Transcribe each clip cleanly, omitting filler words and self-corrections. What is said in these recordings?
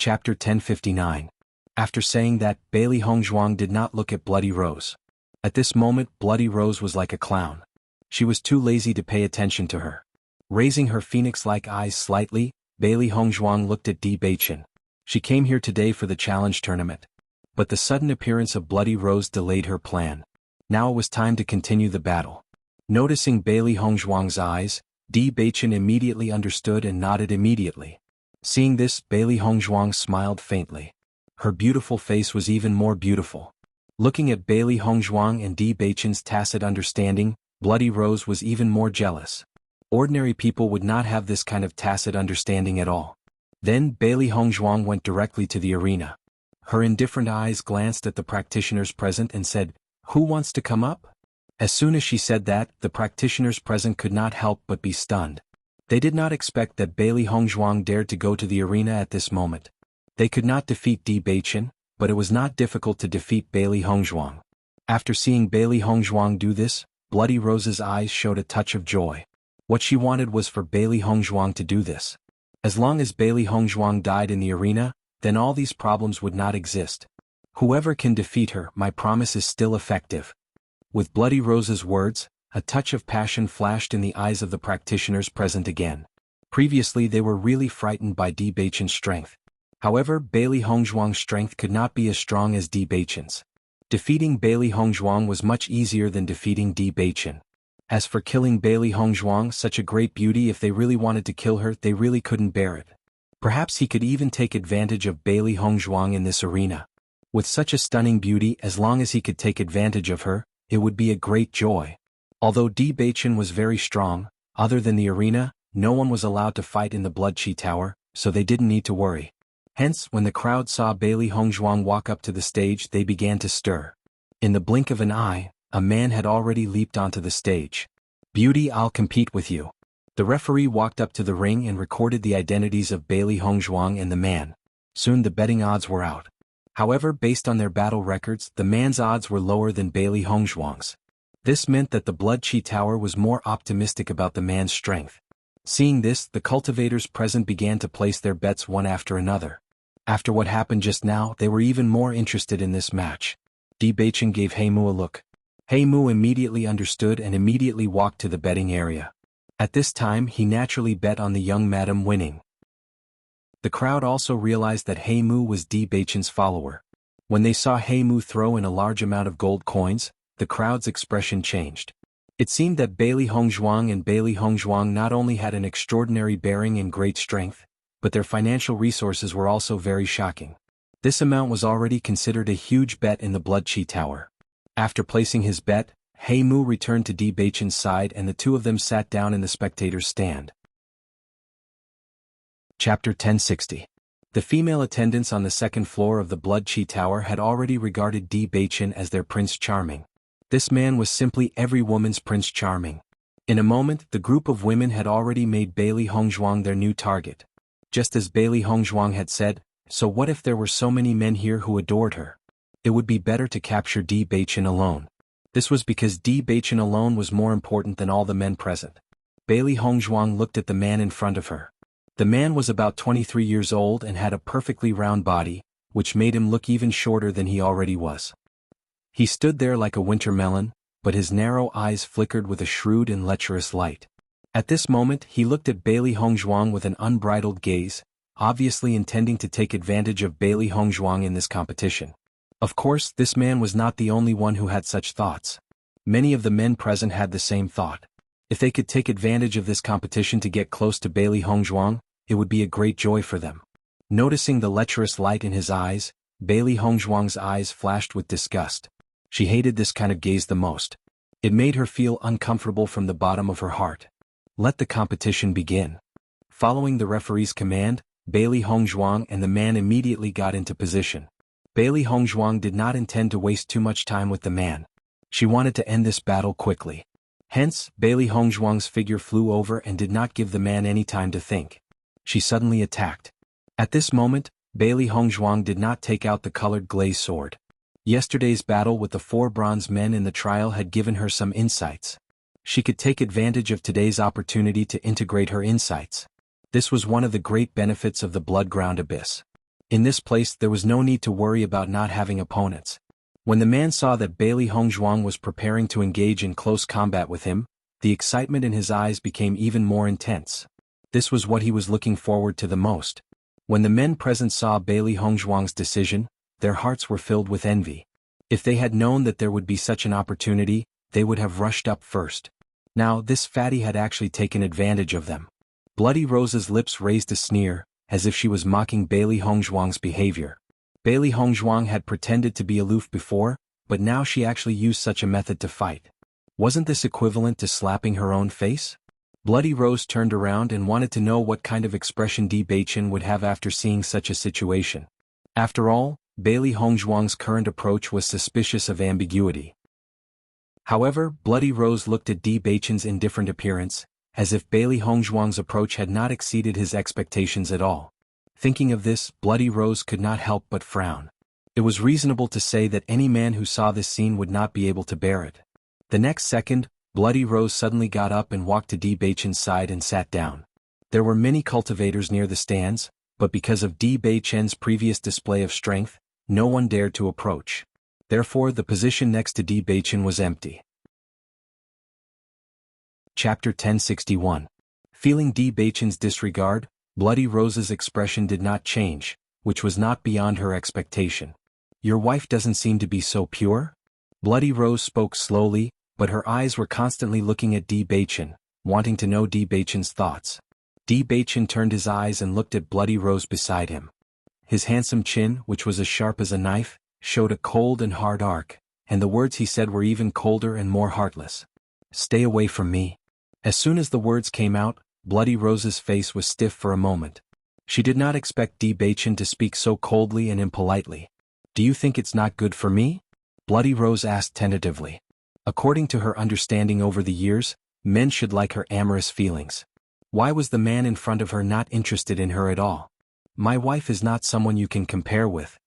Chapter 1059. After saying that, Bailey Hongzhuang did not look at Bloody Rose. At this moment, Bloody Rose was like a clown. She was too lazy to pay attention to her. Raising her phoenix-like eyes slightly, Bailey Hongzhuang looked at Di Beichen. She came here today for the challenge tournament. But the sudden appearance of Bloody Rose delayed her plan. Now it was time to continue the battle. Noticing Bailey Hongzhuang's eyes, Di Beichen immediately understood and nodded immediately. Seeing this, Bailey Hongzhuang smiled faintly. Her beautiful face was even more beautiful. Looking at Bailey Hongzhuang and Di Beichen's tacit understanding, Bloody Rose was even more jealous. Ordinary people would not have this kind of tacit understanding at all. Then Bailey Hongzhuang went directly to the arena. Her indifferent eyes glanced at the practitioners present and said, "Who wants to come up?" As soon as she said that, the practitioners present could not help but be stunned. They did not expect that Bailey Hongzhuang dared to go to the arena at this moment. They could not defeat Di Beichen, but it was not difficult to defeat Bailey Hongzhuang. After seeing Bailey Hongzhuang do this, Bloody Rose's eyes showed a touch of joy. What she wanted was for Bailey Hongzhuang to do this. As long as Bailey Hongzhuang died in the arena, then all these problems would not exist. Whoever can defeat her, my promise is still effective. With Bloody Rose's words, a touch of passion flashed in the eyes of the practitioners present again. Previously they were really frightened by Di Beichen's strength. However, Bailey Hongzhuang's strength could not be as strong as Di Beichen's. Defeating Bailey Hongzhuang was much easier than defeating Di Beichen. As for killing Bailey Hongzhuang, such a great beauty, if they really wanted to kill her, they really couldn't bear it. Perhaps he could even take advantage of Bailey Hongzhuang in this arena. With such a stunning beauty, as long as he could take advantage of her, it would be a great joy. Although Di Beichen was very strong, other than the arena, no one was allowed to fight in the Blood Chi Tower, so they didn't need to worry. Hence, when the crowd saw Bailey Hongzhuang walk up to the stage, they began to stir. In the blink of an eye, a man had already leaped onto the stage. "Beauty, I'll compete with you." The referee walked up to the ring and recorded the identities of Bailey Hongzhuang and the man. Soon the betting odds were out. However, based on their battle records, the man's odds were lower than Bailey Hongzhuang's. This meant that the Blood Chi Tower was more optimistic about the man's strength. Seeing this, the cultivators present began to place their bets one after another. After what happened just now, they were even more interested in this match. Di Beichen gave Heimu a look. Heimu immediately understood and immediately walked to the betting area. At this time, he naturally bet on the young madam winning. The crowd also realized that Heimu was Di Beichen's follower. When they saw Heimu throw in a large amount of gold coins, the crowd's expression changed. It seemed that Bailey Hongzhuang and Bailey Hongzhuang not only had an extraordinary bearing and great strength, but their financial resources were also very shocking. This amount was already considered a huge bet in the Blood Chi Tower. After placing his bet, Heimu returned to Di Beichen's side and the two of them sat down in the spectators' stand. Chapter 1060. The female attendants on the second floor of the Blood Chi Tower had already regarded Di Beichen as their Prince Charming. This man was simply every woman's Prince Charming. In a moment, the group of women had already made Bailey Hongzhuang their new target. Just as Bailey Hongzhuang had said, so what if there were so many men here who adored her? It would be better to capture Di Beichen alone. This was because Di Beichen alone was more important than all the men present. Bailey Hongzhuang looked at the man in front of her. The man was about 23 years old and had a perfectly round body, which made him look even shorter than he already was. He stood there like a winter melon, but his narrow eyes flickered with a shrewd and lecherous light. At this moment, he looked at Bailey Hongzhuang with an unbridled gaze, obviously intending to take advantage of Bailey Hongzhuang in this competition. Of course, this man was not the only one who had such thoughts. Many of the men present had the same thought. If they could take advantage of this competition to get close to Bailey Hongzhuang, it would be a great joy for them. Noticing the lecherous light in his eyes, Bailey Hongzhuang's eyes flashed with disgust. She hated this kind of gaze the most. It made her feel uncomfortable from the bottom of her heart. Let the competition begin. Following the referee's command, Bailey Hongzhuang and the man immediately got into position. Bailey Hongzhuang did not intend to waste too much time with the man. She wanted to end this battle quickly. Hence, Bailey Hongzhuang's figure flew over and did not give the man any time to think. She suddenly attacked. At this moment, Bailey Hongzhuang did not take out the colored glaze sword. Yesterday's battle with the 4 bronze men in the trial had given her some insights. She could take advantage of today's opportunity to integrate her insights. This was one of the great benefits of the Blood Ground Abyss. In this place there was no need to worry about not having opponents. When the man saw that Bailey Hongzhuang was preparing to engage in close combat with him, the excitement in his eyes became even more intense. This was what he was looking forward to the most. When the men present saw Bailey Hongzhuang's decision, their hearts were filled with envy. If they had known that there would be such an opportunity, they would have rushed up first. Now this fatty had actually taken advantage of them. Bloody Rose's lips raised a sneer, as if she was mocking Bailey Hongzhuang's behavior. Bailey Hongzhuang had pretended to be aloof before, but now she actually used such a method to fight. Wasn't this equivalent to slapping her own face? Bloody Rose turned around and wanted to know what kind of expression Di Beichen would have after seeing such a situation. After all, Bailey Hongzhuang's current approach was suspicious of ambiguity. However, Bloody Rose looked at Di Beichen's indifferent appearance, as if Bailey Hongzhuang's approach had not exceeded his expectations at all. Thinking of this, Bloody Rose could not help but frown. It was reasonable to say that any man who saw this scene would not be able to bear it. The next second, Bloody Rose suddenly got up and walked to Di Beichen's side and sat down. There were many cultivators near the stands, but because of Di Beichen's previous display of strength, no one dared to approach. Therefore the position next to Di Beichen was empty. Chapter 1061. Feeling Di Beichen's disregard, Bloody Rose's expression did not change, which was not beyond her expectation. "Your wife doesn't seem to be so pure?" Bloody Rose spoke slowly, but her eyes were constantly looking at Di Beichen, wanting to know Di Beichen's thoughts. Di Beichen turned his eyes and looked at Bloody Rose beside him. His handsome chin, which was as sharp as a knife, showed a cold and hard arc, and the words he said were even colder and more heartless. "Stay away from me." As soon as the words came out, Bloody Rose's face was stiff for a moment. She did not expect Di Beichen to speak so coldly and impolitely. "Do you think it's not good for me?" Bloody Rose asked tentatively. According to her understanding over the years, men should like her amorous feelings. Why was the man in front of her not interested in her at all? "My wife is not someone you can compare with.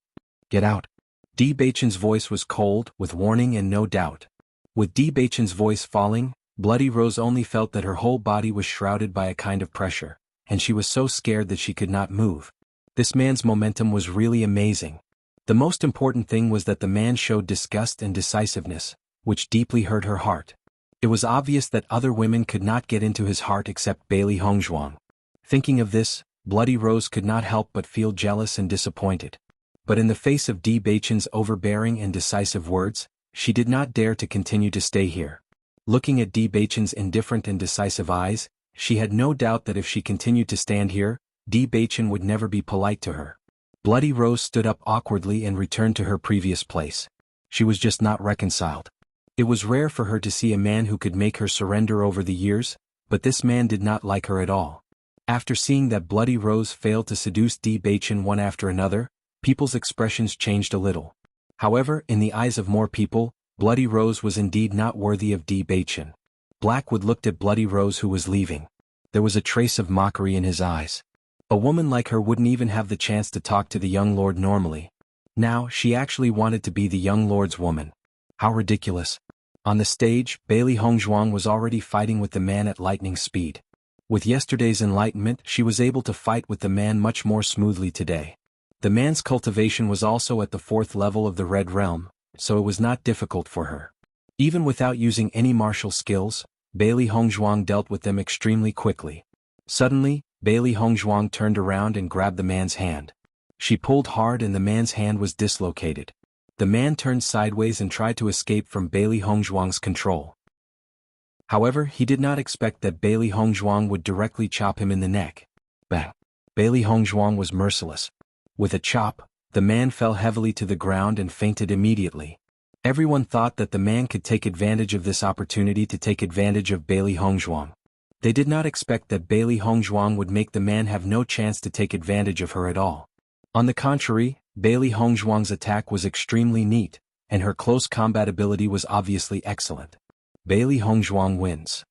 Get out." Di Beichen's voice was cold, with warning and no doubt. With Di Beichen's voice falling, Bloody Rose only felt that her whole body was shrouded by a kind of pressure, and she was so scared that she could not move. This man's momentum was really amazing. The most important thing was that the man showed disgust and decisiveness, which deeply hurt her heart. It was obvious that other women could not get into his heart except Bailey Hongzhuang. Thinking of this, Bloody Rose could not help but feel jealous and disappointed. But in the face of Di Beichen's overbearing and decisive words, she did not dare to continue to stay here. Looking at Di Beichen's indifferent and decisive eyes, she had no doubt that if she continued to stand here, Di Beichen would never be polite to her. Bloody Rose stood up awkwardly and returned to her previous place. She was just not reconciled. It was rare for her to see a man who could make her surrender over the years, but this man did not like her at all. After seeing that Bloody Rose failed to seduce Di Beichen one after another, people's expressions changed a little. However, in the eyes of more people, Bloody Rose was indeed not worthy of Di Beichen. Blackwood looked at Bloody Rose who was leaving. There was a trace of mockery in his eyes. A woman like her wouldn't even have the chance to talk to the young lord normally. Now, she actually wanted to be the young lord's woman. How ridiculous. On the stage, Bailey Hongzhuang was already fighting with the man at lightning speed. With yesterday's enlightenment, she was able to fight with the man much more smoothly today. The man's cultivation was also at the 4th level of the Red Realm, so it was not difficult for her. Even without using any martial skills, Bailey Hongzhuang dealt with them extremely quickly. Suddenly, Bailey Hongzhuang turned around and grabbed the man's hand. She pulled hard and the man's hand was dislocated. The man turned sideways and tried to escape from Bailey Hongzhuang's control. However, he did not expect that Bailey Hongzhuang would directly chop him in the neck. Bang! Bailey Hongzhuang was merciless. With a chop, the man fell heavily to the ground and fainted immediately. Everyone thought that the man could take advantage of this opportunity to take advantage of Bailey Hongzhuang. They did not expect that Bailey Hongzhuang would make the man have no chance to take advantage of her at all. On the contrary, Bailey Hongzhuang's attack was extremely neat, and her close combat ability was obviously excellent. Bailey Hongzhuang wins.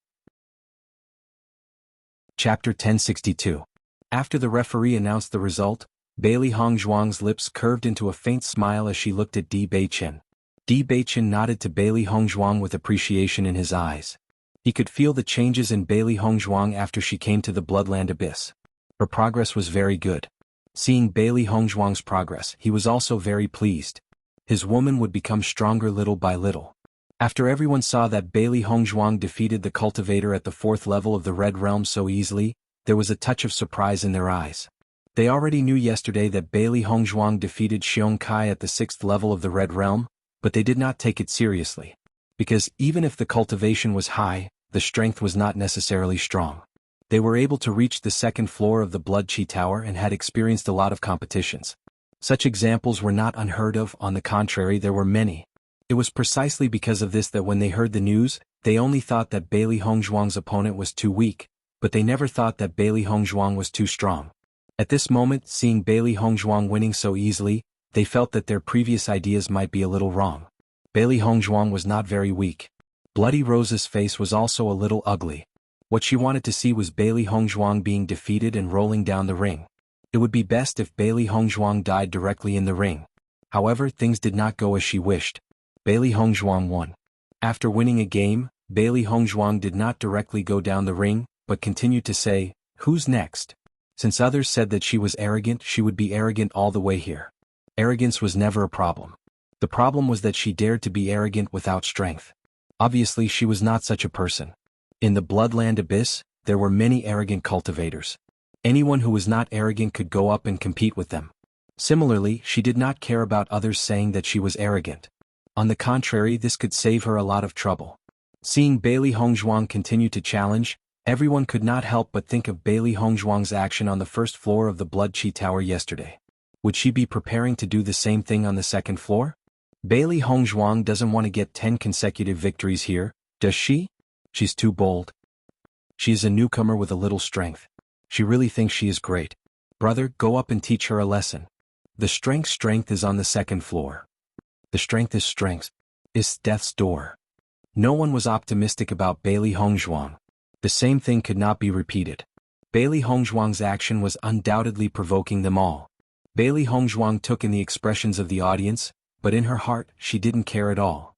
Chapter 1062. After the referee announced the result, Bailey Hongzhuang's lips curved into a faint smile as she looked at Di Beichen. Di Beichen nodded to Bailey Hongzhuang with appreciation in his eyes. He could feel the changes in Bailey Hongzhuang after she came to the Bloodland Abyss. Her progress was very good. Seeing Bailey Hongzhuang's progress, he was also very pleased. His woman would become stronger little by little. After everyone saw that Bailey Hongzhuang defeated the cultivator at the 4th level of the Red Realm so easily, there was a touch of surprise in their eyes. They already knew yesterday that Bailey Hongzhuang defeated Xiong Kai at the 6th level of the Red Realm, but they did not take it seriously. Because even if the cultivation was high, the strength was not necessarily strong. They were able to reach the 2nd floor of the Blood Chi Tower and had experienced a lot of competitions. Such examples were not unheard of, on the contrary there were many. It was precisely because of this that when they heard the news, they only thought that Bailey Hongzhuang's opponent was too weak, but they never thought that Bailey Hongzhuang was too strong. At this moment, seeing Bailey Hongzhuang winning so easily, they felt that their previous ideas might be a little wrong. Bailey Hongzhuang was not very weak. Bloody Rose's face was also a little ugly. What she wanted to see was Bailey Hongzhuang being defeated and rolling down the ring. It would be best if Bailey Hongzhuang died directly in the ring. However, things did not go as she wished. Bailey Hongzhuang won. After winning a game, Bailey Hongzhuang did not directly go down the ring, but continued to say, "Who's next?" Since others said that she was arrogant, she would be arrogant all the way here. Arrogance was never a problem. The problem was that she dared to be arrogant without strength. Obviously she was not such a person. In the Bloodland Abyss, there were many arrogant cultivators. Anyone who was not arrogant could go up and compete with them. Similarly, she did not care about others saying that she was arrogant. On the contrary, this could save her a lot of trouble. Seeing Bailey Hongzhuang continue to challenge, everyone could not help but think of Bailey Hongzhuang's action on the 1st floor of the Blood Chi Tower yesterday. Would she be preparing to do the same thing on the 2nd floor? Bailey Hongzhuang doesn't want to get 10 consecutive victories here, does she? She's too bold. She is a newcomer with a little strength. She really thinks she is great. Brother, go up and teach her a lesson. The strength is on the 2nd floor. The strength is death's door. No one was optimistic about Bailey Hongzhuang. The same thing could not be repeated. Bailey Hongzhuang's action was undoubtedly provoking them all. Bailey Hongzhuang took in the expressions of the audience, but in her heart, she didn't care at all.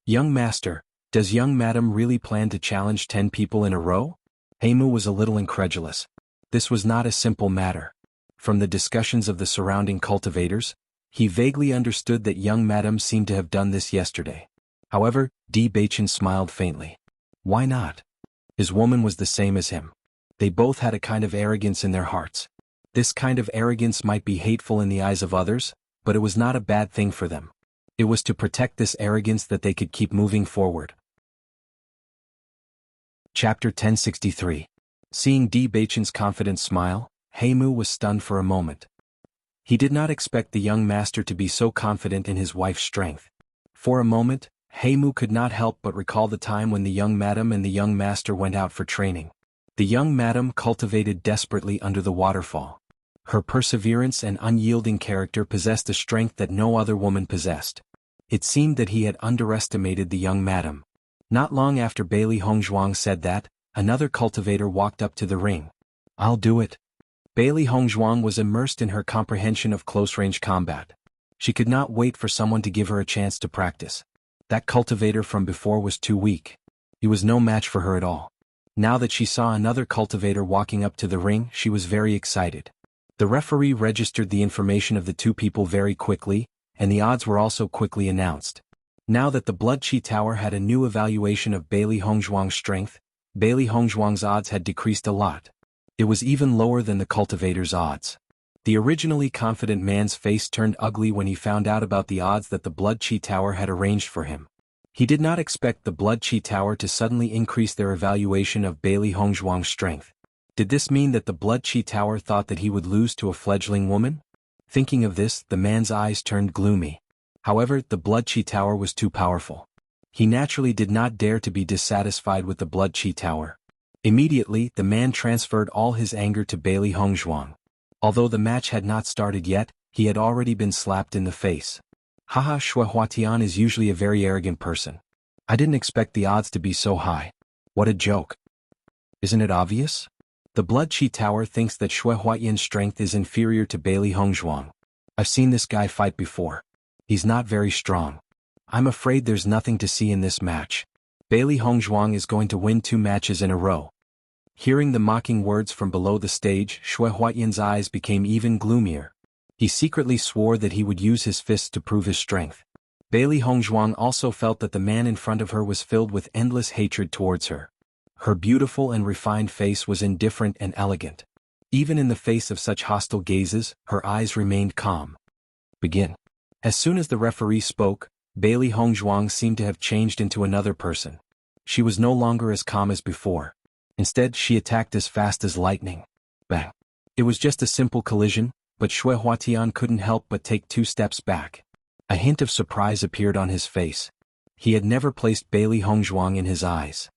Young master, does young madam really plan to challenge 10 people in a row? Heimu was a little incredulous. This was not a simple matter. From the discussions of the surrounding cultivators, he vaguely understood that young madam seemed to have done this yesterday. However, Di Beichen smiled faintly. Why not? His woman was the same as him. They both had a kind of arrogance in their hearts. This kind of arrogance might be hateful in the eyes of others, but it was not a bad thing for them. It was to protect this arrogance that they could keep moving forward. Chapter 1063. Seeing Di Beichen's confident smile, Heimu was stunned for a moment. He did not expect the young master to be so confident in his wife's strength. For a moment, Heimu could not help but recall the time when the young madam and the young master went out for training. The young madam cultivated desperately under the waterfall. Her perseverance and unyielding character possessed a strength that no other woman possessed. It seemed that he had underestimated the young madam. Not long after Bailey Hongzhuang said that, another cultivator walked up to the ring. I'll do it. Bailey Hongzhuang was immersed in her comprehension of close-range combat. She could not wait for someone to give her a chance to practice. That cultivator from before was too weak. He was no match for her at all. Now that she saw another cultivator walking up to the ring, she was very excited. The referee registered the information of the two people very quickly, and the odds were also quickly announced. Now that the Blood Chi Tower had a new evaluation of Bailey Hongzhuang's strength, Bailey Hongzhuang's odds had decreased a lot. It was even lower than the cultivator's odds. The originally confident man's face turned ugly when he found out about the odds that the Blood Chi Tower had arranged for him. He did not expect the Blood Chi Tower to suddenly increase their evaluation of Bailey Hongzhuang's strength. Did this mean that the Blood Chi Tower thought that he would lose to a fledgling woman? Thinking of this, the man's eyes turned gloomy. However, the Blood Chi Tower was too powerful. He naturally did not dare to be dissatisfied with the Blood Chi Tower. Immediately, the man transferred all his anger to Bailey Hongzhuang. Although the match had not started yet, he had already been slapped in the face. Haha, Shui Huatian is usually a very arrogant person. I didn't expect the odds to be so high. What a joke. Isn't it obvious? The Blood Chi Tower thinks that Shui Huatian's strength is inferior to Bailey Hongzhuang. I've seen this guy fight before. He's not very strong. I'm afraid there's nothing to see in this match. Bailey Hongzhuang is going to win 2 matches in a row. Hearing the mocking words from below the stage, Shui Huatian's eyes became even gloomier. He secretly swore that he would use his fists to prove his strength. Bailey Hongzhuang also felt that the man in front of her was filled with endless hatred towards her. Her beautiful and refined face was indifferent and elegant. Even in the face of such hostile gazes, her eyes remained calm. Begin. As soon as the referee spoke, Bailey Hongzhuang seemed to have changed into another person. She was no longer as calm as before. Instead, she attacked as fast as lightning. Bang. It was just a simple collision, but Shui Huatian couldn't help but take 2 steps back. A hint of surprise appeared on his face. He had never placed Bailey Hongzhuang in his eyes.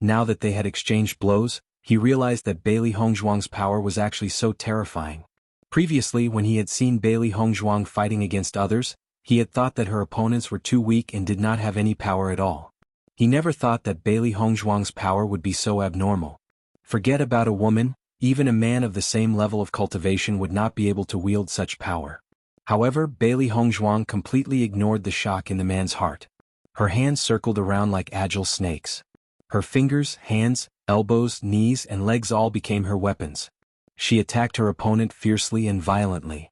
Now that they had exchanged blows, he realized that Bailey Hongzhuang's power was actually so terrifying. Previously, when he had seen Bailey Hongzhuang fighting against others, he had thought that her opponents were too weak and did not have any power at all. He never thought that Bailey Hongzhuang's power would be so abnormal. Forget about a woman, even a man of the same level of cultivation would not be able to wield such power. However, Bailey Hongzhuang completely ignored the shock in the man's heart. Her hands circled around like agile snakes. Her fingers, hands, elbows, knees, and legs all became her weapons. She attacked her opponent fiercely and violently.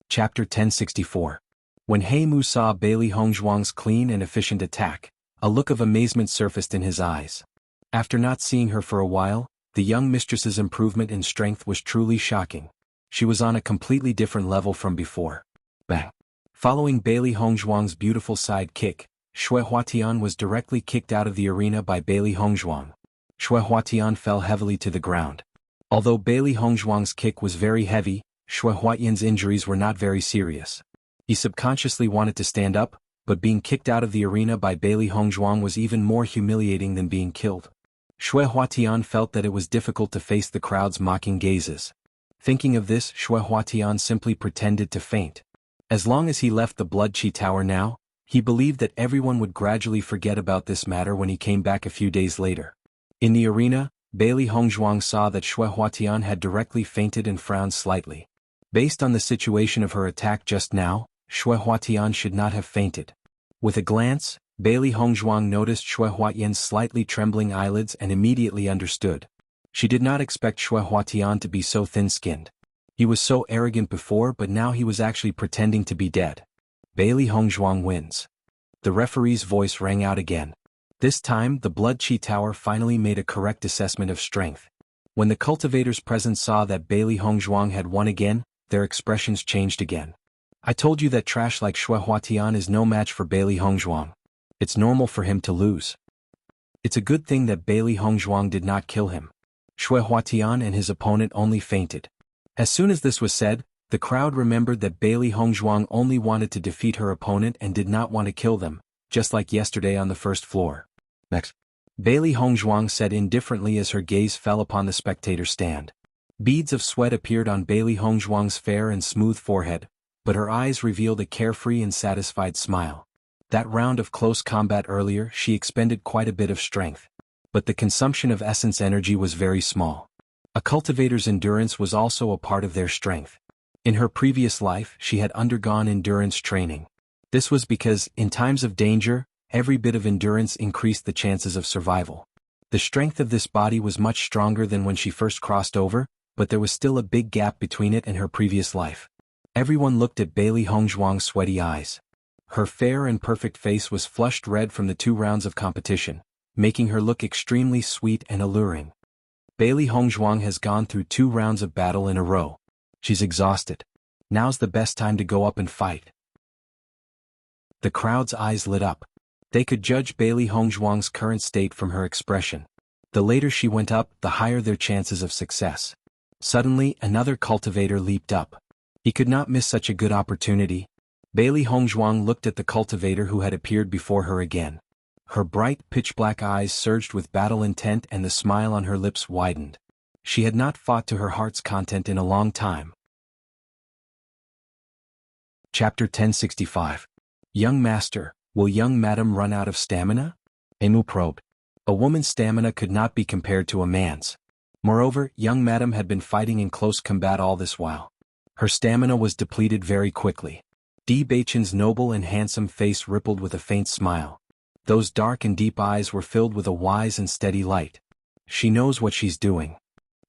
Chapter 1064. When He Mu saw Bailey Hongzhuang's clean and efficient attack, a look of amazement surfaced in his eyes. After not seeing her for a while, the young mistress's improvement in strength was truly shocking. She was on a completely different level from before. Bang! Following Bailey Hongzhuang's beautiful side kick, Shui Huatian was directly kicked out of the arena by Bailey Hongzhuang. Shui Huatian fell heavily to the ground. Although Bailey Hongzhuang's kick was very heavy, Shui Huatian's injuries were not very serious. He subconsciously wanted to stand up, but being kicked out of the arena by Bailey Hongzhuang was even more humiliating than being killed. Shui Huatian felt that it was difficult to face the crowd's mocking gazes. Thinking of this, Shui Huatian simply pretended to faint. As long as he left the Blood Qi Tower now, he believed that everyone would gradually forget about this matter when he came back a few days later. In the arena, Bailey Hongzhuang saw that Shui Huatian had directly fainted and frowned slightly. Based on the situation of her attack just now, Shui Huatian should not have fainted. With a glance, Bailey Hongzhuang noticed Shui Huatian's slightly trembling eyelids and immediately understood. She did not expect Shui Huatian to be so thin-skinned. He was so arrogant before, but now he was actually pretending to be dead. Bailey Hongzhuang wins. The referee's voice rang out again. This time, the Blood Qi Tower finally made a correct assessment of strength. When the cultivators present saw that Bailey Hongzhuang had won again, their expressions changed again. I told you that trash like Shui Huatian is no match for Bailey Hongzhuang. It's normal for him to lose. It's a good thing that Bailey Hongzhuang did not kill him. Shui Huatian and his opponent only fainted. As soon as this was said, the crowd remembered that Bailey Hongzhuang only wanted to defeat her opponent and did not want to kill them, just like yesterday on the first floor. Next. Bailey Hongzhuang said indifferently as her gaze fell upon the spectator stand. Beads of sweat appeared on Bailey Hongzhuang's fair and smooth forehead, but her eyes revealed a carefree and satisfied smile. That round of close combat earlier, she expended quite a bit of strength. But the consumption of essence energy was very small. A cultivator's endurance was also a part of their strength. In her previous life, she had undergone endurance training. This was because, in times of danger, every bit of endurance increased the chances of survival. The strength of this body was much stronger than when she first crossed over, but there was still a big gap between it and her previous life. Everyone looked at Bailey Hongzhuang's sweaty eyes. Her fair and perfect face was flushed red from the 2 rounds of competition, making her look extremely sweet and alluring. Bailey Hongzhuang has gone through 2 rounds of battle in a row. She's exhausted. Now's the best time to go up and fight. The crowd's eyes lit up. They could judge Bailey Hongzhuang's current state from her expression. The later she went up, the higher their chances of success. Suddenly, another cultivator leaped up. He could not miss such a good opportunity. Bailey Hongzhuang looked at the cultivator who had appeared before her again. Her bright, pitch-black eyes surged with battle intent and the smile on her lips widened. She had not fought to her heart's content in a long time. Chapter 1065. Young Master, will young Madam run out of stamina? Emu probed. A woman's stamina could not be compared to a man's. Moreover, young Madam had been fighting in close combat all this while. Her stamina was depleted very quickly. Di Beichen's noble and handsome face rippled with a faint smile. Those dark and deep eyes were filled with a wise and steady light. She knows what she's doing.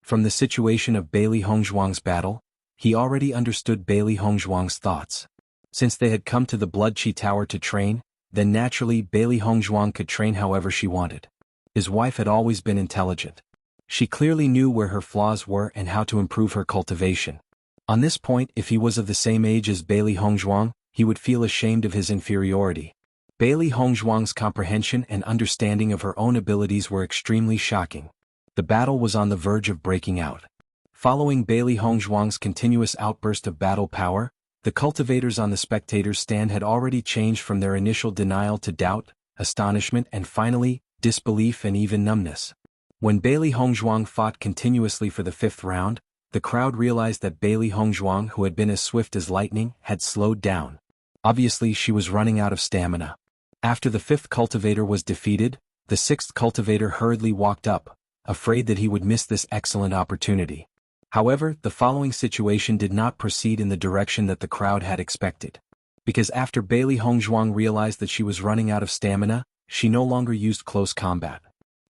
From the situation of Bailey Hongzhuang's battle, he already understood Bailey Hongzhuang's thoughts. Since they had come to the Blood Qi Tower to train, then naturally Bailey Hongzhuang could train however she wanted. His wife had always been intelligent. She clearly knew where her flaws were and how to improve her cultivation. On this point, if he was of the same age as Bailey Hongzhuang, he would feel ashamed of his inferiority. Bailey Hongzhuang's comprehension and understanding of her own abilities were extremely shocking. The battle was on the verge of breaking out. Following Bailey Hongzhuang's continuous outburst of battle power, the cultivators on the spectators' stand had already changed from their initial denial to doubt, astonishment and finally, disbelief and even numbness. When Bailey Hongzhuang fought continuously for the 5th round, the crowd realized that Bailey Hongzhuang, who had been as swift as lightning, had slowed down. Obviously she was running out of stamina. After the 5th cultivator was defeated, the 6th cultivator hurriedly walked up, afraid that he would miss this excellent opportunity. However, the following situation did not proceed in the direction that the crowd had expected. Because after Bailey Hongzhuang realized that she was running out of stamina, she no longer used close combat.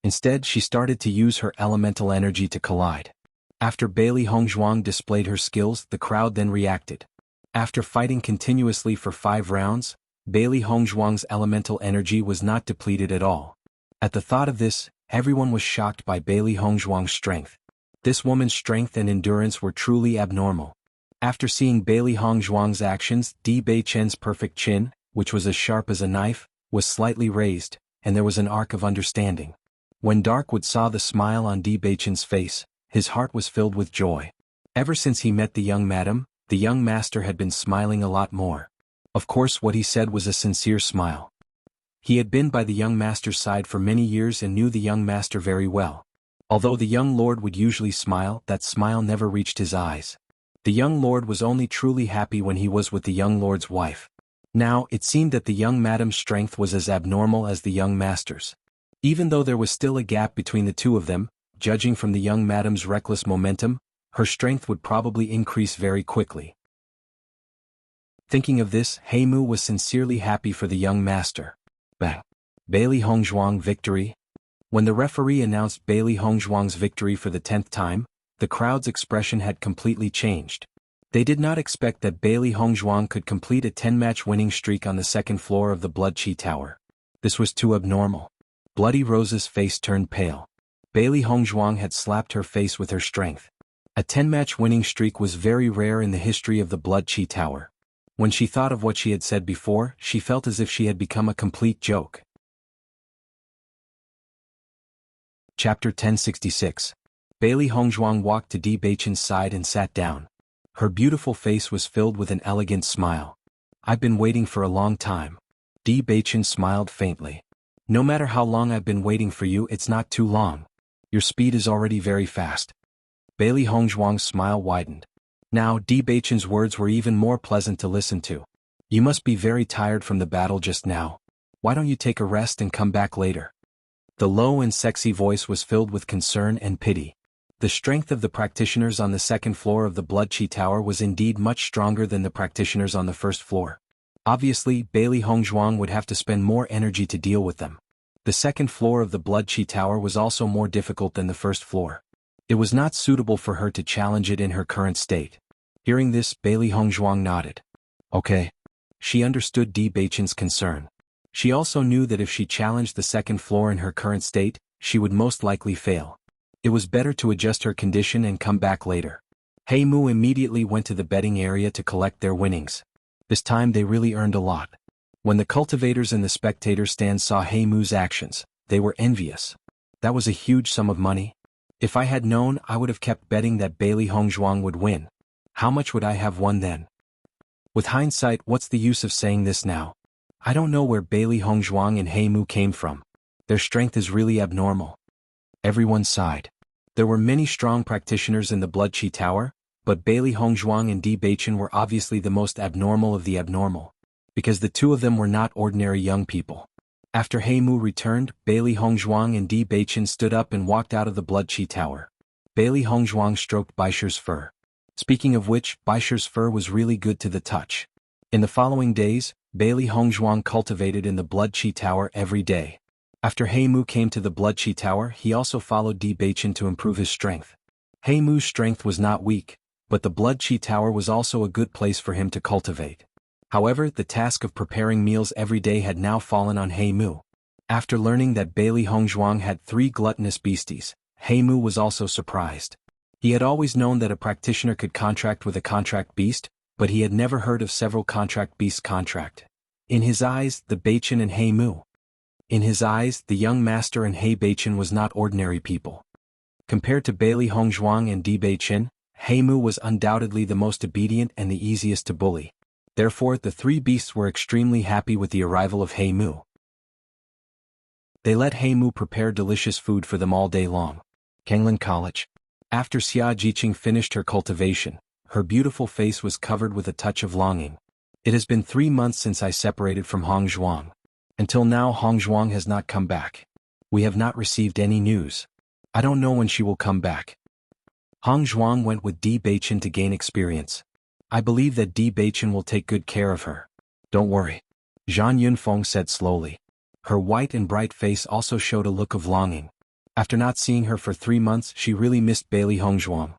Instead, she started to use her elemental energy to collide. After Bailey Hongzhuang displayed her skills, the crowd then reacted. After fighting continuously for 5 rounds, Bailey Hongzhuang's elemental energy was not depleted at all. At the thought of this, everyone was shocked by Bailey Hongzhuang's strength. This woman's strength and endurance were truly abnormal. After seeing Bailey Hongzhuang's actions, Di Beichen's perfect chin, which was as sharp as a knife, was slightly raised, and there was an arc of understanding. When Darkwood saw the smile on Di Beichen's face, his heart was filled with joy. Ever since he met the young madam, the young master had been smiling a lot more. Of course, what he said was a sincere smile. He had been by the young master's side for many years and knew the young master very well. Although the young lord would usually smile, that smile never reached his eyes. The young lord was only truly happy when he was with the young lord's wife. Now, it seemed that the young madam's strength was as abnormal as the young master's. Even though there was still a gap between the two of them, judging from the young madam's reckless momentum, her strength would probably increase very quickly. Thinking of this, Heimu was sincerely happy for the young master. Bang! Bailey Hongzhuang victory. When the referee announced Bailey Hongzhuang's victory for the 10th time, the crowd's expression had completely changed. They did not expect that Bailey Hongzhuang could complete a 10-match winning streak on the 2nd floor of the Blood Qi Tower. This was too abnormal. Bloody Rose's face turned pale. Bailey Hongzhuang had slapped her face with her strength. A 10-match winning streak was very rare in the history of the Blood Qi Tower. When she thought of what she had said before, she felt as if she had become a complete joke. Chapter 1066. Bailey Hongzhuang walked to Di Beichen's side and sat down. Her beautiful face was filled with an elegant smile. I've been waiting for a long time. Di Beichen smiled faintly. No matter how long I've been waiting for you, it's not too long. Your speed is already very fast. Bailey Hongzhuang's smile widened. Now Di Beichen's words were even more pleasant to listen to. You must be very tired from the battle just now. Why don't you take a rest and come back later? The low and sexy voice was filled with concern and pity. The strength of the practitioners on the 2nd floor of the Blood Qi Tower was indeed much stronger than the practitioners on the 1st floor. Obviously, Bailey Hongzhuang would have to spend more energy to deal with them. The 2nd floor of the Blood Qi Tower was also more difficult than the 1st floor. It was not suitable for her to challenge it in her current state. Hearing this, Bailey Hongzhuang nodded. Okay. She understood Di Beichen's concern. She also knew that if she challenged the 2nd floor in her current state, she would most likely fail. It was better to adjust her condition and come back later. Heimu immediately went to the betting area to collect their winnings. This time they really earned a lot. When the cultivators and the spectator stand saw Heimu's actions, they were envious. That was a huge sum of money. If I had known, I would have kept betting that Bailey Hongzhuang would win. How much would I have won then? With hindsight, what's the use of saying this now? I don't know where Bailey Hongzhuang and Heimu came from. Their strength is really abnormal. Everyone sighed. There were many strong practitioners in the Blood Qi Tower, but Bailey Hongzhuang and Di Beichen were obviously the most abnormal of the abnormal. Because the two of them were not ordinary young people. After Heimu returned, Bailey Hongzhuang and Di Beichen stood up and walked out of the Blood Qi Tower. Bailey Hongzhuang stroked Baisher's fur. Speaking of which, Baisher's fur was really good to the touch. In the following days, Bailey Hongzhuang cultivated in the Blood Qi Tower every day. After He Mu came to the Blood Qi Tower, he also followed Di Beichen to improve his strength. He Mu's strength was not weak, but the Blood Qi Tower was also a good place for him to cultivate. However, the task of preparing meals every day had now fallen on He Mu. After learning that Bailey Hongzhuang had 3 gluttonous beasties, He Mu was also surprised. He had always known that a practitioner could contract with a contract beast, but he had never heard of several contract beasts contract. In his eyes, the Beichen and He Mu. In his eyes, the young master and He Beichen was not ordinary people. Compared to Bailey Hongzhuang and Di Beichen, He Mu was undoubtedly the most obedient and the easiest to bully. Therefore, the 3 beasts were extremely happy with the arrival of He Mu. They let He Mu prepare delicious food for them all day long. Kanglin College. After Xia Jiqing finished her cultivation, her beautiful face was covered with a touch of longing. It has been 3 months since I separated from Hongzhuang. Until now Hongzhuang has not come back. We have not received any news. I don't know when she will come back. Hongzhuang went with Di Beichen to gain experience. I believe that Di Beichen will take good care of her. Don't worry. Zhang Yunfeng said slowly. Her white and bright face also showed a look of longing. After not seeing her for 3 months, she really missed Bailey Hongzhuang.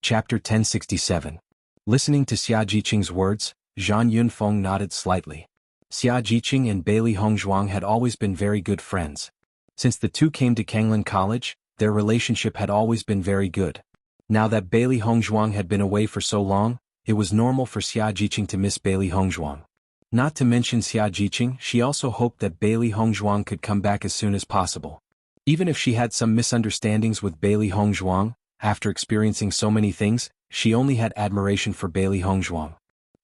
Chapter 1067. Listening to Xia Jiqing's words, Zhang Yunfeng nodded slightly. Xia Jiqing and Bailey Hongzhuang had always been very good friends. Since the two came to Kanglin College, their relationship had always been very good. Now that Bailey Hongzhuang had been away for so long, it was normal for Xia Jiqing to miss Bailey Hongzhuang. Not to mention Xia Jiqing, she also hoped that Bailey Hongzhuang could come back as soon as possible. Even if she had some misunderstandings with Bailey Hongzhuang, after experiencing so many things, she only had admiration for Bailey Hongzhuang.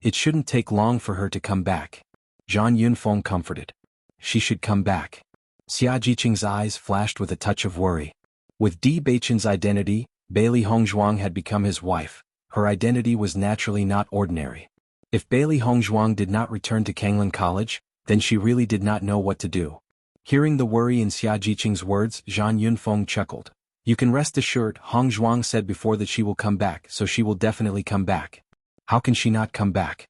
It shouldn't take long for her to come back. Zhang Yunfeng comforted. She should come back. Xia Jiqing's eyes flashed with a touch of worry. With Di Beichen's identity, Bailey Hongzhuang had become his wife. Her identity was naturally not ordinary. If Bailey Hongzhuang did not return to Kanglin College, then she really did not know what to do. Hearing the worry in Xia Jiqing's words, Zhang Yunfeng chuckled. You can rest assured, Hongzhuang said before that she will come back, so she will definitely come back. How can she not come back?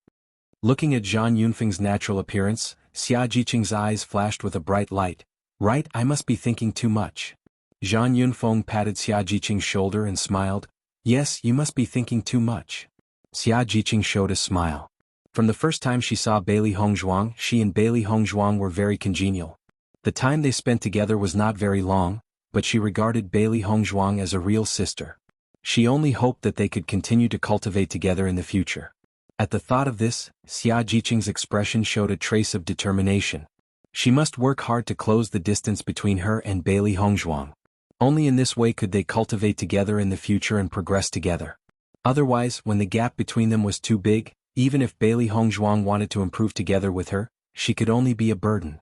Looking at Zhang Yunfeng's natural appearance, Xia Jiqing's eyes flashed with a bright light. Right, I must be thinking too much. Zhang Yunfeng patted Xia Jiqing's shoulder and smiled. Yes, you must be thinking too much. Xia Jiqing showed a smile. From the first time she saw Bailey Hongzhuang, she and Bailey Hongzhuang were very congenial. The time they spent together was not very long, but she regarded Bailey Hongzhuang as a real sister. She only hoped that they could continue to cultivate together in the future. At the thought of this, Xia Jiqing's expression showed a trace of determination. She must work hard to close the distance between her and Bailey Hongzhuang. Only in this way could they cultivate together in the future and progress together. Otherwise, when the gap between them was too big, even if Bailey Hongzhuang wanted to improve together with her, she could only be a burden.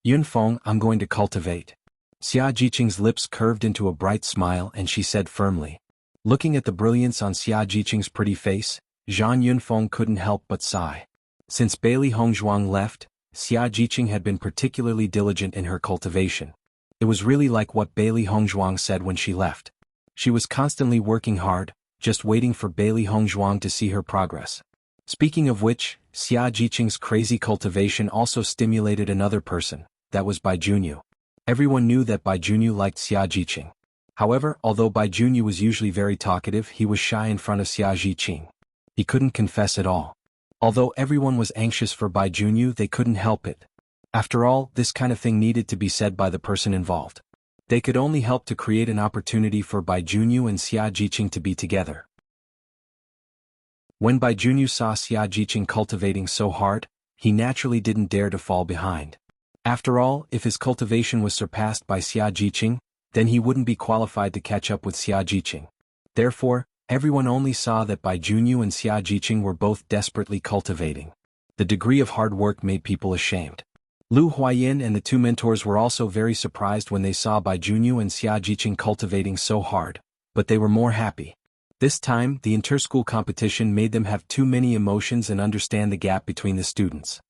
Yunfeng, I'm going to cultivate. Xia Jiqing's lips curved into a bright smile and she said firmly. Looking at the brilliance on Xia Jiqing's pretty face, Zhang Yunfeng couldn't help but sigh. Since Bailey Hongzhuang left, Xia Jiqing had been particularly diligent in her cultivation. It was really like what Bailey Hongzhuang said when she left. She was constantly working hard, just waiting for Bailey Hongzhuang to see her progress. Speaking of which, Xia Jiqing's crazy cultivation also stimulated another person, that was Bai Junyu. Everyone knew that Bai Junyu liked Xia Jiqing. However, although Bai Junyu was usually very talkative, he was shy in front of Xia Jiqing. He couldn't confess at all. Although everyone was anxious for Bai Junyu, they couldn't help it. After all, this kind of thing needed to be said by the person involved. They could only help to create an opportunity for Bai Junyu and Xia Jiqing to be together. When Bai Junyu saw Xia Jiqing cultivating so hard, he naturally didn't dare to fall behind. After all, if his cultivation was surpassed by Xia Jiqing, then he wouldn't be qualified to catch up with Xia Jiqing. Therefore, everyone only saw that Bai Junyu and Xia Jiqing were both desperately cultivating. The degree of hard work made people ashamed. Lu Huayin and the two mentors were also very surprised when they saw Bai Junyu and Xia Jiqing cultivating so hard, but they were more happy. This time, the inter-school competition made them have too many emotions and understand the gap between the students.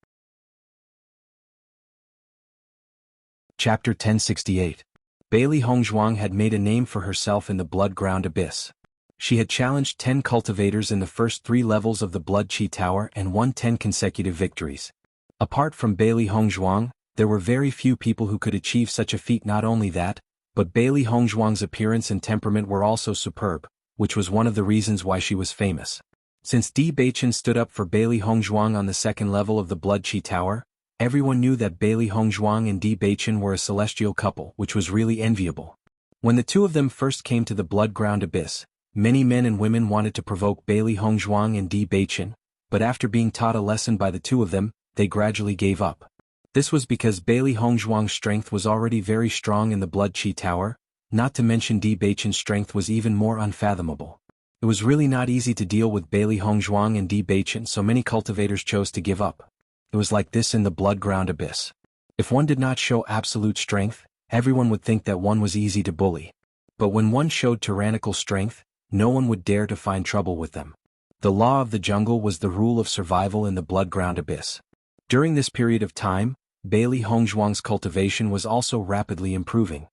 Chapter 1068. Bailey Hongzhuang had made a name for herself in the blood-ground abyss. She had challenged 10 cultivators in the first 3 levels of the Blood Qi Tower and won 10 consecutive victories. Apart from Bailey Hongzhuang, there were very few people who could achieve such a feat. Not only that, but Bailey Hongzhuang's appearance and temperament were also superb, which was one of the reasons why she was famous. Since Di Beichen stood up for Bailey Hongzhuang on the second level of the Blood Qi Tower, everyone knew that Bailey Hongzhuang and Di Beichen were a celestial couple, which was really enviable. When the two of them first came to the Blood Ground Abyss, many men and women wanted to provoke Bailey Hongzhuang and Di Beichen, but after being taught a lesson by the two of them, they gradually gave up. This was because Bailey Hongzhuang's strength was already very strong in the Blood Qi Tower, not to mention Di Beichen's strength was even more unfathomable. It was really not easy to deal with Bailey Hongzhuang and Di Beichen, so many cultivators chose to give up. It was like this in the Blood Ground Abyss. If one did not show absolute strength, everyone would think that one was easy to bully. But when one showed tyrannical strength, no one would dare to find trouble with them. The law of the jungle was the rule of survival in the Blood Ground Abyss. During this period of time, Bailey Hongzhuang's cultivation was also rapidly improving.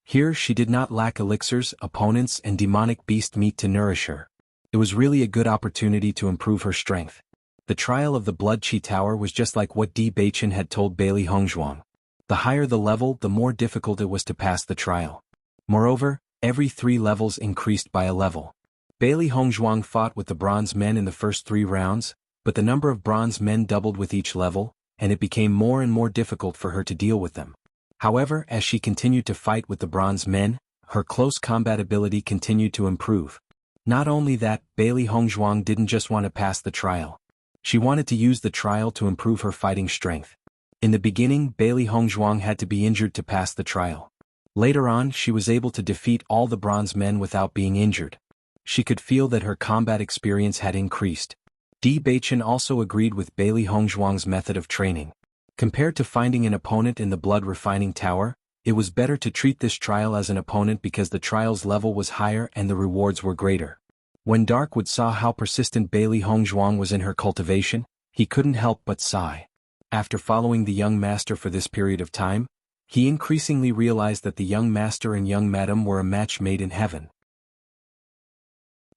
Here she did not lack elixirs, opponents and demonic beast meat to nourish her. It was really a good opportunity to improve her strength. The trial of the Blood Qi Tower was just like what Di Beichen had told Bailey Hongzhuang. The higher the level, the more difficult it was to pass the trial. Moreover, every 3 levels increased by a level. Bailey Hongzhuang fought with the bronze men in the first 3 rounds, but the number of bronze men doubled with each level, and it became more and more difficult for her to deal with them. However, as she continued to fight with the bronze men, her close combat ability continued to improve. Not only that, Bailey Hongzhuang didn't just want to pass the trial. She wanted to use the trial to improve her fighting strength. In the beginning, Bailey Hongzhuang had to be injured to pass the trial. Later on, she was able to defeat all the bronze men without being injured. She could feel that her combat experience had increased. Di Beichen also agreed with Bailey Hongzhuang's method of training. Compared to finding an opponent in the Blood Refining Tower, it was better to treat this trial as an opponent because the trial's level was higher and the rewards were greater. When Darkwood saw how persistent Bailey Hongzhuang was in her cultivation, he couldn't help but sigh. After following the young master for this period of time, he increasingly realized that the young master and young madam were a match made in heaven.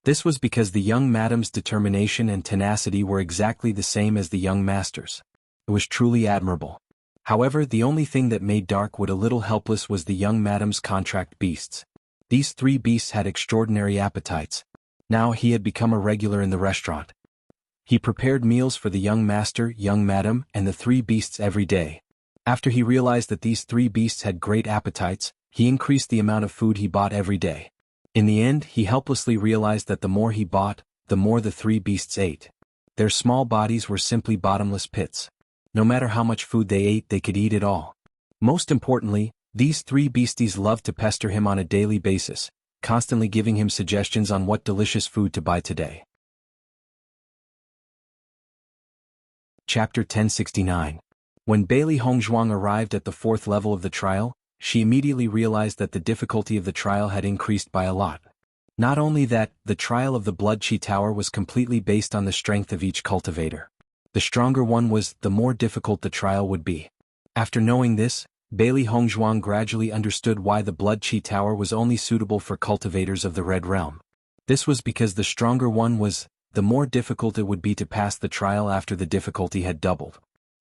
This was because the young madam's determination and tenacity were exactly the same as the young master's. It was truly admirable. However, the only thing that made Darkwood a little helpless was the young madam's contract beasts. These 3 beasts had extraordinary appetites. Now he had become a regular in the restaurant. He prepared meals for the young master, young madam, and the 3 beasts every day. After he realized that these 3 beasts had great appetites, he increased the amount of food he bought every day. In the end, he helplessly realized that the more he bought, the more the 3 beasts ate. Their small bodies were simply bottomless pits. No matter how much food they ate, they could eat it all. Most importantly, these 3 beasties loved to pester him on a daily basis, constantly giving him suggestions on what delicious food to buy today. Chapter 1069. When Bailey Hongzhuang arrived at the 4th level of the trial, she immediately realized that the difficulty of the trial had increased by a lot. Not only that, the trial of the Blood Qi Tower was completely based on the strength of each cultivator. The stronger one was, the more difficult the trial would be. After knowing this, Bailey Hongzhuang gradually understood why the Blood Qi Tower was only suitable for cultivators of the Red Realm. This was because the stronger one was, the more difficult it would be to pass the trial after the difficulty had doubled.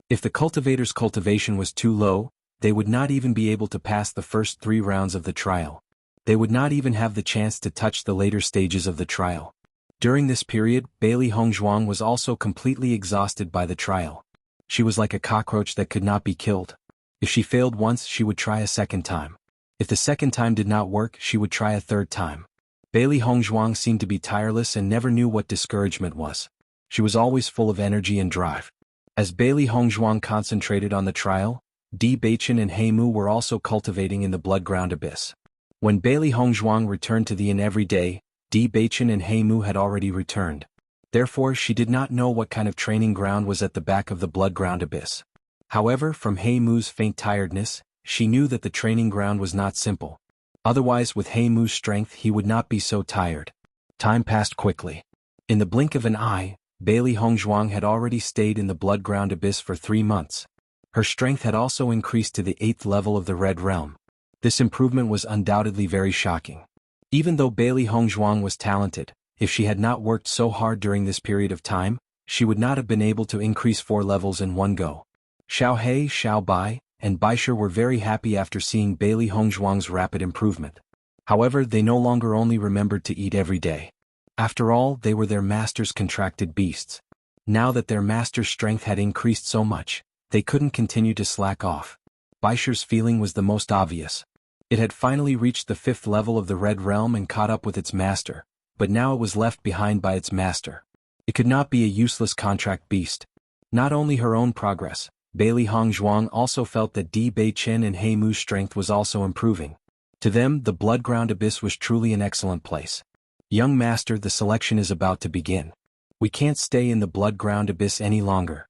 If the cultivator's cultivation was too low, they would not even be able to pass the first 3 rounds of the trial. They would not even have the chance to touch the later stages of the trial. During this period, Bailey Hongzhuang was also completely exhausted by the trial. She was like a cockroach that could not be killed. If she failed once, she would try a second time. If the second time did not work, she would try a third time. Bailey Hongzhuang seemed to be tireless and never knew what discouragement was. She was always full of energy and drive. As Bailey Hongzhuang concentrated on the trial, Di Beichen and Heimu were also cultivating in the Blood Ground Abyss. When Bailey Hongzhuang returned to the inn every day, Di Beichen and Heimu had already returned. Therefore, she did not know what kind of training ground was at the back of the Blood Ground Abyss. However, from Heimu's faint tiredness, she knew that the training ground was not simple. Otherwise, with Heimu's strength, he would not be so tired. Time passed quickly. In the blink of an eye, Bailey Hongzhuang had already stayed in the Blood Ground Abyss for 3 months. Her strength had also increased to the 8th level of the Red Realm. This improvement was undoubtedly very shocking. Even though Bailey Hongzhuang was talented, if she had not worked so hard during this period of time, she would not have been able to increase 4 levels in one go. Xiao He, Xiao Bai, and Baisher were very happy after seeing Bailey Hongzhuang's rapid improvement. However, they no longer only remembered to eat every day. After all, they were their master's contracted beasts. Now that their master's strength had increased so much, they couldn't continue to slack off. Baisher's feeling was the most obvious. It had finally reached the 5th level of the Red Realm and caught up with its master, but now it was left behind by its master. It could not be a useless contract beast. Not only her own progress, Bailey Hongzhuang also felt that Di Beichen and He Mu's strength was also improving. To them, the Bloodground Abyss was truly an excellent place. Young master, the selection is about to begin. We can't stay in the Bloodground Abyss any longer.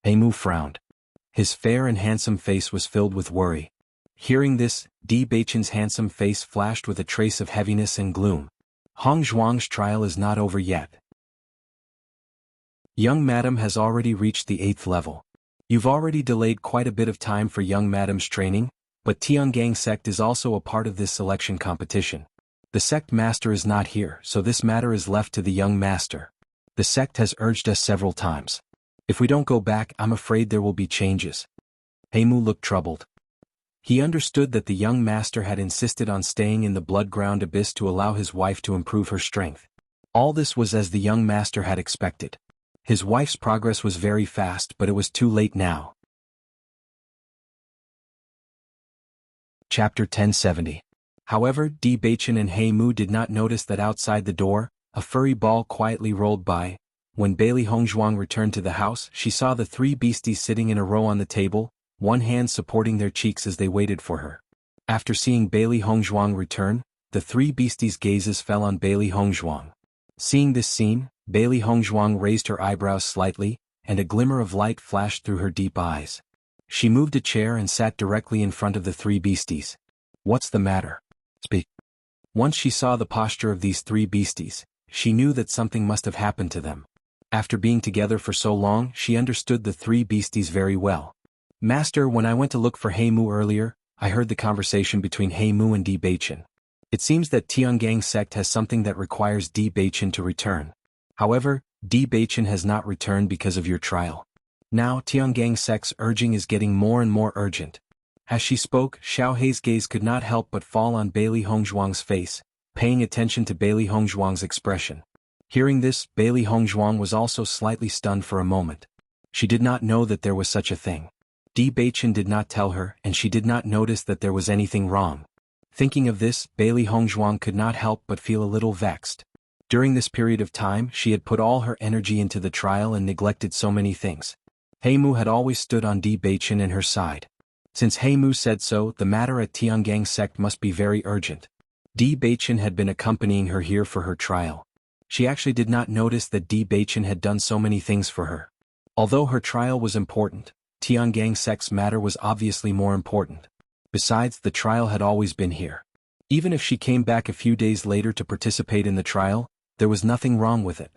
He Mu frowned. His fair and handsome face was filled with worry. Hearing this, Di Beichen's handsome face flashed with a trace of heaviness and gloom. Hongzhuang's trial is not over yet. Young madam has already reached the 8th level. You've already delayed quite a bit of time for young madam's training, but Tiangang sect is also a part of this selection competition. The sect master is not here, so this matter is left to the young master. The sect has urged us several times. If we don't go back, I'm afraid there will be changes. He Mu looked troubled. He understood that the young master had insisted on staying in the Bloodground Abyss to allow his wife to improve her strength. All this was as the young master had expected. His wife's progress was very fast, but it was too late now. Chapter 1070. However, Di Beichen and He Mu did not notice that outside the door, a furry ball quietly rolled by. When Bailey Hongzhuang returned to the house, she saw the 3 beasties sitting in a row on the table, one hand supporting their cheeks as they waited for her. After seeing Bailey Hongzhuang return, the 3 beasties' gazes fell on Bailey Hongzhuang. Seeing this scene, Bailey Hongzhuang raised her eyebrows slightly, and a glimmer of light flashed through her deep eyes. She moved a chair and sat directly in front of the 3 beasties. What's the matter? Speak. Once she saw the posture of these 3 beasties, she knew that something must have happened to them. After being together for so long, she understood the 3 beasties very well. Master, when I went to look for He Mu earlier, I heard the conversation between He Mu and Di Beichen. It seems that Tiangang sect has something that requires Di Beichen to return. However, Di Beichen has not returned because of your trial. Now Tiangang sect's urging is getting more and more urgent. As she spoke, Xiao Hei's gaze could not help but fall on Bailey Hongzhuang's face, paying attention to Bailey Hongzhuang's expression. Hearing this, Bailey Hongzhuang was also slightly stunned for a moment. She did not know that there was such a thing. Di Beichen did not tell her, and she did not notice that there was anything wrong. Thinking of this, Bailey Hongzhuang could not help but feel a little vexed. During this period of time, she had put all her energy into the trial and neglected so many things. He Mu had always stood on Di Beichen and her side. Since He Mu said so, the matter at Tiangang sect must be very urgent. Di Beichen had been accompanying her here for her trial. She actually did not notice that Di Beichen had done so many things for her. Although her trial was important, Tiangang sect's matter was obviously more important. Besides, the trial had always been here. Even if she came back a few days later to participate in the trial, there was nothing wrong with it.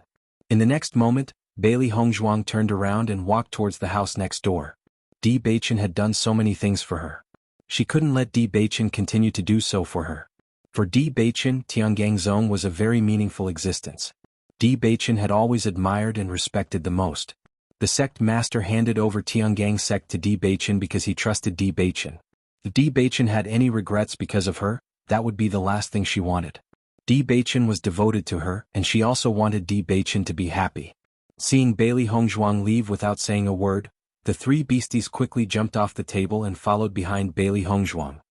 In the next moment, Bailey Hongzhuang turned around and walked towards the house next door. Di Beichen had done so many things for her. She couldn't let Di Beichen continue to do so for her. For Di Beichen, Tiangang Zone was a very meaningful existence. Di Beichen had always admired and respected the most. The sect master handed over Tiangang sect to Di Beichen because he trusted Di Beichen. If Di Beichen had any regrets because of her, that would be the last thing she wanted. Di Beichen was devoted to her, and she also wanted Di Beichen to be happy. Seeing Bailey Hongzhuang leave without saying a word, the 3 beasties quickly jumped off the table and followed behind Bailey Hongzhuang.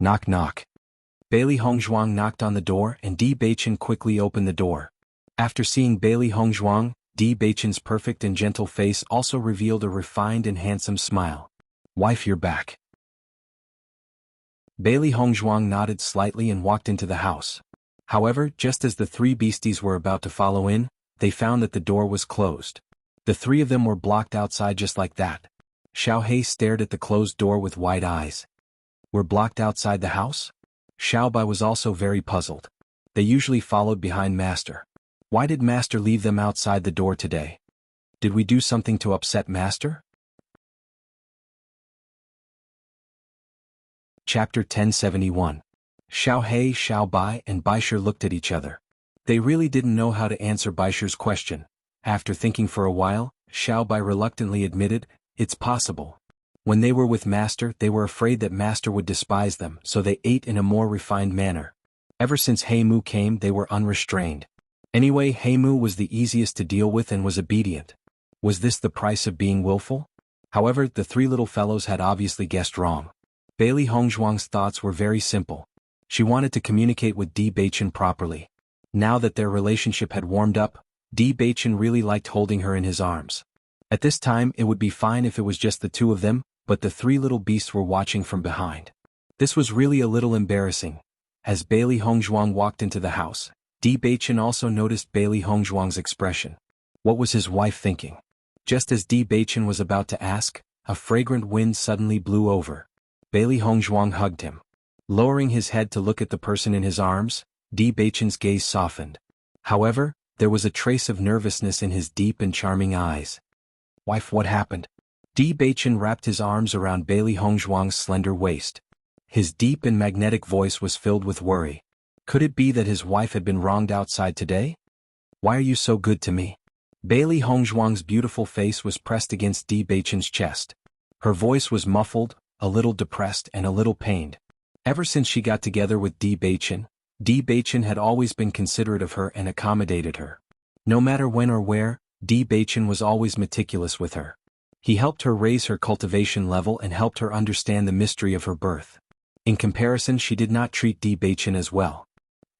Knock knock. Bailey Hongzhuang knocked on the door and Di Beichen quickly opened the door. After seeing Bailey Hongzhuang, Di Beichen's perfect and gentle face also revealed a refined and handsome smile. Wife, you're back. Bailey Hongzhuang nodded slightly and walked into the house. However, just as the 3 beasties were about to follow in, they found that the door was closed. The 3 of them were blocked outside just like that. Xiao He stared at the closed door with wide eyes. We're blocked outside the house? Xiao Bai was also very puzzled. They usually followed behind Master. Why did Master leave them outside the door today? Did we do something to upset Master? Chapter 1071. Xiao He, Xiao Bai and Baishir looked at each other. They really didn't know how to answer Baishir's question. After thinking for a while, Xiao Bai reluctantly admitted, "It's possible." When they were with Master, they were afraid that Master would despise them, so they ate in a more refined manner. Ever since Heimu came, they were unrestrained. Anyway, Heimu was the easiest to deal with and was obedient. Was this the price of being willful? However, the three little fellows had obviously guessed wrong. Bailey Hongzhuang's thoughts were very simple. She wanted to communicate with Di Baichen properly. Now that their relationship had warmed up, Di Baichen really liked holding her in his arms. At this time it would be fine if it was just the two of them, but the three little beasts were watching from behind. This was really a little embarrassing. As Bailey Hongzhuang walked into the house, Di Baichen also noticed Bailey Hongzhuang's expression. What was his wife thinking? Just as Di Baichen was about to ask, a fragrant wind suddenly blew over. Bailey Hongzhuang hugged him. Lowering his head to look at the person in his arms, Di Baichen's gaze softened. However, there was a trace of nervousness in his deep and charming eyes. "Wife, what happened?" Di Baichen wrapped his arms around Bailey Hongzhuang's slender waist. His deep and magnetic voice was filled with worry. Could it be that his wife had been wronged outside today? "Why are you so good to me?" Bailey Hongzhuang's beautiful face was pressed against Di Baichen's chest. Her voice was muffled, a little depressed and a little pained. Ever since she got together with Di Baichen had always been considerate of her and accommodated her. No matter when or where, Di Baichen was always meticulous with her. He helped her raise her cultivation level and helped her understand the mystery of her birth. In comparison, she did not treat Di Baichen as well.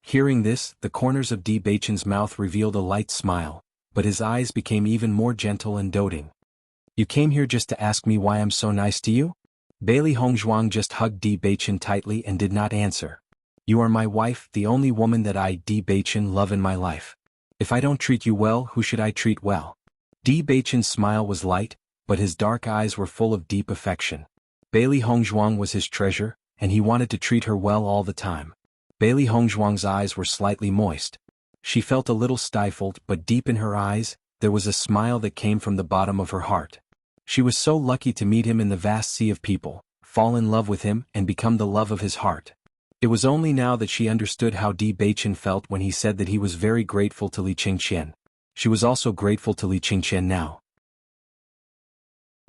Hearing this, the corners of Di Baichen's mouth revealed a light smile, but his eyes became even more gentle and doting. "You came here just to ask me why I'm so nice to you?" Bailey Hongzhuang just hugged Di Baichen tightly and did not answer. "You are my wife, the only woman that I, Di Baichen, love in my life. If I don't treat you well, who should I treat well?" Di Baichen's smile was light, but his dark eyes were full of deep affection. Bailey Hongzhuang was his treasure, and he wanted to treat her well all the time. Bailey Hongzhuang's eyes were slightly moist. She felt a little stifled, but deep in her eyes, there was a smile that came from the bottom of her heart. She was so lucky to meet him in the vast sea of people, fall in love with him and become the love of his heart. It was only now that she understood how Di Baichen felt when he said that he was very grateful to Li Qingqian. She was also grateful to Li Qingqian now.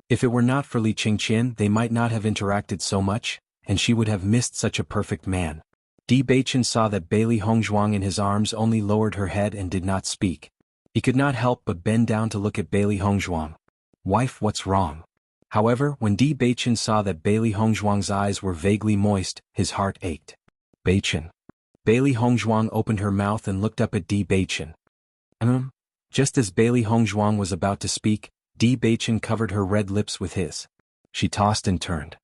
If it were not for Li Qingqian, they might not have interacted so much, and she would have missed such a perfect man. Di Baichen saw that Bailey Hongzhuang in his arms only lowered her head and did not speak. He could not help but bend down to look at Bailey Hongzhuang. "Wife, what's wrong?" However, when Di Baichen saw that Bailey Hongzhuang's eyes were vaguely moist, his heart ached. "Baichen." Bailey Hongzhuang opened her mouth and looked up at Di Baichen. Just as Bailey Hongzhuang was about to speak, Di Baichen covered her red lips with his. She tossed and turned.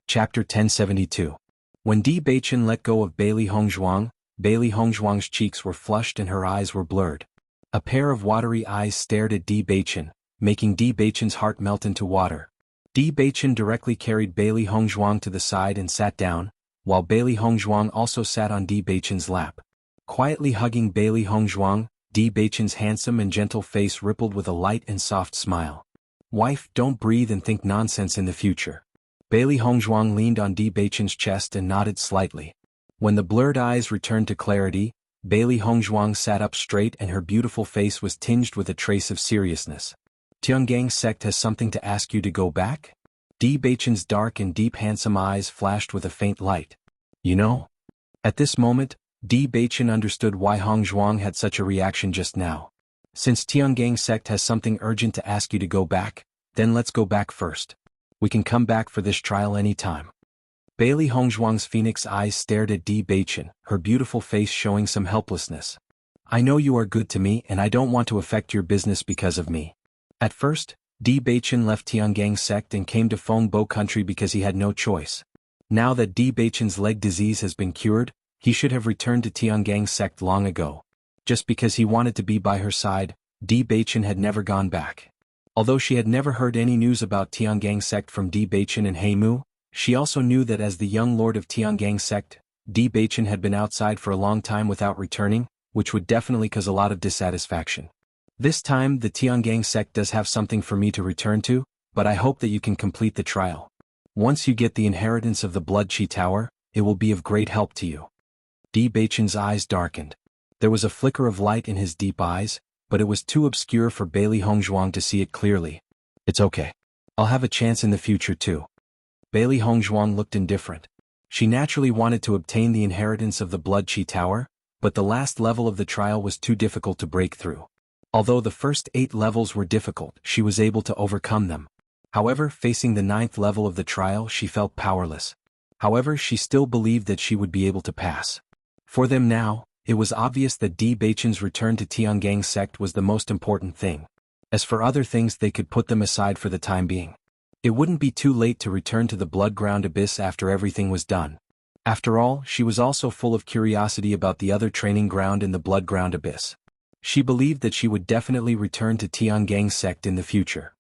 Chapter 1072. When Di Baichen let go of Bailey Hongzhuang's cheeks were flushed and her eyes were blurred. A pair of watery eyes stared at Di Baichen, making Di Baichen's heart melt into water. Di Baichen directly carried Bailey Hongzhuang to the side and sat down, while Bailey Hongzhuang also sat on Di Baichen's lap. Quietly hugging Bailey Hongzhuang, Di Baichen's handsome and gentle face rippled with a light and soft smile. "Wife, don't breathe and think nonsense in the future." Bailey Hongzhuang leaned on Di Baichen's chest and nodded slightly. When the blurred eyes returned to clarity, Bailey Hongzhuang sat up straight and her beautiful face was tinged with a trace of seriousness. "Tiangang sect has something to ask you to go back?" Di Baichen's dark and deep handsome eyes flashed with a faint light. "You know?" At this moment, Di Baichen understood why Hongzhuang had such a reaction just now. "Since Tiangang sect has something urgent to ask you to go back, then let's go back first. We can come back for this trial any time." Bailey Hongzhuang's phoenix eyes stared at Di Baichen, her beautiful face showing some helplessness. "I know you are good to me and I don't want to affect your business because of me." At first, Di Baichen left Tiangang sect and came to Fengbo country because he had no choice. Now that Di Baichen's leg disease has been cured, he should have returned to Tiangang sect long ago. Just because he wanted to be by her side, Di Baichen had never gone back. Although she had never heard any news about Tiangang sect from Di Baichen and Heimu, she also knew that as the young lord of Tiangang sect, Di Baichen had been outside for a long time without returning, which would definitely cause a lot of dissatisfaction. This time the Tiangang sect does have something for me to return to, but I hope that you can complete the trial. Once you get the inheritance of the Blood Chi Tower, it will be of great help to you. Di Beichen's eyes darkened. There was a flicker of light in his deep eyes, but it was too obscure for Bailey Hongzhuang to see it clearly. It's okay. I'll have a chance in the future too. Bailey Hongzhuang looked indifferent. She naturally wanted to obtain the inheritance of the Blood Chi Tower, but the last level of the trial was too difficult to break through. Although the first 8 levels were difficult, she was able to overcome them. However, facing the 9th level of the trial, she felt powerless. However, she still believed that she would be able to pass. For them now, it was obvious that Di Beichen's return to Tiangang's sect was the most important thing. As for other things, they could put them aside for the time being. It wouldn't be too late to return to the Bloodground Abyss after everything was done. After all, she was also full of curiosity about the other training ground in the Bloodground Abyss. She believed that she would definitely return to Tiangang's sect in the future.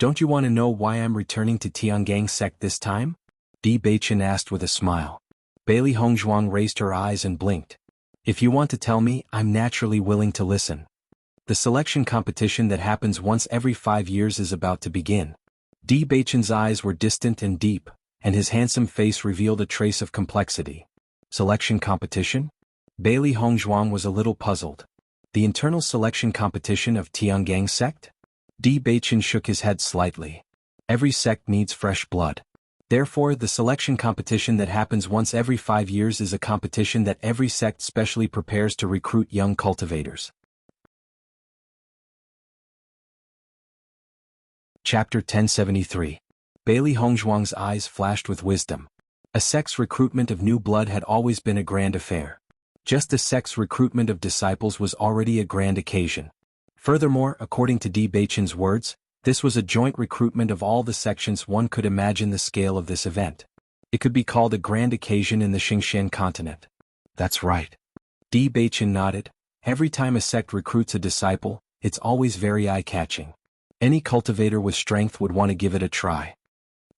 Don't you want to know why I'm returning to Tiangang's sect this time? Di Beichen asked with a smile. Bailey Hongzhuang raised her eyes and blinked. If you want to tell me, I'm naturally willing to listen. The selection competition that happens once every 5 years is about to begin. Di Beichen's eyes were distant and deep, and his handsome face revealed a trace of complexity. Selection competition? Bailey Hongzhuang was a little puzzled. The internal selection competition of Tiangang's sect? Di Beichen shook his head slightly. Every sect needs fresh blood. Therefore, the selection competition that happens once every 5 years is a competition that every sect specially prepares to recruit young cultivators. Chapter 1073. Bailey Hongzhuang's eyes flashed with wisdom. A sect's recruitment of new blood had always been a grand affair. Just a sect's recruitment of disciples was already a grand occasion. Furthermore, according to Di Beichen's words, this was a joint recruitment of all the sections. One could imagine the scale of this event. It could be called a grand occasion in the Xingxian continent. That's right. Di Beichen nodded. Every time a sect recruits a disciple, it's always very eye-catching. Any cultivator with strength would want to give it a try.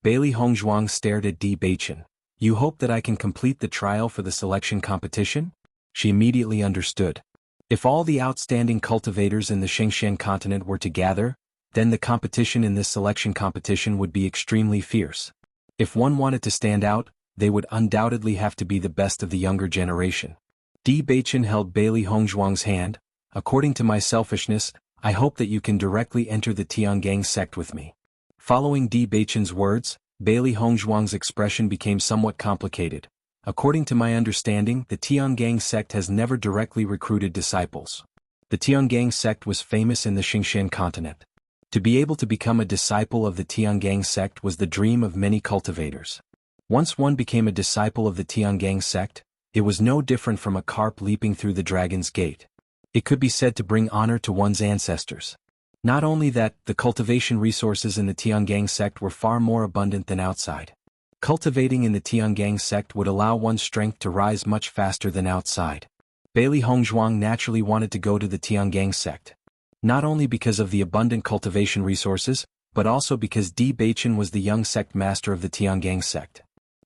Bailey Hongzhuang stared at Di Beichen. You hope that I can complete the trial for the selection competition? She immediately understood. If all the outstanding cultivators in the Xingxian continent were to gather, then the competition in this selection competition would be extremely fierce. If one wanted to stand out, they would undoubtedly have to be the best of the younger generation. Di Beichen held Bailey Hongzhuang's hand. According to my selfishness, I hope that you can directly enter the Tiangang sect with me. Following Di Beichen's words, Bailey Hongzhuang's expression became somewhat complicated. According to my understanding, the Tiangang sect has never directly recruited disciples. The Tiangang sect was famous in the Xingxian continent. To be able to become a disciple of the Tiangang sect was the dream of many cultivators. Once one became a disciple of the Tiangang sect, it was no different from a carp leaping through the dragon's gate. It could be said to bring honor to one's ancestors. Not only that, the cultivation resources in the Tiangang sect were far more abundant than outside. Cultivating in the Tiangang sect would allow one's strength to rise much faster than outside. Bailey Hongzhuang naturally wanted to go to the Tiangang sect. Not only because of the abundant cultivation resources, but also because Di Beichen was the young sect master of the Tiangang sect.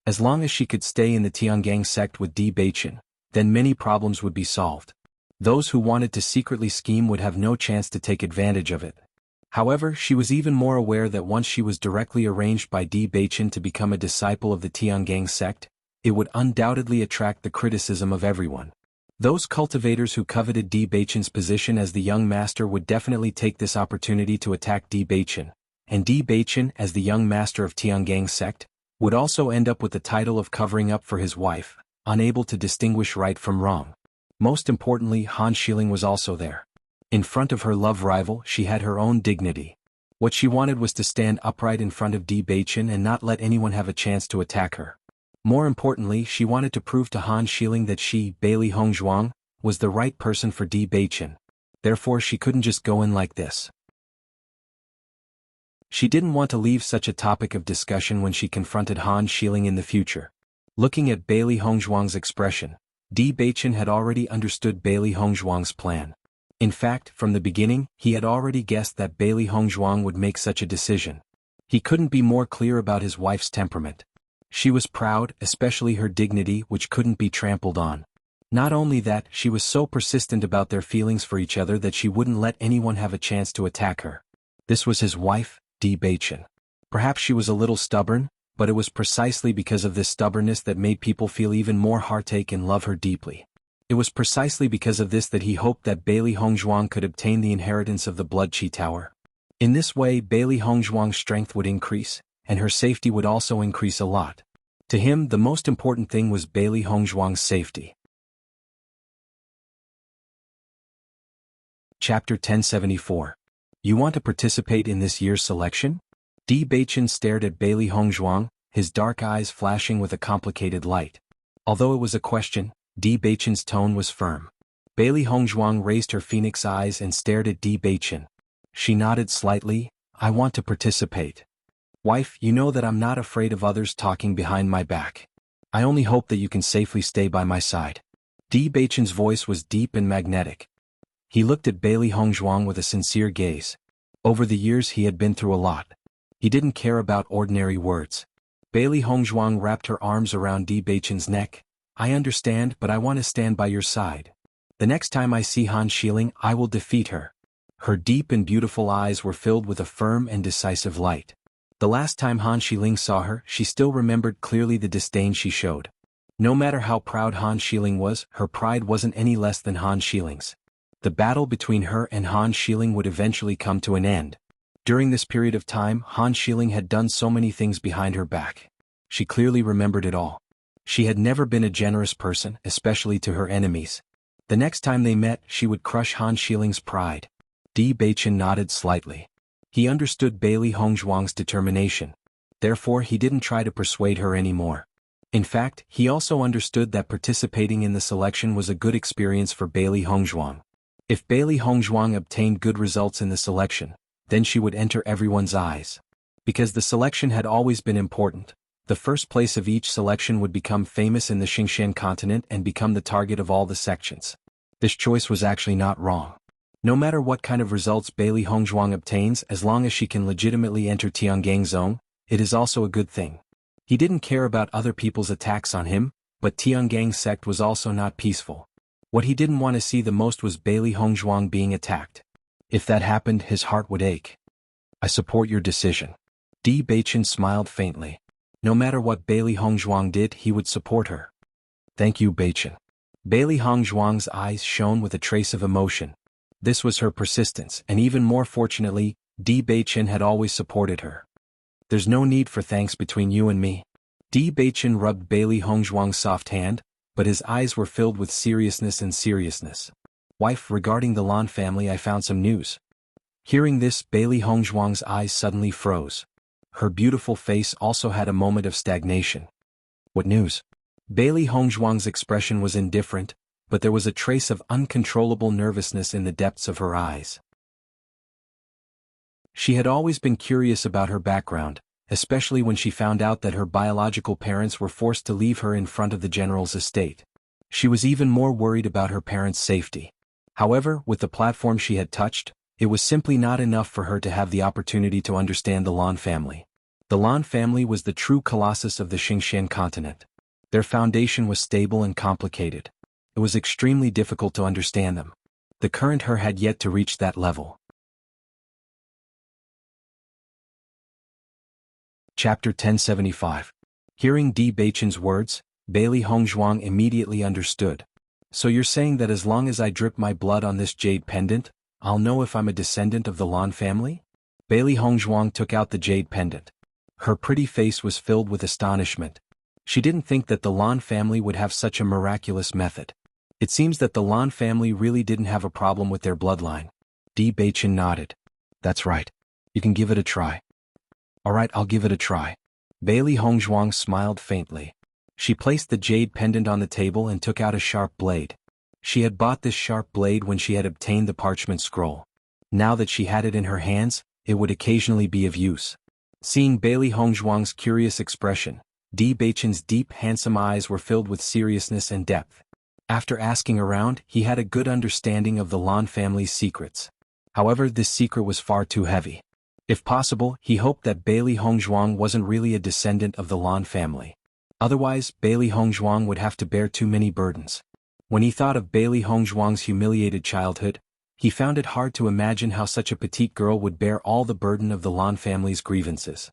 As long as she could stay in the Tiangang sect with Di Beichen, then many problems would be solved. Those who wanted to secretly scheme would have no chance to take advantage of it. However, she was even more aware that once she was directly arranged by Di Beichen to become a disciple of the Tiangang sect, it would undoubtedly attract the criticism of everyone. Those cultivators who coveted Di Beichen's position as the young master would definitely take this opportunity to attack Di Beichen, and Di Beichen, as the young master of Tiangang sect, would also end up with the title of covering up for his wife, unable to distinguish right from wrong. Most importantly, Han Xiling was also there. In front of her love rival, she had her own dignity. What she wanted was to stand upright in front of Di Beichen and not let anyone have a chance to attack her. More importantly, she wanted to prove to Han Xiling that she, Bailey Hongzhuang, was the right person for Di Beichen. Therefore, she couldn't just go in like this. She didn't want to leave such a topic of discussion when she confronted Han Xiling in the future. Looking at Bailey Hongzhuang's expression, Di Beichen had already understood Bailey Hongzhuang's plan. In fact, from the beginning, he had already guessed that Bailey Hongzhuang would make such a decision. He couldn't be more clear about his wife's temperament. She was proud, especially her dignity, which couldn't be trampled on. Not only that, she was so persistent about their feelings for each other that she wouldn't let anyone have a chance to attack her. This was his wife, Di Beichen. Perhaps she was a little stubborn, but it was precisely because of this stubbornness that made people feel even more heartache and love her deeply. It was precisely because of this that he hoped that Bailey Hongzhuang could obtain the inheritance of the Blood Chi Tower. In this way, Bailey Hongzhuang's strength would increase, and her safety would also increase a lot. To him, the most important thing was Bailey Hongzhuang's safety. Chapter 1074. You want to participate in this year's selection? Di Beichen stared at Bailey Hongzhuang, his dark eyes flashing with a complicated light. Although it was a question, Di Beichen's tone was firm. Bailey Hongzhuang raised her phoenix eyes and stared at Di Beichen. She nodded slightly. I want to participate. Wife, you know that I'm not afraid of others talking behind my back. I only hope that you can safely stay by my side. Di Beichen's voice was deep and magnetic. He looked at Bailey Hongzhuang with a sincere gaze. Over the years he had been through a lot. He didn't care about ordinary words. Bailey Hongzhuang wrapped her arms around Di Beichen's neck. I understand, but I want to stand by your side. The next time I see Han Xiling, I will defeat her. Her deep and beautiful eyes were filled with a firm and decisive light. The last time Han Xiling saw her, she still remembered clearly the disdain she showed. No matter how proud Han Xiling was, her pride wasn't any less than Han Xiling's. The battle between her and Han Xiling would eventually come to an end. During this period of time, Han Xiling had done so many things behind her back. She clearly remembered it all. She had never been a generous person, especially to her enemies. The next time they met, she would crush Han Xiling's pride. Di Beichen nodded slightly. He understood Bailey Hongzhuang's determination. Therefore, he didn't try to persuade her anymore. In fact, he also understood that participating in the selection was a good experience for Bailey Hongzhuang. If Bailey Hongzhuang obtained good results in the selection, then she would enter everyone's eyes. Because the selection had always been important, the first place of each selection would become famous in the Xingqian continent and become the target of all the sections. This choice was actually not wrong. No matter what kind of results Bailey Hongzhuang obtains, as long as she can legitimately enter Tiangang Zone, it is also a good thing. He didn't care about other people's attacks on him, but Tiangang sect was also not peaceful. What he didn't want to see the most was Bailey Hongzhuang being attacked. If that happened, his heart would ache. I support your decision. Di Beichen smiled faintly. No matter what Bailey Hongzhuang did, he would support her. Thank you, Beichen. Bailey Hongzhuang's eyes shone with a trace of emotion. This was her persistence, and even more fortunately, Di Beichen had always supported her. There's no need for thanks between you and me. Di Beichen rubbed Bailey Hongzhuang's soft hand, but his eyes were filled with seriousness. Wife, regarding the Lan family, I found some news. Hearing this, Bailey Hongzhuang's eyes suddenly froze. Her beautiful face also had a moment of stagnation. What news? Bailey Hongzhuang's expression was indifferent, but there was a trace of uncontrollable nervousness in the depths of her eyes. She had always been curious about her background, especially when she found out that her biological parents were forced to leave her in front of the general's estate. She was even more worried about her parents' safety. However, with the platform she had touched, it was simply not enough for her to have the opportunity to understand the Lan family. The Lan family was the true colossus of the Xingqian continent. Their foundation was stable and complicated. It was extremely difficult to understand them. The current her had yet to reach that level. Chapter 1075. Hearing Di Beichen's words, Bailey Hongzhuang immediately understood. So you're saying that as long as I drip my blood on this jade pendant, I'll know if I'm a descendant of the Lan family? Bailey Hongzhuang took out the jade pendant. Her pretty face was filled with astonishment. She didn't think that the Lan family would have such a miraculous method. It seems that the Lan family really didn't have a problem with their bloodline. Di Beichen nodded. That's right. You can give it a try. Alright, I'll give it a try. Bailey Hongzhuang smiled faintly. She placed the jade pendant on the table and took out a sharp blade. She had bought this sharp blade when she had obtained the parchment scroll. Now that she had it in her hands, it would occasionally be of use. Seeing Bailey Hongzhuang's curious expression, Di Beichen's deep, handsome eyes were filled with seriousness and depth. After asking around, he had a good understanding of the Lan family's secrets. However, this secret was far too heavy. If possible, he hoped that Bailey Hongzhuang wasn't really a descendant of the Lan family. Otherwise, Bailey Hongzhuang would have to bear too many burdens. When he thought of Bailey Hongzhuang's humiliated childhood, he found it hard to imagine how such a petite girl would bear all the burden of the Lan family's grievances.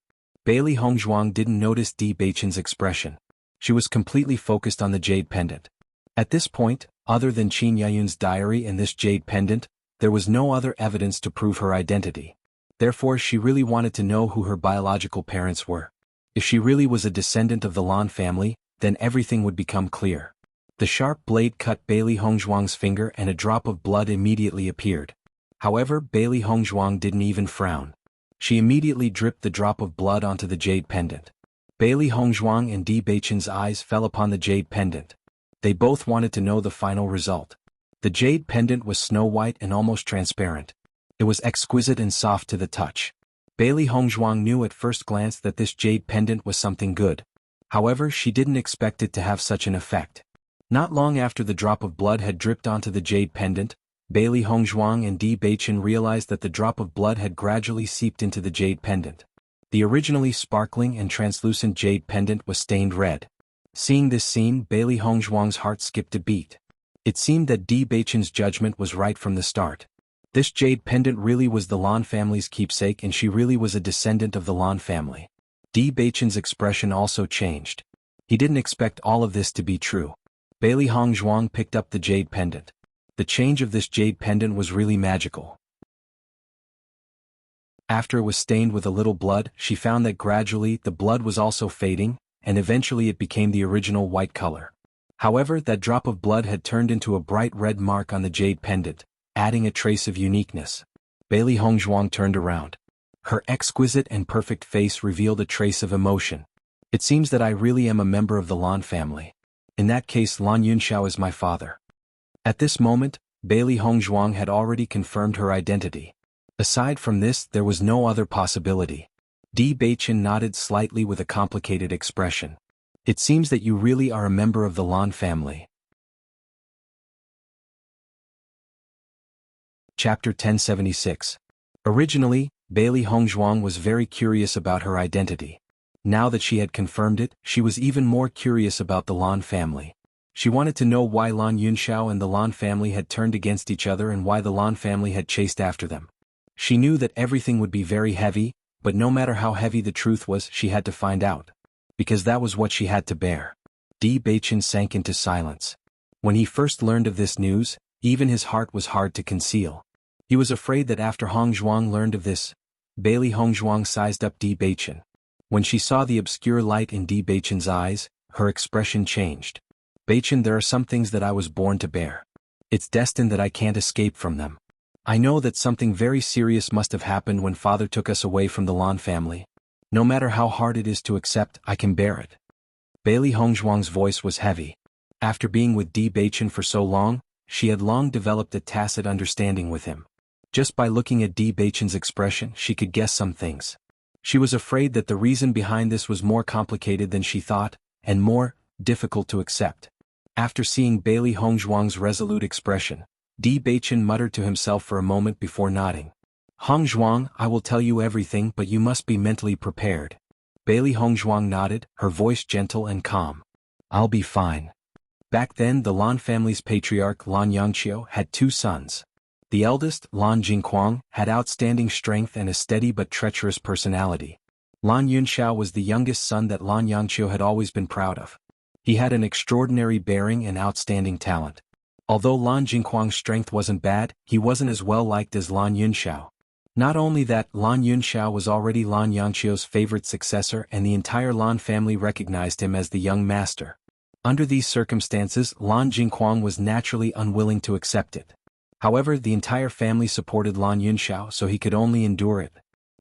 Bailey Hongzhuang didn't notice Di Beichen's expression. She was completely focused on the jade pendant. At this point, other than Qin Yayun's diary and this jade pendant, there was no other evidence to prove her identity. Therefore she really wanted to know who her biological parents were. If she really was a descendant of the Lan family, then everything would become clear. The sharp blade cut Bailey Hongzhuang's finger and a drop of blood immediately appeared. However, Bailey Hongzhuang didn't even frown. She immediately dripped the drop of blood onto the jade pendant. Bailey Hongzhuang and Di Beichen's eyes fell upon the jade pendant. They both wanted to know the final result. The jade pendant was snow white and almost transparent. It was exquisite and soft to the touch. Bailey Hongzhuang knew at first glance that this jade pendant was something good. However, she didn't expect it to have such an effect. Not long after the drop of blood had dripped onto the jade pendant, Bailey Hongzhuang and Di Beichen realized that the drop of blood had gradually seeped into the jade pendant. The originally sparkling and translucent jade pendant was stained red. Seeing this scene, Bailey Hongzhuang's heart skipped a beat. It seemed that Di Beichen's judgment was right from the start. This jade pendant really was the Lan family's keepsake and she really was a descendant of the Lan family. Di Beichen's expression also changed. He didn't expect all of this to be true. Bailey Hongzhuang picked up the jade pendant. The change of this jade pendant was really magical. After it was stained with a little blood, she found that gradually the blood was also fading, and eventually it became the original white color. However, that drop of blood had turned into a bright red mark on the jade pendant, adding a trace of uniqueness. Bailey Hongzhuang turned around. Her exquisite and perfect face revealed a trace of emotion. It seems that I really am a member of the Lan family. In that case, Lan Yunxiao is my father. At this moment, Bailey Hongzhuang had already confirmed her identity. Aside from this, there was no other possibility. Di Beichen nodded slightly with a complicated expression. It seems that you really are a member of the Lan family. Chapter 1076. Originally, Bailey Hongzhuang was very curious about her identity. Now that she had confirmed it, she was even more curious about the Lan family. She wanted to know why Lan Yunxiao and the Lan family had turned against each other and why the Lan family had chased after them. She knew that everything would be very heavy, but no matter how heavy the truth was, she had to find out. Because that was what she had to bear. Di Beichen sank into silence. When he first learned of this news, even his heart was hard to conceal. He was afraid that after Hongzhuang learned of this, Bailey Hongzhuang sized up Di Beichen. When she saw the obscure light in Di Beichen's eyes, her expression changed. Beichen, there are some things that I was born to bear. It's destined that I can't escape from them. I know that something very serious must have happened when father took us away from the Lan family. No matter how hard it is to accept, I can bear it. Bailey Hongzhuang's voice was heavy. After being with Di Beichen for so long, she had long developed a tacit understanding with him. Just by looking at Di Beichen's expression, she could guess some things. She was afraid that the reason behind this was more complicated than she thought, and more difficult to accept. After seeing Bailey Hongzhuang's resolute expression, Di Beichen muttered to himself for a moment before nodding. Hongzhuang, I will tell you everything, but you must be mentally prepared. Bailey Hongzhuang nodded, her voice gentle and calm. I'll be fine. Back then the Lan family's patriarch Lan Yangqiu had two sons. The eldest, Lan Jingquang, had outstanding strength and a steady but treacherous personality. Lan Yunxiao was the youngest son that Lan Yangqiu had always been proud of. He had an extraordinary bearing and outstanding talent. Although Lan Jingquang's strength wasn't bad, he wasn't as well liked as Lan Yunxiao. Not only that, Lan Yunxiao was already Lan Yangqiu's favorite successor and the entire Lan family recognized him as the young master. Under these circumstances, Lan Jingquang was naturally unwilling to accept it. However, the entire family supported Lan Yunxiao, so he could only endure it.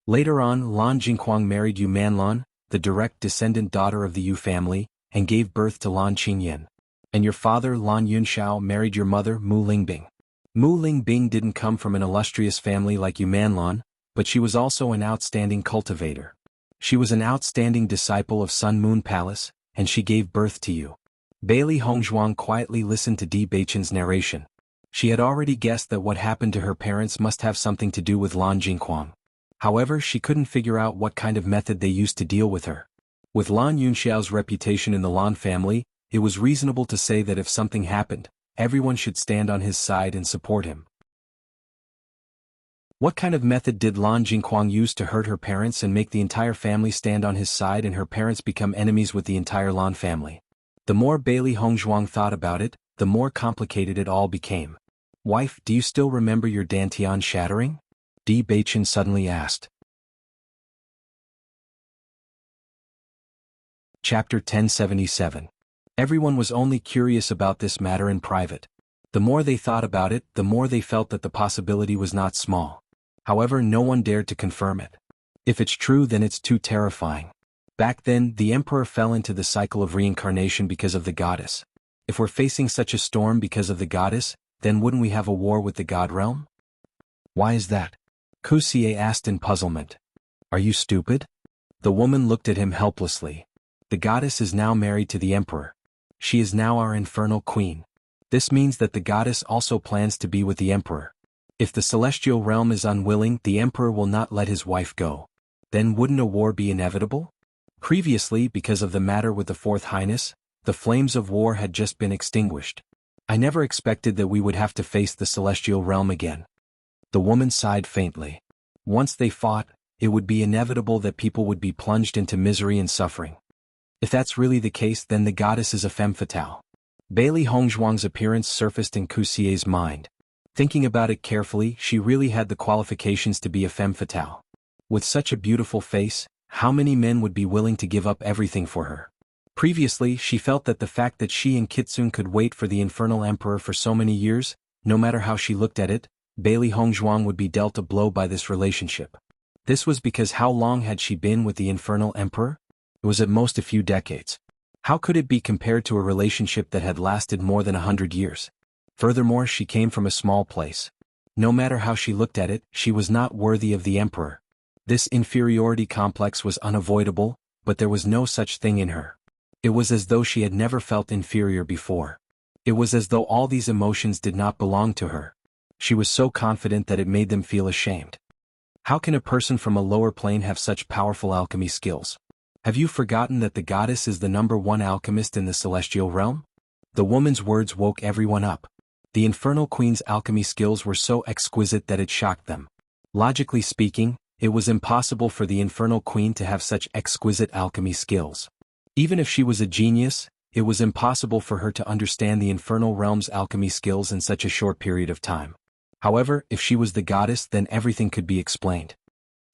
Later on, Lan Jingquang married Yu Manlan, the direct descendant daughter of the Yu family, and gave birth to Lan Qingyan. And your father, Lan Yunxiao, married your mother, Mu Lingbing. Mu Lingbing didn't come from an illustrious family like Yu Manlan, but she was also an outstanding cultivator. She was an outstanding disciple of Sun Moon Palace, and she gave birth to you. Bailey Hongzhuang quietly listened to Di Beichen's narration. She had already guessed that what happened to her parents must have something to do with Lan Jingquang. However, she couldn't figure out what kind of method they used to deal with her. With Lan Yunxiao's reputation in the Lan family, it was reasonable to say that if something happened, everyone should stand on his side and support him. What kind of method did Lan Jingquang use to hurt her parents and make the entire family stand on his side and her parents become enemies with the entire Lan family? The more Bailey Hongzhuang thought about it, the more complicated it all became. Wife, do you still remember your dantian shattering? Di Beichen suddenly asked. Chapter 1077. Everyone was only curious about this matter in private. The more they thought about it, the more they felt that the possibility was not small. However, no one dared to confirm it. If it's true, then it's too terrifying. Back then, the emperor fell into the cycle of reincarnation because of the goddess. If we're facing such a storm because of the goddess, then wouldn't we have a war with the god realm? Why is that? Ku Xie asked in puzzlement. Are you stupid? The woman looked at him helplessly. The goddess is now married to the emperor. She is now our infernal queen. This means that the goddess also plans to be with the emperor. If the celestial realm is unwilling, the emperor will not let his wife go. Then wouldn't a war be inevitable? Previously, because of the matter with the Fourth Highness, the flames of war had just been extinguished. I never expected that we would have to face the celestial realm again. The woman sighed faintly. Once they fought, it would be inevitable that people would be plunged into misery and suffering. If that's really the case, then the goddess is a femme fatale. Bailey Hongzhuang's appearance surfaced in Ku Xie's mind. Thinking about it carefully, she really had the qualifications to be a femme fatale. With such a beautiful face, how many men would be willing to give up everything for her? Previously, she felt that the fact that she and Kitsune could wait for the infernal emperor for so many years, no matter how she looked at it, Bailey Hongzhuang would be dealt a blow by this relationship. This was because how long had she been with the infernal emperor? It was at most a few decades. How could it be compared to a relationship that had lasted more than 100 years? Furthermore, she came from a small place. No matter how she looked at it, she was not worthy of the emperor. This inferiority complex was unavoidable, but there was no such thing in her. It was as though she had never felt inferior before. It was as though all these emotions did not belong to her. She was so confident that it made them feel ashamed. How can a person from a lower plane have such powerful alchemy skills? Have you forgotten that the goddess is the #1 alchemist in the celestial realm? The woman's words woke everyone up. The infernal queen's alchemy skills were so exquisite that it shocked them. Logically speaking, it was impossible for the infernal queen to have such exquisite alchemy skills. Even if she was a genius, it was impossible for her to understand the infernal realm's alchemy skills in such a short period of time. However, if she was the goddess, then everything could be explained.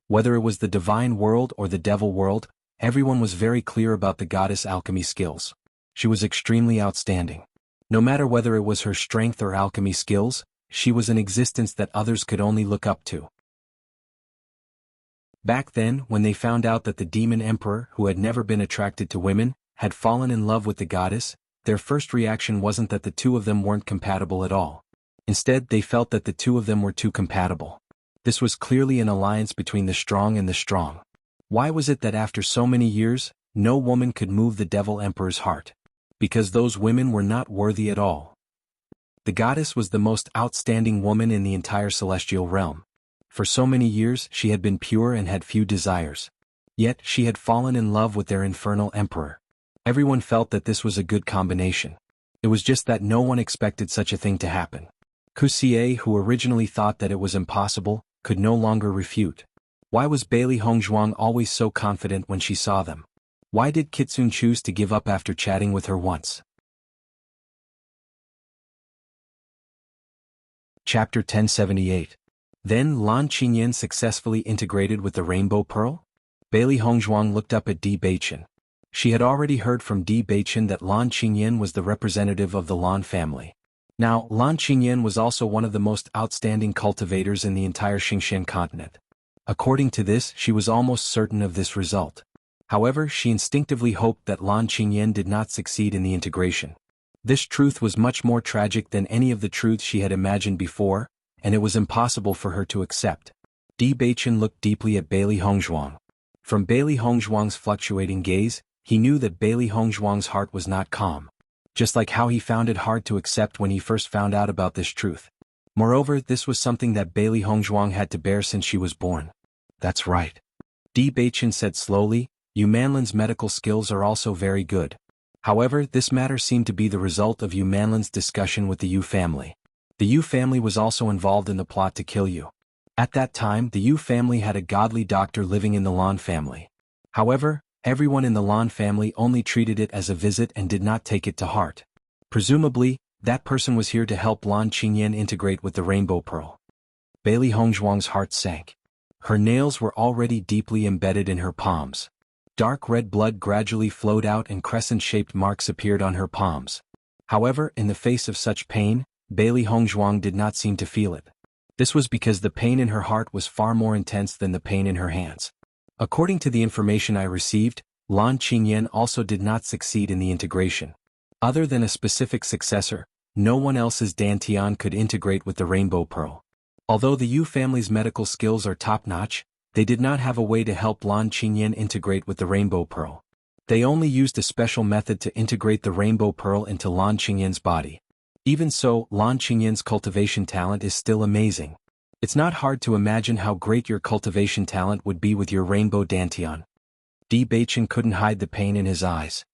Whether it was the divine world or the devil world, everyone was very clear about the goddess' alchemy skills. She was extremely outstanding. No matter whether it was her strength or alchemy skills, she was an existence that others could only look up to. Back then, when they found out that the demon emperor, who had never been attracted to women, had fallen in love with the goddess, their first reaction wasn't that the two of them weren't compatible at all. Instead, they felt that the two of them were too compatible. This was clearly an alliance between the strong and the strong. Why was it that after so many years, no woman could move the devil emperor's heart? Because those women were not worthy at all. The goddess was the most outstanding woman in the entire celestial realm. For so many years, she had been pure and had few desires. Yet, she had fallen in love with their infernal emperor. Everyone felt that this was a good combination. It was just that no one expected such a thing to happen. Ku Xie, who originally thought that it was impossible, could no longer refute. Why was Bailey Hongzhuang always so confident when she saw them? Why did Kitsune choose to give up after chatting with her once? Chapter 1078. Then Lan Qingyan successfully integrated with the Rainbow Pearl? Bailey Hongzhuang looked up at Di Beichen. She had already heard from Di Beichen that Lan Qingyan was the representative of the Lan family. Now, Lan Qingyan was also one of the most outstanding cultivators in the entire Xingqian continent. According to this, she was almost certain of this result. However, she instinctively hoped that Lan Qingyan did not succeed in the integration. This truth was much more tragic than any of the truths she had imagined before, and it was impossible for her to accept. Di Beichen looked deeply at Bailey Hongzhuang. From Bailey Hongzhuang's fluctuating gaze, he knew that Bailey Hongzhuang's heart was not calm. Just like how he found it hard to accept when he first found out about this truth. Moreover, this was something that Bailey Hongzhuang had to bear since she was born. That's right. Di Beichen said slowly, Yu Manlin's medical skills are also very good. However, this matter seemed to be the result of Yu Manlin's discussion with the Yu family. The Yu family was also involved in the plot to kill you. At that time, the Yu family had a godly doctor living in the Lan family. However, everyone in the Lan family only treated it as a visit and did not take it to heart. Presumably, that person was here to help Lan Qingyan integrate with the Rainbow Pearl. Bailey Hongzhuang's heart sank. Her nails were already deeply embedded in her palms. Dark red blood gradually flowed out and crescent-shaped marks appeared on her palms. However, in the face of such pain, Bailey Hongzhuang did not seem to feel it. This was because the pain in her heart was far more intense than the pain in her hands. According to the information I received, Lan Qingyan also did not succeed in the integration. Other than a specific successor, no one else's Dantian could integrate with the Rainbow Pearl. Although the Yu family's medical skills are top-notch, they did not have a way to help Lan Qingyan integrate with the Rainbow Pearl. They only used a special method to integrate the Rainbow Pearl into Lan Qingyan's body. Even so, Lan Qingyan's cultivation talent is still amazing. It's not hard to imagine how great your cultivation talent would be with your Rainbow Dantian. Di Baichen couldn't hide the pain in his eyes.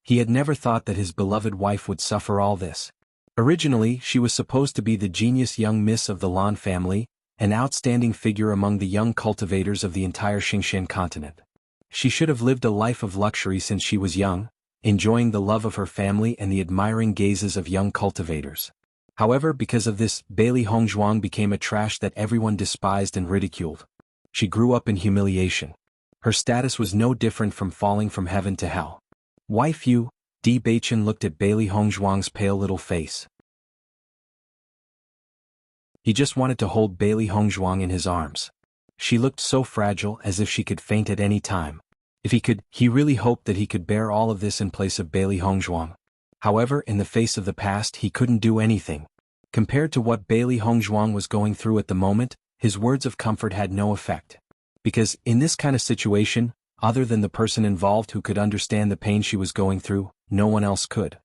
He had never thought that his beloved wife would suffer all this. Originally, she was supposed to be the genius young miss of the Lan family, an outstanding figure among the young cultivators of the entire Xingqian continent. She should have lived a life of luxury since she was young, enjoying the love of her family and the admiring gazes of young cultivators. However, because of this, Bailey Hongzhuang became a trash that everyone despised and ridiculed. She grew up in humiliation. Her status was no different from falling from heaven to hell. Wife Yu, Di Baichen looked at Bailey Hongzhuang's pale little face. He just wanted to hold Bailey Hongzhuang in his arms. She looked so fragile, as if she could faint at any time. If he could, he really hoped that he could bear all of this in place of Bailey Hongzhuang. However, in the face of the past, he couldn't do anything. Compared to what Bailey Hongzhuang was going through at the moment, his words of comfort had no effect. Because, in this kind of situation, other than the person involved who could understand the pain she was going through, no one else could.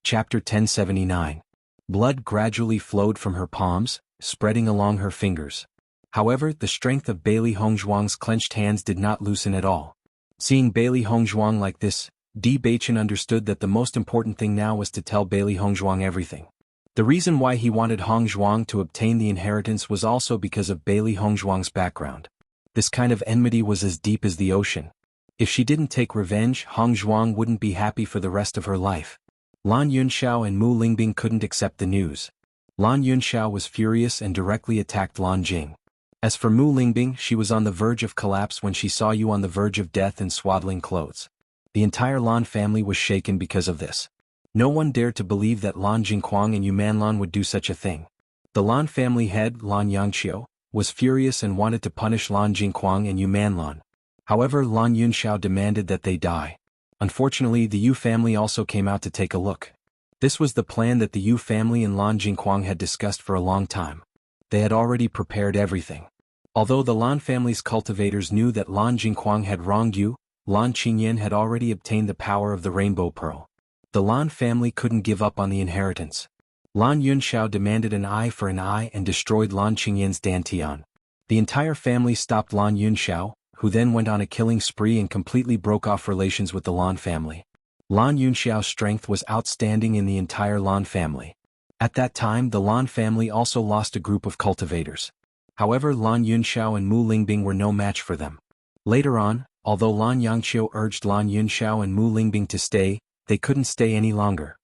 Chapter 1079. Blood gradually flowed from her palms, spreading along her fingers. However, the strength of Bailey Hongzhuang's clenched hands did not loosen at all. Seeing Bailey Hongzhuang like this, Di Baichen understood that the most important thing now was to tell Bailey Hongzhuang everything. The reason why he wanted Hongzhuang to obtain the inheritance was also because of Bailey Hongzhuang's background. This kind of enmity was as deep as the ocean. If she didn't take revenge, Hongzhuang wouldn't be happy for the rest of her life. Lan Yunxiao and Mu Lingbing couldn't accept the news. Lan Yunxiao was furious and directly attacked Lan Jing. As for Mu Lingbing, she was on the verge of collapse when she saw you on the verge of death in swaddling clothes. The entire Lan family was shaken because of this. No one dared to believe that Lan Jingquang and Yu Manlan would do such a thing. The Lan family head, Lan Yangqiu, was furious and wanted to punish Lan Jingquang and Yu Manlan. However, Lan Yunxiao demanded that they die. Unfortunately, the Yu family also came out to take a look. This was the plan that the Yu family and Lan Jingquang had discussed for a long time. They had already prepared everything. Although the Lan family's cultivators knew that Lan Jingquang had wronged Yu, Lan Qingyan had already obtained the power of the Rainbow Pearl. The Lan family couldn't give up on the inheritance. Lan Yunxiao demanded an eye for an eye and destroyed Lan Qingyan's Dantian. The entire family stopped Lan Yunxiao, who then went on a killing spree and completely broke off relations with the Lan family. Lan Yunxiao's strength was outstanding in the entire Lan family. At that time, the Lan family also lost a group of cultivators. However, Lan Yunxiao and Mu Lingbing were no match for them. Later on, although Lan Yangqiu urged Lan Yunxiao and Mu Lingbing to stay, they couldn't stay any longer.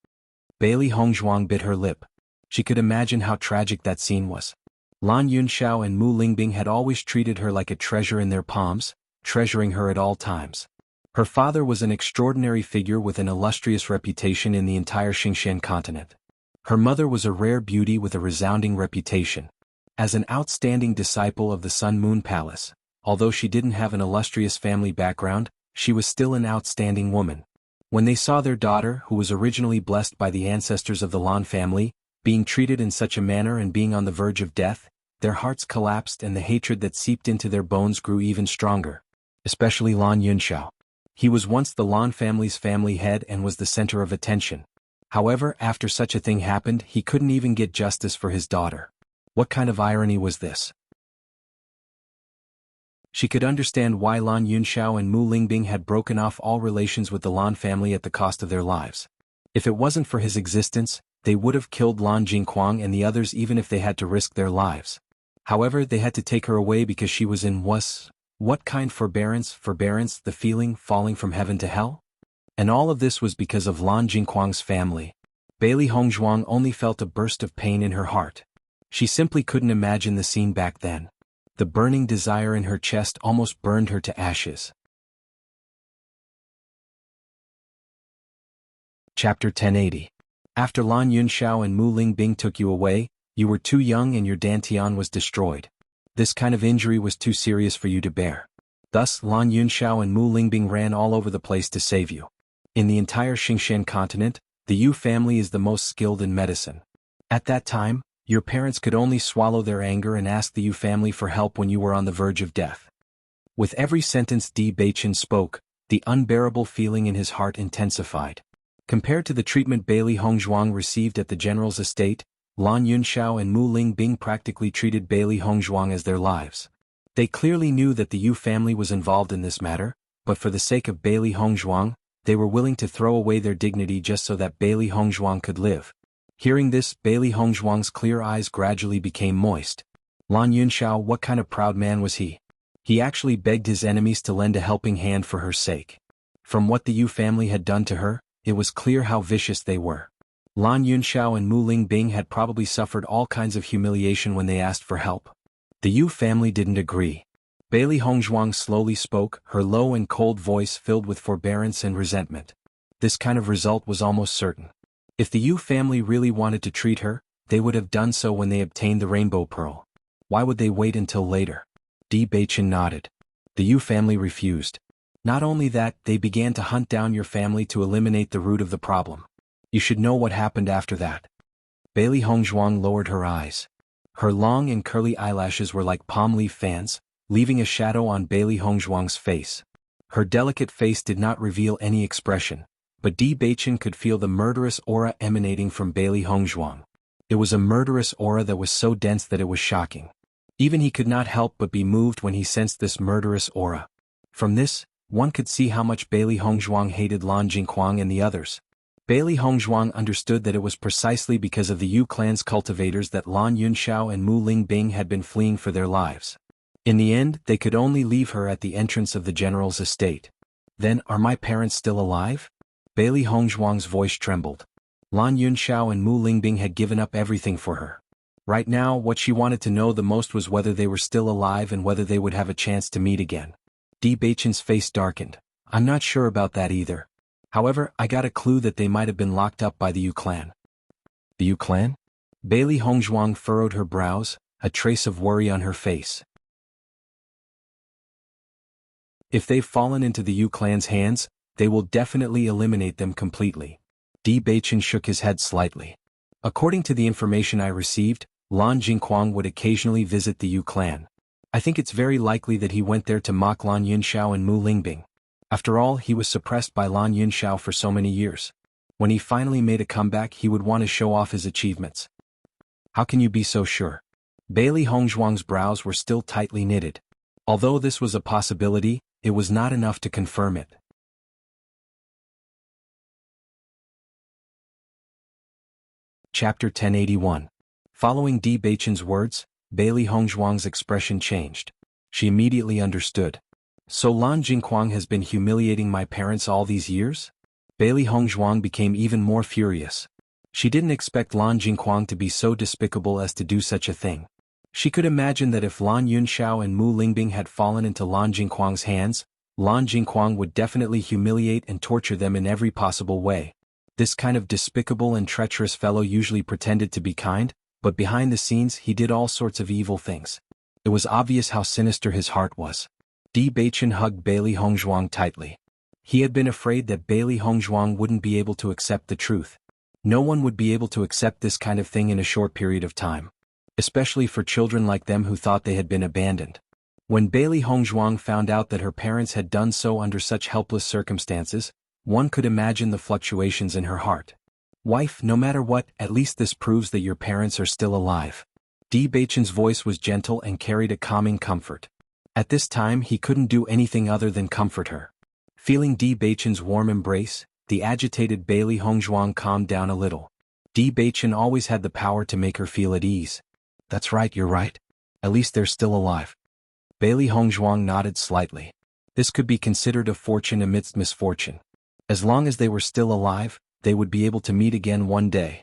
Bailey Hongzhuang bit her lip. She could imagine how tragic that scene was. Lan Yunxiao and Mu Lingbing had always treated her like a treasure in their palms, treasuring her at all times. Her father was an extraordinary figure with an illustrious reputation in the entire Xingqian continent. Her mother was a rare beauty with a resounding reputation. As an outstanding disciple of the Sun Moon Palace, although she didn't have an illustrious family background, she was still an outstanding woman. When they saw their daughter, who was originally blessed by the ancestors of the Lan family, being treated in such a manner and being on the verge of death, their hearts collapsed and the hatred that seeped into their bones grew even stronger. Especially Lan Yunxiao. He was once the Lan family's family head and was the center of attention. However, after such a thing happened, he couldn't even get justice for his daughter. What kind of irony was this? She could understand why Lan Yunxiao and Mu Lingbing had broken off all relations with the Lan family at the cost of their lives. If it wasn't for his existence, they would have killed Lan Jingquang and the others even if they had to risk their lives. However, they had to take her away because she was in what kind forbearance, the feeling falling from heaven to hell? And all of this was because of Lan Jingquang's family. Bailey Hongzhuang only felt a burst of pain in her heart. She simply couldn't imagine the scene back then. The burning desire in her chest almost burned her to ashes. Chapter 1080. After Lan Yunxiao and Mu Lingbing took you away, you were too young and your dantian was destroyed. This kind of injury was too serious for you to bear. Thus, Lan Yunxiao and Mu Lingbing ran all over the place to save you. In the entire Xingshan continent, the Yu family is the most skilled in medicine. At that time, your parents could only swallow their anger and ask the Yu family for help when you were on the verge of death. With every sentence Di Beichen spoke, the unbearable feeling in his heart intensified. Compared to the treatment Bailey Hongzhuang received at the general's estate, Lan Yunxiao and Mu Lingbing practically treated Bailey Hongzhuang as their lives. They clearly knew that the Yu family was involved in this matter, but for the sake of Bailey Hongzhuang, they were willing to throw away their dignity just so that Bailey Hongzhuang could live. Hearing this, Bailey Hongzhuang's clear eyes gradually became moist. Lan Yunxiao, what kind of proud man was he? He actually begged his enemies to lend a helping hand for her sake. From what the Yu family had done to her, it was clear how vicious they were. Lan Yunxiao and Mu Lingbing had probably suffered all kinds of humiliation when they asked for help. The Yu family didn't agree. Bailey Hongzhuang slowly spoke, her low and cold voice filled with forbearance and resentment. This kind of result was almost certain. If the Yu family really wanted to treat her, they would have done so when they obtained the rainbow pearl. Why would they wait until later? Di Beichen nodded. The Yu family refused. Not only that, they began to hunt down your family to eliminate the root of the problem. You should know what happened after that. Bailey Hongzhuang lowered her eyes. Her long and curly eyelashes were like palm leaf fans, leaving a shadow on Bailey Hongzhuang's face. Her delicate face did not reveal any expression, but Di Beichen could feel the murderous aura emanating from Bailey Hongzhuang. It was a murderous aura that was so dense that it was shocking. Even he could not help but be moved when he sensed this murderous aura. From this, one could see how much Bailey Hongzhuang hated Lan Jingquang and the others. Bailey Hongzhuang understood that it was precisely because of the Yu clan's cultivators that Lan Yunxiao and Mu Lingbing had been fleeing for their lives. In the end, they could only leave her at the entrance of the general's estate. Then, are my parents still alive? Bailey Hongzhuang's voice trembled. Lan Yunxiao and Mu Lingbing had given up everything for her. Right now, what she wanted to know the most was whether they were still alive and whether they would have a chance to meet again. Di Beichen's face darkened. I'm not sure about that either. However, I got a clue that they might have been locked up by the Yu clan. The Yu clan? Bailey Hongzhuang furrowed her brows, a trace of worry on her face. If they've fallen into the Yu clan's hands, they will definitely eliminate them completely. Di Beichen shook his head slightly. According to the information I received, Lan Jingquang would occasionally visit the Yu clan. I think it's very likely that he went there to mock Lan Yunxiao and Mu Lingbing. After all, he was suppressed by Lan Yunxiao for so many years. When he finally made a comeback, he would want to show off his achievements. How can you be so sure? Bailey Hongzhuang's brows were still tightly knitted. Although this was a possibility, it was not enough to confirm it. Chapter 1081. Following Di Beichen's words, Bailey Hongzhuang's expression changed. She immediately understood. So Lan Jingquang has been humiliating my parents all these years? Bailey Hongzhuang became even more furious. She didn't expect Lan Jingquang to be so despicable as to do such a thing. She could imagine that if Lan Yunxiao and Mu Lingbing had fallen into Lan Jingquang's hands, Lan Jingquang would definitely humiliate and torture them in every possible way. This kind of despicable and treacherous fellow usually pretended to be kind, but behind the scenes he did all sorts of evil things. It was obvious how sinister his heart was. Di Beichen hugged Bailey Hongzhuang tightly. He had been afraid that Bailey Hongzhuang wouldn't be able to accept the truth. No one would be able to accept this kind of thing in a short period of time. Especially for children like them who thought they had been abandoned. When Bailey Hongzhuang found out that her parents had done so under such helpless circumstances, one could imagine the fluctuations in her heart. Wife, no matter what, at least this proves that your parents are still alive. Di Beichen's voice was gentle and carried a calming comfort. At this time he couldn't do anything other than comfort her. Feeling Di Beichen's warm embrace, the agitated Bailey Hongzhuang calmed down a little. Di Baichen always had the power to make her feel at ease. That's right, you're right. At least they're still alive. Bailey Hongzhuang nodded slightly. This could be considered a fortune amidst misfortune. As long as they were still alive, they would be able to meet again one day.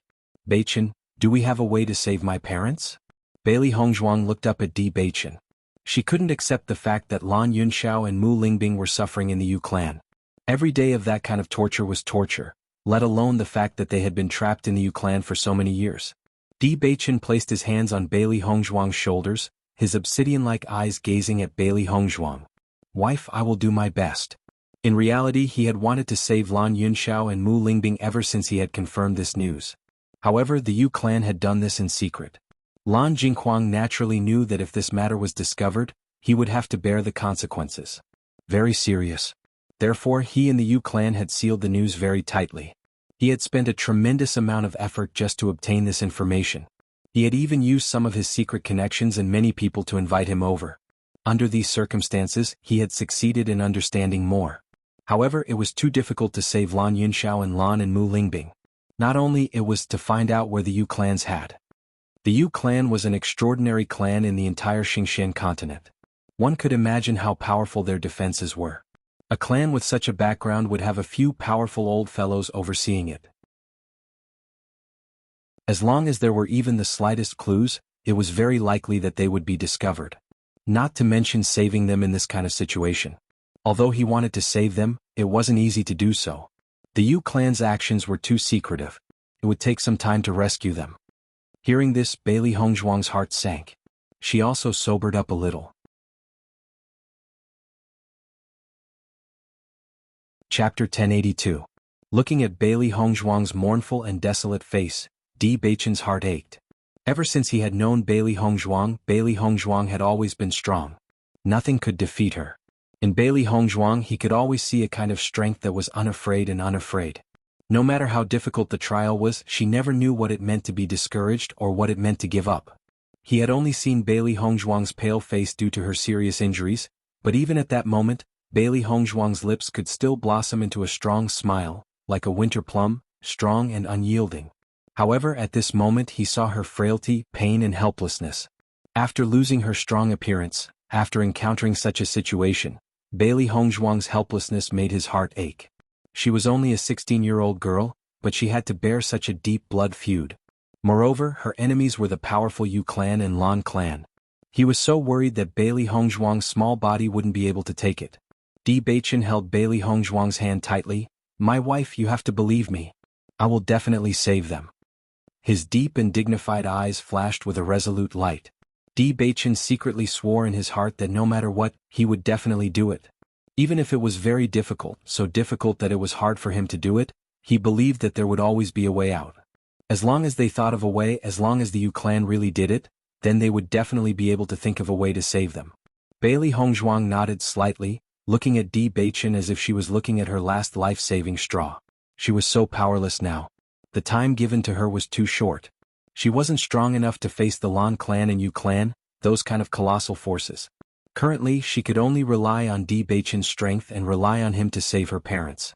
Baichen, do we have a way to save my parents? Bailey Hongzhuang looked up at Di Baichen. She couldn't accept the fact that Lan Yunxiao and Mu Lingbing were suffering in the Yu clan. Every day of that kind of torture was torture, let alone the fact that they had been trapped in the Yu clan for so many years. Di Baichen placed his hands on Bailey Hongzhuang's shoulders, his obsidian-like eyes gazing at Bailey Hongzhuang. Wife, I will do my best. In reality, he had wanted to save Lan Yunxiao and Mu Lingbing ever since he had confirmed this news. However, the Yu clan had done this in secret. Lan Jinghuang naturally knew that if this matter was discovered, he would have to bear the consequences. Very serious. Therefore, he and the Yu clan had sealed the news very tightly. He had spent a tremendous amount of effort just to obtain this information. He had even used some of his secret connections and many people to invite him over. Under these circumstances, he had succeeded in understanding more. However, it was too difficult to save Lan Yunxiao and Lan and Mu Lingbing. Not only it was to find out where the Yu clans had. The Yu clan was an extraordinary clan in the entire Xingxian continent. One could imagine how powerful their defenses were. A clan with such a background would have a few powerful old fellows overseeing it. As long as there were even the slightest clues, it was very likely that they would be discovered. Not to mention saving them in this kind of situation. Although he wanted to save them, it wasn't easy to do so. The Yu clan's actions were too secretive. It would take some time to rescue them. Hearing this, Bailey Hongzhuang's heart sank. She also sobered up a little. Chapter 1082. Looking at Bailey Hongzhuang's mournful and desolate face, Di Baichen's heart ached. Ever since he had known Bailey Hongzhuang had always been strong. Nothing could defeat her. In Bailey Hongzhuang he could always see a kind of strength that was unafraid and unafraid. No matter how difficult the trial was, she never knew what it meant to be discouraged or what it meant to give up. He had only seen Bailey Hongzhuang's pale face due to her serious injuries, but even at that moment, Bailey Hongzhuang's lips could still blossom into a strong smile, like a winter plum, strong and unyielding. However, at this moment he saw her frailty, pain and helplessness. After losing her strong appearance, after encountering such a situation, Bailey Hongzhuang's helplessness made his heart ache. She was only a 16-year-old girl, but she had to bear such a deep blood feud. Moreover, her enemies were the powerful Yu clan and Lan clan. He was so worried that Bailey Hongzhuang's small body wouldn't be able to take it. Di Baichen held Bailey Hongzhuang's hand tightly. My wife, you have to believe me. I will definitely save them. His deep and dignified eyes flashed with a resolute light. Di Baichen secretly swore in his heart that no matter what, he would definitely do it. Even if it was very difficult, so difficult that it was hard for him to do it, he believed that there would always be a way out. As long as they thought of a way, as long as the Yu clan really did it, then they would definitely be able to think of a way to save them. Bailey Hongzhuang nodded slightly, looking at Di Baichen as if she was looking at her last life-saving straw. She was so powerless now. The time given to her was too short. She wasn't strong enough to face the Lan clan and Yu clan, those kind of colossal forces. Currently, she could only rely on Di Baichen's strength and rely on him to save her parents.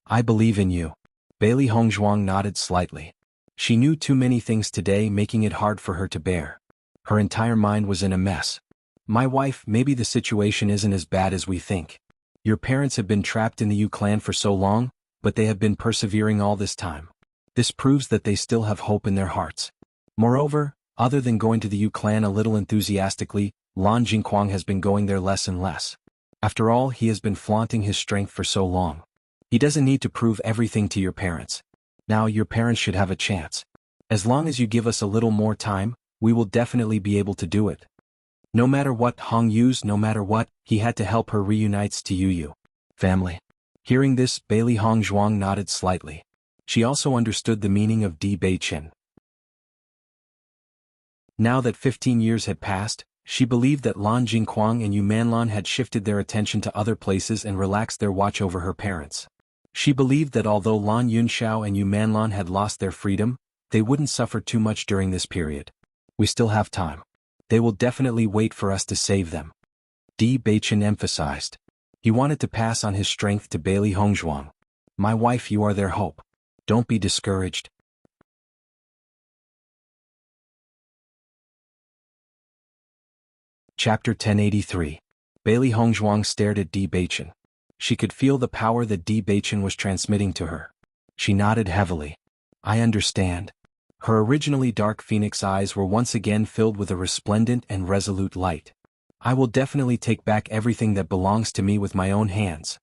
I believe in you. Bailey Hongzhuang nodded slightly. She knew too many things today, making it hard for her to bear. Her entire mind was in a mess. My wife, maybe the situation isn't as bad as we think. Your parents have been trapped in the Yu clan for so long, but they have been persevering all this time. This proves that they still have hope in their hearts. Moreover, other than going to the Yu clan a little enthusiastically, Lan Jinghuang has been going there less and less. After all, he has been flaunting his strength for so long. He doesn't need to prove everything to your parents. Now your parents should have a chance. As long as you give us a little more time, we will definitely be able to do it. No matter what Hong Yu's, no matter what, he had to help her reunites to Yu family. Hearing this, Bailey Hongzhuang nodded slightly. She also understood the meaning of Di Baichen. Now that 15 years had passed, she believed that Lan Jinghuang and Yu Manlan had shifted their attention to other places and relaxed their watch over her parents. She believed that although Lan Yunxiao and Yu Manlan had lost their freedom, they wouldn't suffer too much during this period. We still have time. They will definitely wait for us to save them. Di Baichen emphasized. He wanted to pass on his strength to Bailey Hongzhuang. My wife, you are their hope. Don't be discouraged. Chapter 1083. Bailey Hongzhuang stared at Di Beichen. She could feel the power that Di Beichen was transmitting to her. She nodded heavily. I understand. Her originally dark phoenix eyes were once again filled with a resplendent and resolute light. I will definitely take back everything that belongs to me with my own hands.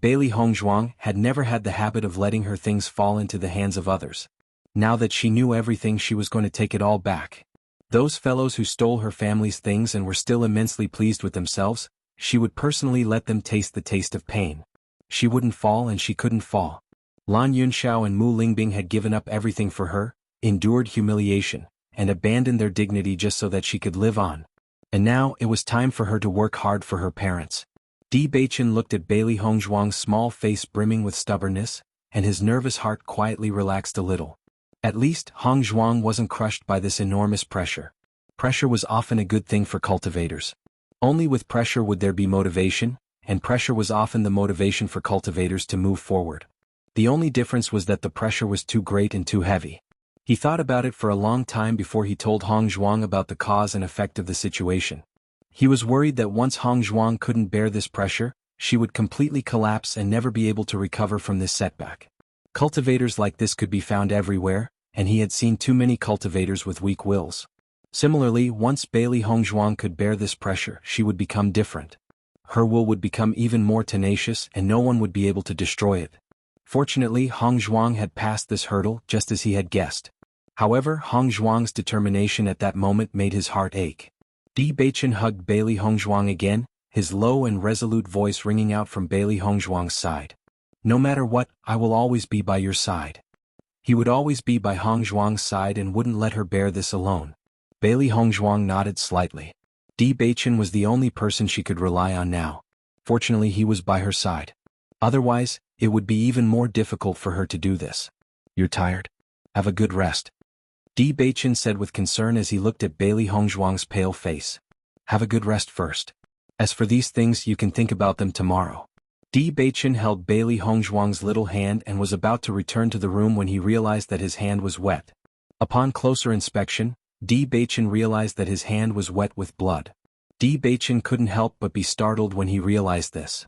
Bailey Hongzhuang, had never had the habit of letting her things fall into the hands of others. Now that she knew everything, she was going to take it all back. Those fellows who stole her family's things and were still immensely pleased with themselves, she would personally let them taste the taste of pain. She wouldn't fall and she couldn't fall. Lan Yunxiao and Mu Lingbing had given up everything for her, endured humiliation, and abandoned their dignity just so that she could live on. And now it was time for her to work hard for her parents. Di Beichen looked at Bailey Hongzhuang's small face brimming with stubbornness, and his nervous heart quietly relaxed a little. At least, Hongzhuang wasn't crushed by this enormous pressure. Pressure was often a good thing for cultivators. Only with pressure would there be motivation, and pressure was often the motivation for cultivators to move forward. The only difference was that the pressure was too great and too heavy. He thought about it for a long time before he told Hongzhuang about the cause and effect of the situation. He was worried that once Hongzhuang couldn't bear this pressure, she would completely collapse and never be able to recover from this setback. Cultivators like this could be found everywhere, and he had seen too many cultivators with weak wills. Similarly, once Bailey Hongzhuang could bear this pressure, she would become different. Her will would become even more tenacious and no one would be able to destroy it. Fortunately, Hongzhuang had passed this hurdle just as he had guessed. However, Hongzhuang's determination at that moment made his heart ache. Di Beichen hugged Bailey Hongzhuang again, his low and resolute voice ringing out from Bailey Hongzhuang's side. No matter what, I will always be by your side. He would always be by Hongzhuang's side and wouldn't let her bear this alone. Bailey Hongzhuang nodded slightly. Di Beichen was the only person she could rely on now. Fortunately, he was by her side. Otherwise, it would be even more difficult for her to do this. You're tired? Have a good rest. Di Beichen said with concern as he looked at Bailey Hongzhuang's pale face. Have a good rest first. As for these things, you can think about them tomorrow. Di Beichen held Bailey Hongzhuang's little hand and was about to return to the room when he realized that his hand was wet. Upon closer inspection, Di Beichen realized that his hand was wet with blood. Di Beichen couldn't help but be startled when he realized this.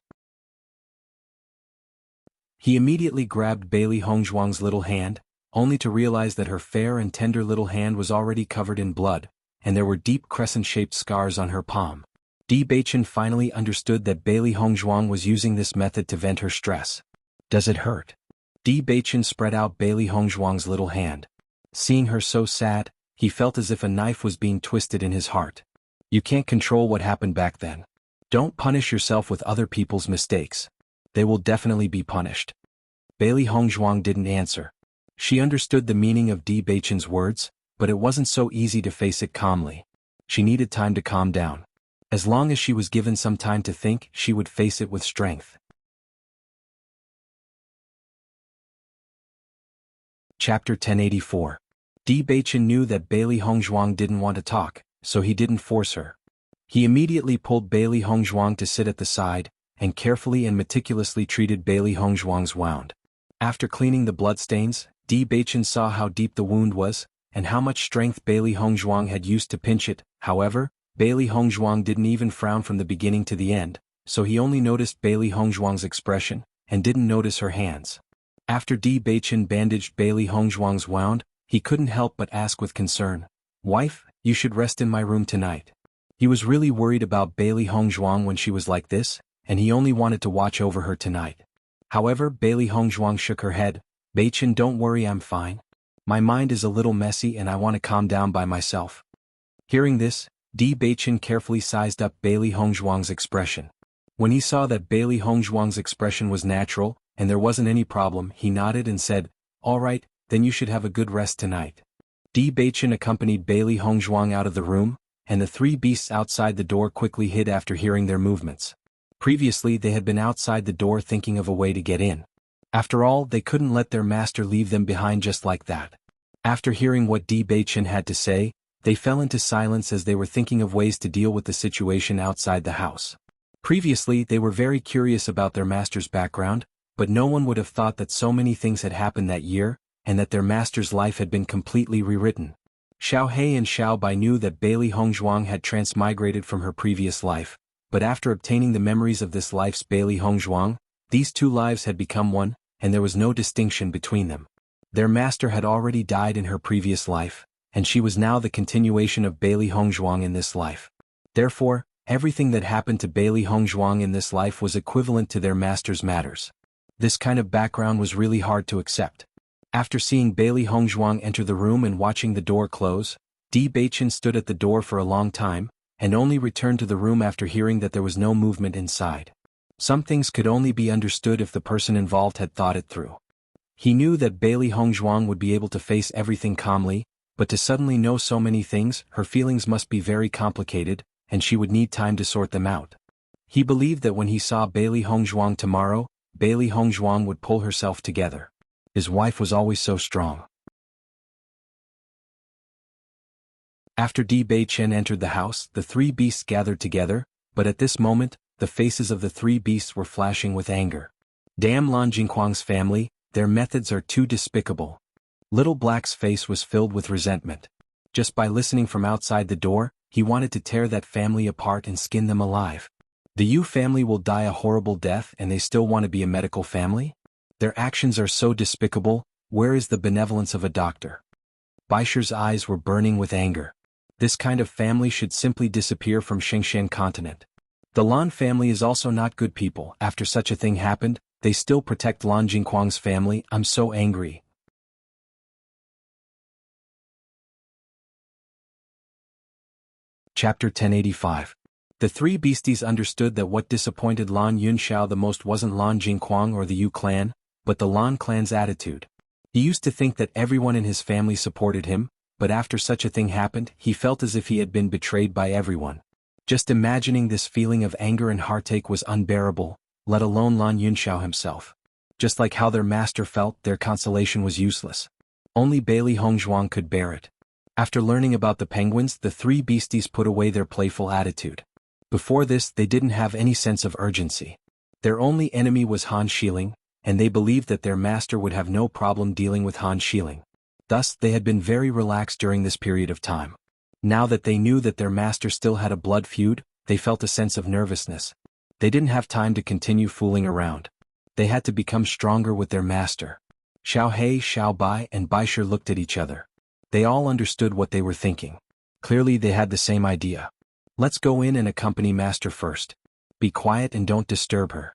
He immediately grabbed Bailey Hongzhuang's little hand, only to realize that her fair and tender little hand was already covered in blood, and there were deep crescent-shaped scars on her palm. Di Beichen finally understood that Bailey Hongzhuang was using this method to vent her stress. Does it hurt? Di Beichen spread out Bailey Hongzhuang's little hand. Seeing her so sad, he felt as if a knife was being twisted in his heart. You can't control what happened back then. Don't punish yourself with other people's mistakes. They will definitely be punished. Bailey Hongzhuang didn't answer. She understood the meaning of Di Beichen's words, but it wasn't so easy to face it calmly. She needed time to calm down. As long as she was given some time to think, she would face it with strength. Chapter 1084. Di Beichen knew that Bailey Hongzhuang didn't want to talk, so he didn't force her. He immediately pulled Bailey Hongzhuang to sit at the side, and carefully and meticulously treated Bailey Hongzhuang's wound. After cleaning the bloodstains, Di Beichen saw how deep the wound was, and how much strength Bailey Hongzhuang had used to pinch it. However, Bailey Hongzhuang didn't even frown from the beginning to the end, so he only noticed Bailey Hongzhuang's expression, and didn't notice her hands. After Di Beichen bandaged Bailey Hongzhuang's wound, he couldn't help but ask with concern, "Wife, you should rest in my room tonight." He was really worried about Bailey Hongzhuang when she was like this, and he only wanted to watch over her tonight. However, Bailey Hongzhuang shook her head. "Beichen, don't worry, I'm fine. My mind is a little messy and I want to calm down by myself." Hearing this, Di Beichen carefully sized up Bailey Hongzhuang's expression. When he saw that Bailey Hongzhuang's expression was natural, and there wasn't any problem, he nodded and said, "All right, then you should have a good rest tonight." Di Beichen accompanied Bailey Hongzhuang out of the room, and the three beasts outside the door quickly hid after hearing their movements. Previously they had been outside the door thinking of a way to get in. After all, they couldn't let their master leave them behind just like that. After hearing what Di Beichen had to say, they fell into silence as they were thinking of ways to deal with the situation outside the house. Previously they were very curious about their master's background, but no one would have thought that so many things had happened that year, and that their master's life had been completely rewritten. Xiao He and Xiao Bai knew that Bailey Hongzhuang had transmigrated from her previous life, but after obtaining the memories of this life's Bailey Hongzhuang, these two lives had become one, and there was no distinction between them. Their master had already died in her previous life, and she was now the continuation of Bailey Hongzhuang in this life. Therefore, everything that happened to Bailey Hongzhuang in this life was equivalent to their master's matters. This kind of background was really hard to accept. After seeing Bailey Hongzhuang enter the room and watching the door close, Di Beichen stood at the door for a long time, and only returned to the room after hearing that there was no movement inside. Some things could only be understood if the person involved had thought it through. He knew that Bailey Hongzhuang would be able to face everything calmly, but to suddenly know so many things, her feelings must be very complicated, and she would need time to sort them out. He believed that when he saw Bailey Hongzhuang tomorrow, Bailey Hongzhuang would pull herself together. His wife was always so strong. After Di Beichen entered the house, the three beasts gathered together, but at this moment, the faces of the three beasts were flashing with anger. Damn Lan Jingquang's family, their methods are too despicable. Little Black's face was filled with resentment. Just by listening from outside the door, he wanted to tear that family apart and skin them alive. The Yu family will die a horrible death and they still want to be a medical family? Their actions are so despicable, where is the benevolence of a doctor? Baisher's eyes were burning with anger. This kind of family should simply disappear from Xingshan continent. The Lan family is also not good people. After such a thing happened, they still protect Lan Jingquang's family. I'm so angry. Chapter 1085. The three beasties understood that what disappointed Lan Yunxiao the most wasn't Lan Jingquang or the Yu clan, but the Lan clan's attitude. He used to think that everyone in his family supported him, but after such a thing happened, he felt as if he had been betrayed by everyone. Just imagining this feeling of anger and heartache was unbearable, let alone Lan Yunxiao himself. Just like how their master felt, their consolation was useless. Only Bailey Hongzhuang could bear it. After learning about the penguins, the three beasties put away their playful attitude. Before this, they didn't have any sense of urgency. Their only enemy was Han Shiling, and they believed that their master would have no problem dealing with Han Shiling. Thus, they had been very relaxed during this period of time. Now that they knew that their master still had a blood feud, they felt a sense of nervousness. They didn't have time to continue fooling around. They had to become stronger with their master. Xiao He, Xiao Bai, and Baisher looked at each other. They all understood what they were thinking. Clearly they had the same idea. Let's go in and accompany master first. Be quiet and don't disturb her.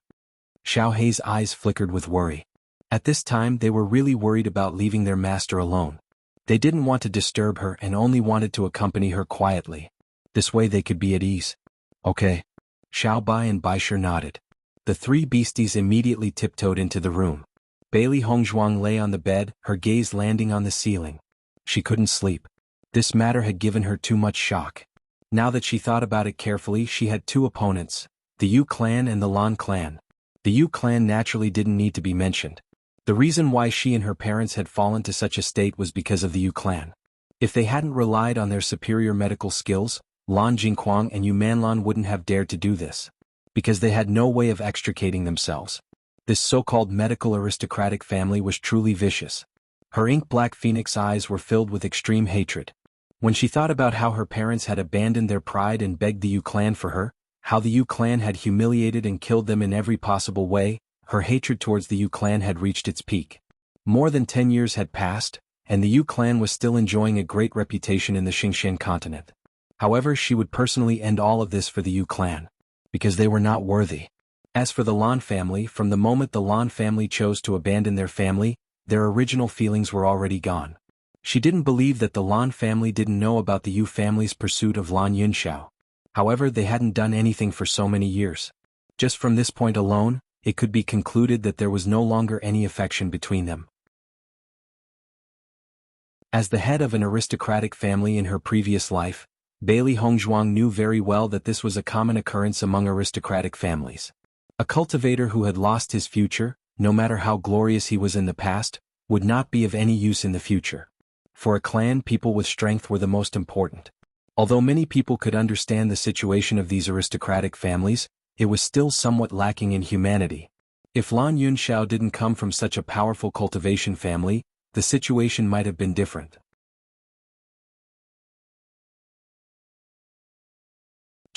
Xiao He's eyes flickered with worry. At this time they were really worried about leaving their master alone. They didn't want to disturb her and only wanted to accompany her quietly. This way they could be at ease. Okay. Xiao Bai and Baisher nodded. The three beasties immediately tiptoed into the room. Bailey Hongzhuang lay on the bed, her gaze landing on the ceiling. She couldn't sleep. This matter had given her too much shock. Now that she thought about it carefully, she had two opponents, the Yu clan and the Lan clan. The Yu clan naturally didn't need to be mentioned. The reason why she and her parents had fallen to such a state was because of the Yu clan. If they hadn't relied on their superior medical skills, Lan Jingquang and Yu Manlan wouldn't have dared to do this. Because they had no way of extricating themselves. This so-called medical aristocratic family was truly vicious. Her ink-black phoenix eyes were filled with extreme hatred. When she thought about how her parents had abandoned their pride and begged the Yu clan for her, how the Yu clan had humiliated and killed them in every possible way, her hatred towards the Yu clan had reached its peak. More than 10 years had passed, and the Yu clan was still enjoying a great reputation in the Xingshan continent. However, she would personally end all of this for the Yu clan. Because they were not worthy. As for the Lan family, from the moment the Lan family chose to abandon their family, their original feelings were already gone. She didn't believe that the Lan family didn't know about the Yu family's pursuit of Lan Yunxiao. However, they hadn't done anything for so many years. Just from this point alone, it could be concluded that there was no longer any affection between them. As the head of an aristocratic family in her previous life, Bailey Hongzhuang knew very well that this was a common occurrence among aristocratic families. A cultivator who had lost his future, no matter how glorious he was in the past, would not be of any use in the future. For a clan, people with strength were the most important. Although many people could understand the situation of these aristocratic families, it was still somewhat lacking in humanity. If Lan Yunxiao didn't come from such a powerful cultivation family, the situation might have been different.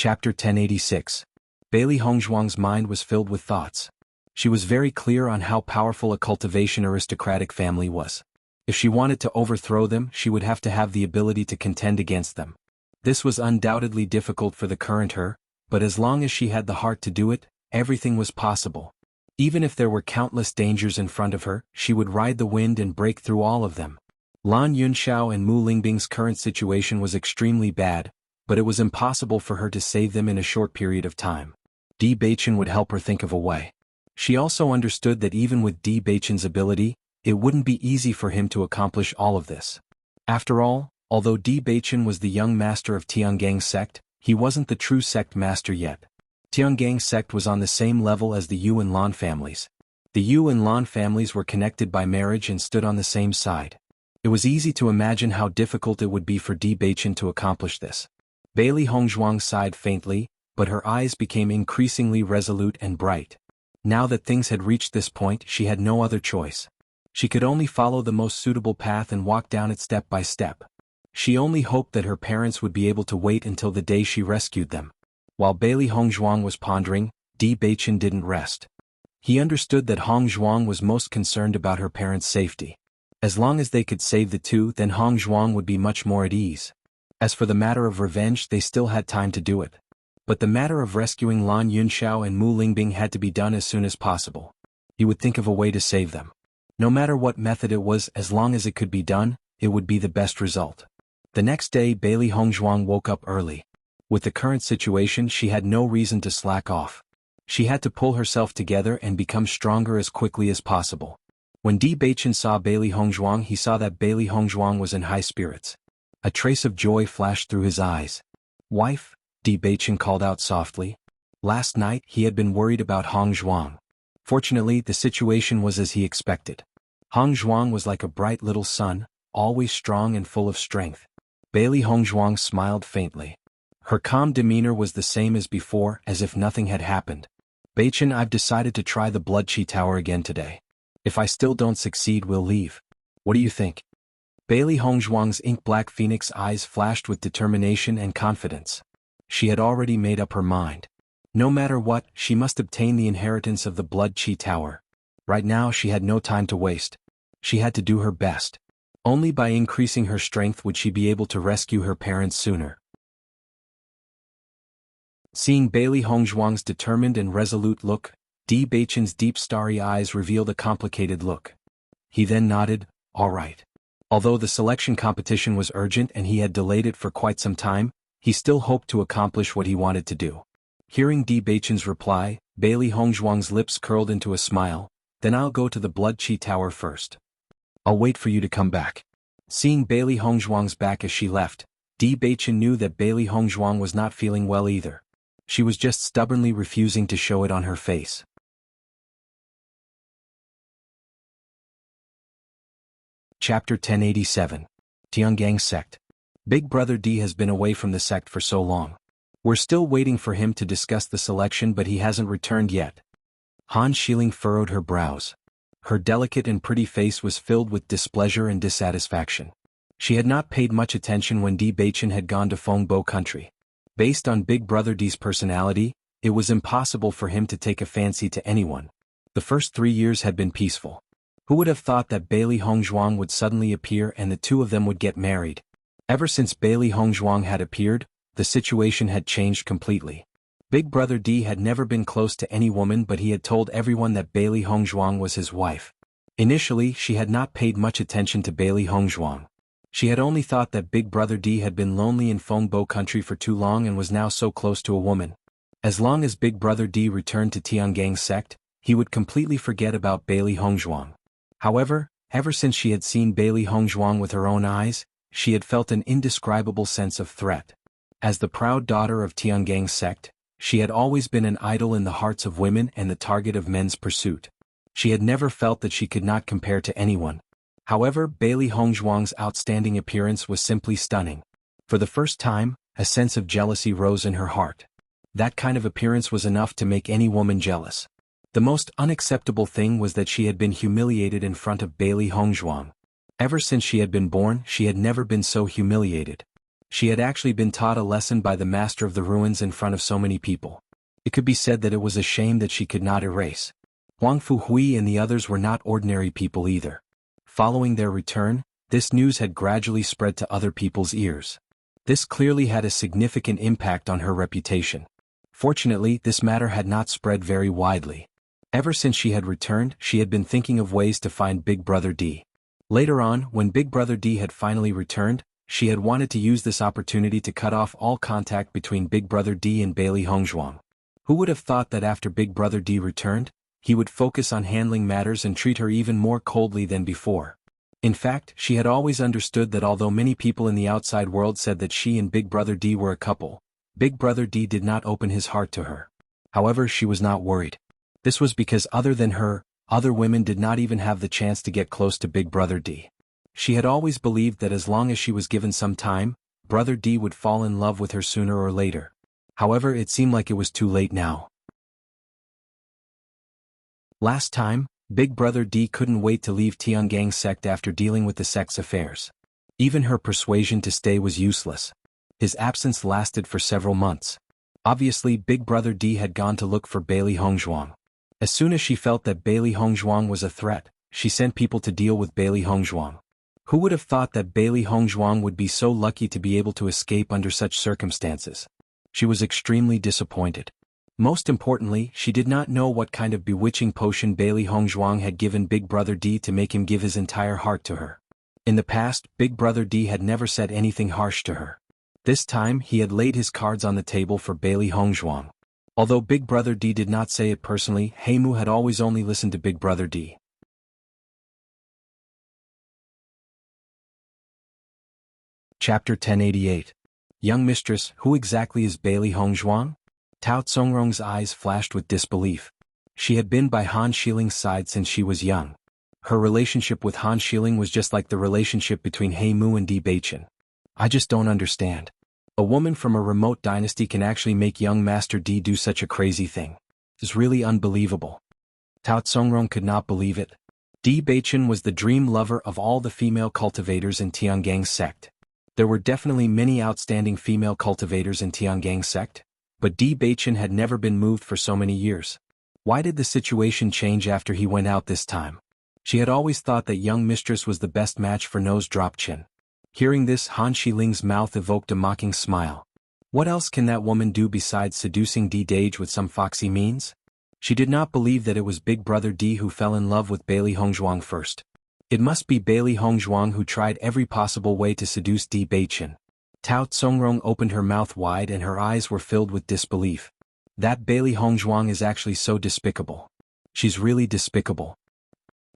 Chapter 1086. Bailey Hongzhuang's mind was filled with thoughts. She was very clear on how powerful a cultivation aristocratic family was. If she wanted to overthrow them, she would have to have the ability to contend against them. This was undoubtedly difficult for the current her, but as long as she had the heart to do it, everything was possible. Even if there were countless dangers in front of her, she would ride the wind and break through all of them. Lan Yunxiao and Mu Lingbing's current situation was extremely bad, but it was impossible for her to save them in a short period of time. Di Beichen would help her think of a way. She also understood that even with Di Beichen's ability, it wouldn't be easy for him to accomplish all of this. After all, although Di Beichen was the young master of Tiangang's sect, he wasn't the true sect master yet. Tiangang's sect was on the same level as the Yu and Lan families. The Yu and Lan families were connected by marriage and stood on the same side. It was easy to imagine how difficult it would be for Di Beichen to accomplish this. Bailey Hongzhuang sighed faintly, but her eyes became increasingly resolute and bright. Now that things had reached this point, she had no other choice. She could only follow the most suitable path and walk down it step by step. She only hoped that her parents would be able to wait until the day she rescued them. While Bailey Hongzhuang was pondering, Di Beichen didn't rest. He understood that Hongzhuang was most concerned about her parents' safety. As long as they could save the two, then Hongzhuang would be much more at ease. As for the matter of revenge, they still had time to do it. But the matter of rescuing Lan Yunxiao and Mu Lingbing had to be done as soon as possible. He would think of a way to save them. No matter what method it was, as long as it could be done, it would be the best result. The next day, Bailey Hongzhuang woke up early. With the current situation, she had no reason to slack off. She had to pull herself together and become stronger as quickly as possible. When Di Beichen saw Bailey Hongzhuang, he saw that Bailey Hongzhuang was in high spirits. A trace of joy flashed through his eyes. "Wife," Di Beichen called out softly. Last night, he had been worried about Hongzhuang. Fortunately, the situation was as he expected. Hongzhuang was like a bright little sun, always strong and full of strength. Bailey Hongzhuang smiled faintly. Her calm demeanor was the same as before, as if nothing had happened. "Beichen, I've decided to try the Blood Chi Tower again today. If I still don't succeed, we'll leave. What do you think?" Bailey Hongzhuang's ink-black phoenix eyes flashed with determination and confidence. She had already made up her mind. No matter what, she must obtain the inheritance of the Blood Chi Tower. Right now she had no time to waste. She had to do her best. Only by increasing her strength would she be able to rescue her parents sooner. Seeing Bailey Hongzhuang's determined and resolute look, Di Beichen's deep starry eyes revealed a complicated look. He then nodded, "All right." Although the selection competition was urgent and he had delayed it for quite some time, he still hoped to accomplish what he wanted to do. Hearing Di Beichen's reply, Bailey Hongzhuang's lips curled into a smile. "Then I'll go to the Blood Chi Tower first. I'll wait for you to come back." Seeing Bailey Hongzhuang's back as she left, Di Beichen knew that Bailey Hongzhuang was not feeling well either. She was just stubbornly refusing to show it on her face. Chapter 1087. Tiangang Sect. Big Brother D has been away from the sect for so long. We're still waiting for him to discuss the selection, but he hasn't returned yet. Han Xiling furrowed her brows. Her delicate and pretty face was filled with displeasure and dissatisfaction. She had not paid much attention when Di Beichen had gone to Fengbo country. Based on Big Brother D's personality, it was impossible for him to take a fancy to anyone. The first 3 years had been peaceful. Who would have thought that Bailey Hongzhuang would suddenly appear and the two of them would get married? Ever since Bailey Hongzhuang had appeared, the situation had changed completely. Big Brother D had never been close to any woman, but he had told everyone that Bailey Hongzhuang was his wife. Initially, she had not paid much attention to Bailey Hongzhuang. She had only thought that Big Brother D had been lonely in Fengbo country for too long and was now so close to a woman. As long as Big Brother D returned to Tiangang's sect, he would completely forget about Bailey Hongzhuang. However, ever since she had seen Bailey Hongzhuang with her own eyes, she had felt an indescribable sense of threat. As the proud daughter of Tiangang's sect, she had always been an idol in the hearts of women and the target of men's pursuit. She had never felt that she could not compare to anyone. However, Bailey Hongzhuang's outstanding appearance was simply stunning. For the first time, a sense of jealousy rose in her heart. That kind of appearance was enough to make any woman jealous. The most unacceptable thing was that she had been humiliated in front of Bailey Hongzhuang. Ever since she had been born, she had never been so humiliated. She had actually been taught a lesson by the master of the ruins in front of so many people. It could be said that it was a shame that she could not erase. Huang Fuhui and the others were not ordinary people either. Following their return, this news had gradually spread to other people's ears. This clearly had a significant impact on her reputation. Fortunately, this matter had not spread very widely. Ever since she had returned, she had been thinking of ways to find Big Brother D. Later on, when Big Brother D had finally returned, she had wanted to use this opportunity to cut off all contact between Big Brother D and Bailey Hongzhuang. Who would have thought that after Big Brother D returned, he would focus on handling matters and treat her even more coldly than before? In fact, she had always understood that although many people in the outside world said that she and Big Brother D were a couple, Big Brother D did not open his heart to her. However, she was not worried. This was because other than her, other women did not even have the chance to get close to Big Brother D. She had always believed that as long as she was given some time, Brother D would fall in love with her sooner or later. However, it seemed like it was too late now. Last time, Big Brother D couldn't wait to leave Tiangang's sect after dealing with the sect's affairs. Even her persuasion to stay was useless. His absence lasted for several months. Obviously, Big Brother D had gone to look for Bailey Hongzhuang. As soon as she felt that Bailey Hongzhuang was a threat, she sent people to deal with Bailey Hongzhuang. Who would have thought that Bailey Hongzhuang would be so lucky to be able to escape under such circumstances? She was extremely disappointed. Most importantly, she did not know what kind of bewitching potion Bailey Hongzhuang had given Big Brother D to make him give his entire heart to her. In the past, Big Brother D had never said anything harsh to her. This time, he had laid his cards on the table for Bailey Hongzhuang. Although Big Brother D did not say it personally, Heimu had always only listened to Big Brother D. Chapter 1088. Young Mistress, who exactly is Bailey Hongzhuang? Tao Tsongrong's eyes flashed with disbelief. She had been by Han Shiling's side since she was young. Her relationship with Han Shiling was just like the relationship between Heimu and Di Beichen. I just don't understand. A woman from a remote dynasty can actually make young Master D do such a crazy thing. It's really unbelievable. Tao Tsongrong could not believe it. Di Beichen was the dream lover of all the female cultivators in Tiangang's sect. There were definitely many outstanding female cultivators in Tiangang's sect, but Di Beichen had never been moved for so many years. Why did the situation change after he went out this time? She had always thought that young mistress was the best match for Nose Drop Chin. Hearing this, Han Shiling's mouth evoked a mocking smile. What else can that woman do besides seducing Di Dage with some foxy means? She did not believe that it was Big Brother D who fell in love with Bailey Hongzhuang first. It must be Bailey Hongzhuang who tried every possible way to seduce Di Beichen. Tao Tsongrong opened her mouth wide and her eyes were filled with disbelief. That Bailey Hongzhuang is actually so despicable. She's really despicable.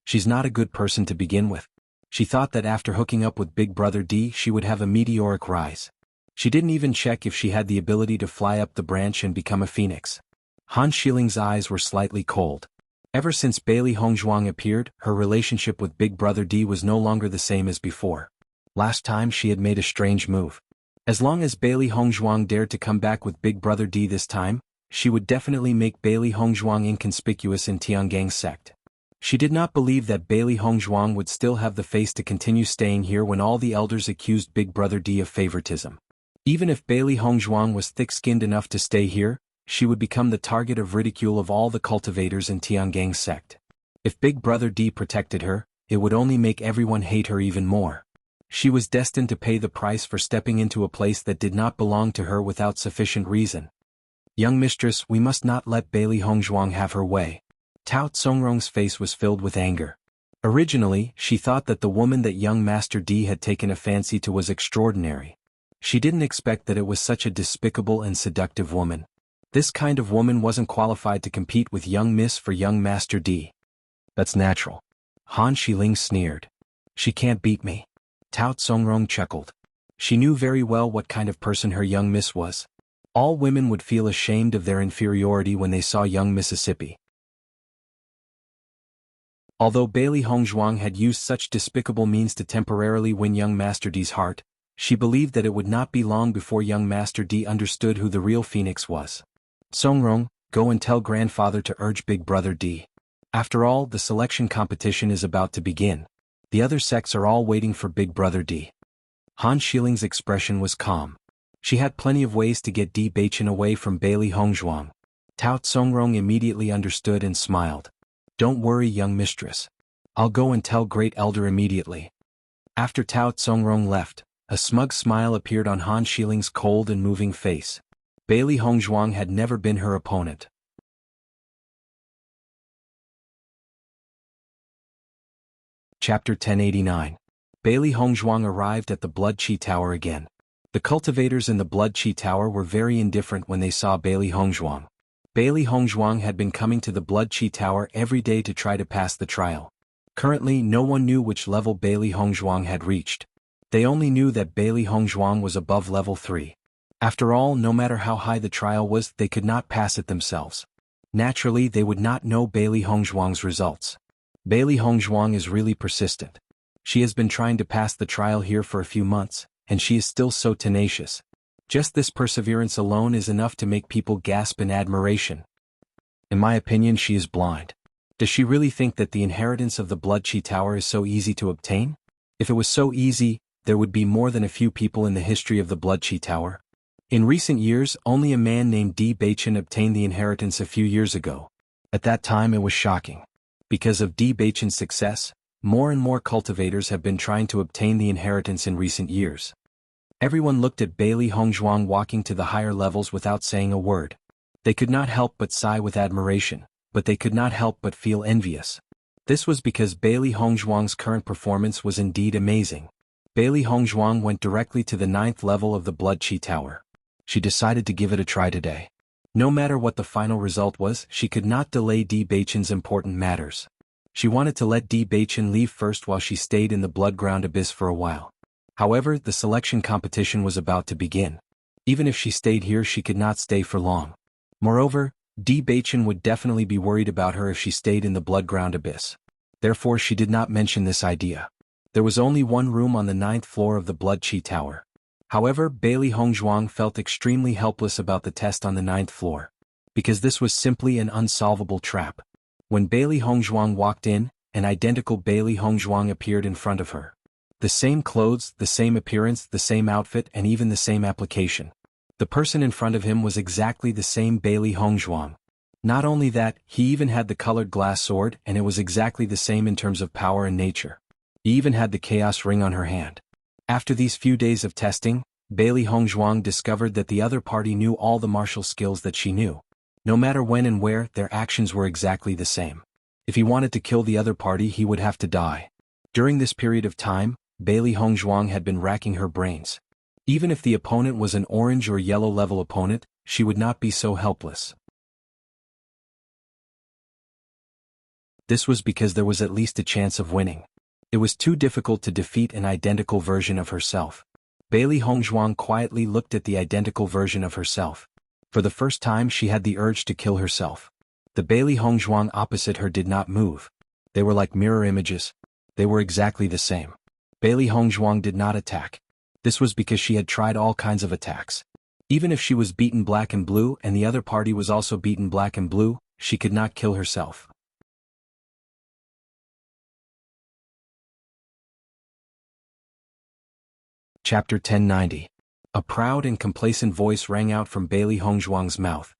She's not a good person to begin with. She thought that after hooking up with Big Brother D she would have a meteoric rise. She didn't even check if she had the ability to fly up the branch and become a phoenix. Han Shiling's eyes were slightly cold. Ever since Bailey Hongzhuang appeared, her relationship with Big Brother D was no longer the same as before. Last time she had made a strange move. As long as Bailey Hongzhuang dared to come back with Big Brother D this time, she would definitely make Bailey Hongzhuang inconspicuous in Tiangang's sect. She did not believe that Bailey Hongzhuang would still have the face to continue staying here when all the elders accused Big Brother D of favoritism. Even if Bailey Hongzhuang was thick-skinned enough to stay here, she would become the target of ridicule of all the cultivators in Tiangang's sect. If Big Brother D protected her, it would only make everyone hate her even more. She was destined to pay the price for stepping into a place that did not belong to her without sufficient reason. Young mistress, we must not let Bailey Hongzhuang have her way. Tao Tsongrong's face was filled with anger. Originally, she thought that the woman that young Master D had taken a fancy to was extraordinary. She didn't expect that it was such a despicable and seductive woman. This kind of woman wasn't qualified to compete with young Miss for young Master D. That's natural. Han Shiling sneered. She can't beat me. Tao Tsongrong chuckled. She knew very well what kind of person her young Miss was. All women would feel ashamed of their inferiority when they saw young Mississippi. Although Bailey Hongzhuang had used such despicable means to temporarily win young Master D's heart, she believed that it would not be long before young Master D understood who the real Phoenix was. Tsongrong, go and tell grandfather to urge Big Brother D. After all, the selection competition is about to begin. The other sects are all waiting for Big Brother D. Han Shiling's expression was calm. She had plenty of ways to get Di Baichen away from Bailey Hongzhuang. Tao Tsongrong immediately understood and smiled. Don't worry, young mistress. I'll go and tell Great Elder immediately. After Tao Tsongrong left, a smug smile appeared on Han Shiling's cold and moving face. Bailey Hongzhuang had never been her opponent. Chapter 1089. Bailey Hongzhuang arrived at the Blood Qi Tower again. The cultivators in the Blood Qi Tower were very indifferent when they saw Bailey Hongzhuang. Bailey Hongzhuang had been coming to the Blood Qi Tower every day to try to pass the trial. Currently, no one knew which level Bailey Hongzhuang had reached. They only knew that Bailey Hongzhuang was above level 3. After all, no matter how high the trial was, they could not pass it themselves. Naturally, they would not know Bailey Hongzhuang's results. Bailey Hongzhuang is really persistent. She has been trying to pass the trial here for a few months, and she is still so tenacious. Just this perseverance alone is enough to make people gasp in admiration. In my opinion, she is blind. Does she really think that the inheritance of the Blood Qi Tower is so easy to obtain? If it was so easy, there would be more than a few people in the history of the Blood Qi Tower. In recent years, only a man named Di Baichen obtained the inheritance a few years ago. At that time it was shocking. Because of Di Baichen's success, more and more cultivators have been trying to obtain the inheritance in recent years. Everyone looked at Bailey Hongzhuang walking to the higher levels without saying a word. They could not help but sigh with admiration, but they could not help but feel envious. This was because Bailey Hongzhuang's current performance was indeed amazing. Bailey Hongzhuang went directly to the 9th level of the Blood Qi Tower. She decided to give it a try today. No matter what the final result was, she could not delay Di Baichen's important matters. She wanted to let Di Baichen leave first while she stayed in the Bloodground Abyss for a while. However, the selection competition was about to begin. Even if she stayed here, she could not stay for long. Moreover, Di Baichen would definitely be worried about her if she stayed in the Bloodground Abyss. Therefore, she did not mention this idea. There was only one room on the 9th floor of the Blood Qi Tower. However, Bailey Hongzhuang felt extremely helpless about the test on the 9th floor. Because this was simply an unsolvable trap. When Bailey Hongzhuang walked in, an identical Bailey Hongzhuang appeared in front of her. The same clothes, the same appearance, the same outfit, and even the same application. The person in front of him was exactly the same Bailey Hongzhuang. Not only that, he even had the colored glass sword, and it was exactly the same in terms of power and nature. He even had the chaos ring on her hand. After these few days of testing, Bailey Hongzhuang discovered that the other party knew all the martial skills that she knew. No matter when and where, their actions were exactly the same. If he wanted to kill the other party, he would have to die. During this period of time, Bailey Hongzhuang had been racking her brains. Even if the opponent was an orange or yellow level opponent, she would not be so helpless. This was because there was at least a chance of winning. It was too difficult to defeat an identical version of herself. Bailey Hongzhuang quietly looked at the identical version of herself. For the first time, she had the urge to kill herself. The Bailey Hongzhuang opposite her did not move. They were like mirror images. They were exactly the same. Bailey Hongzhuang did not attack. This was because she had tried all kinds of attacks. Even if she was beaten black and blue and the other party was also beaten black and blue, she could not kill herself. Chapter 1090. A proud and complacent voice rang out from Bailey Hongzhuang's mouth.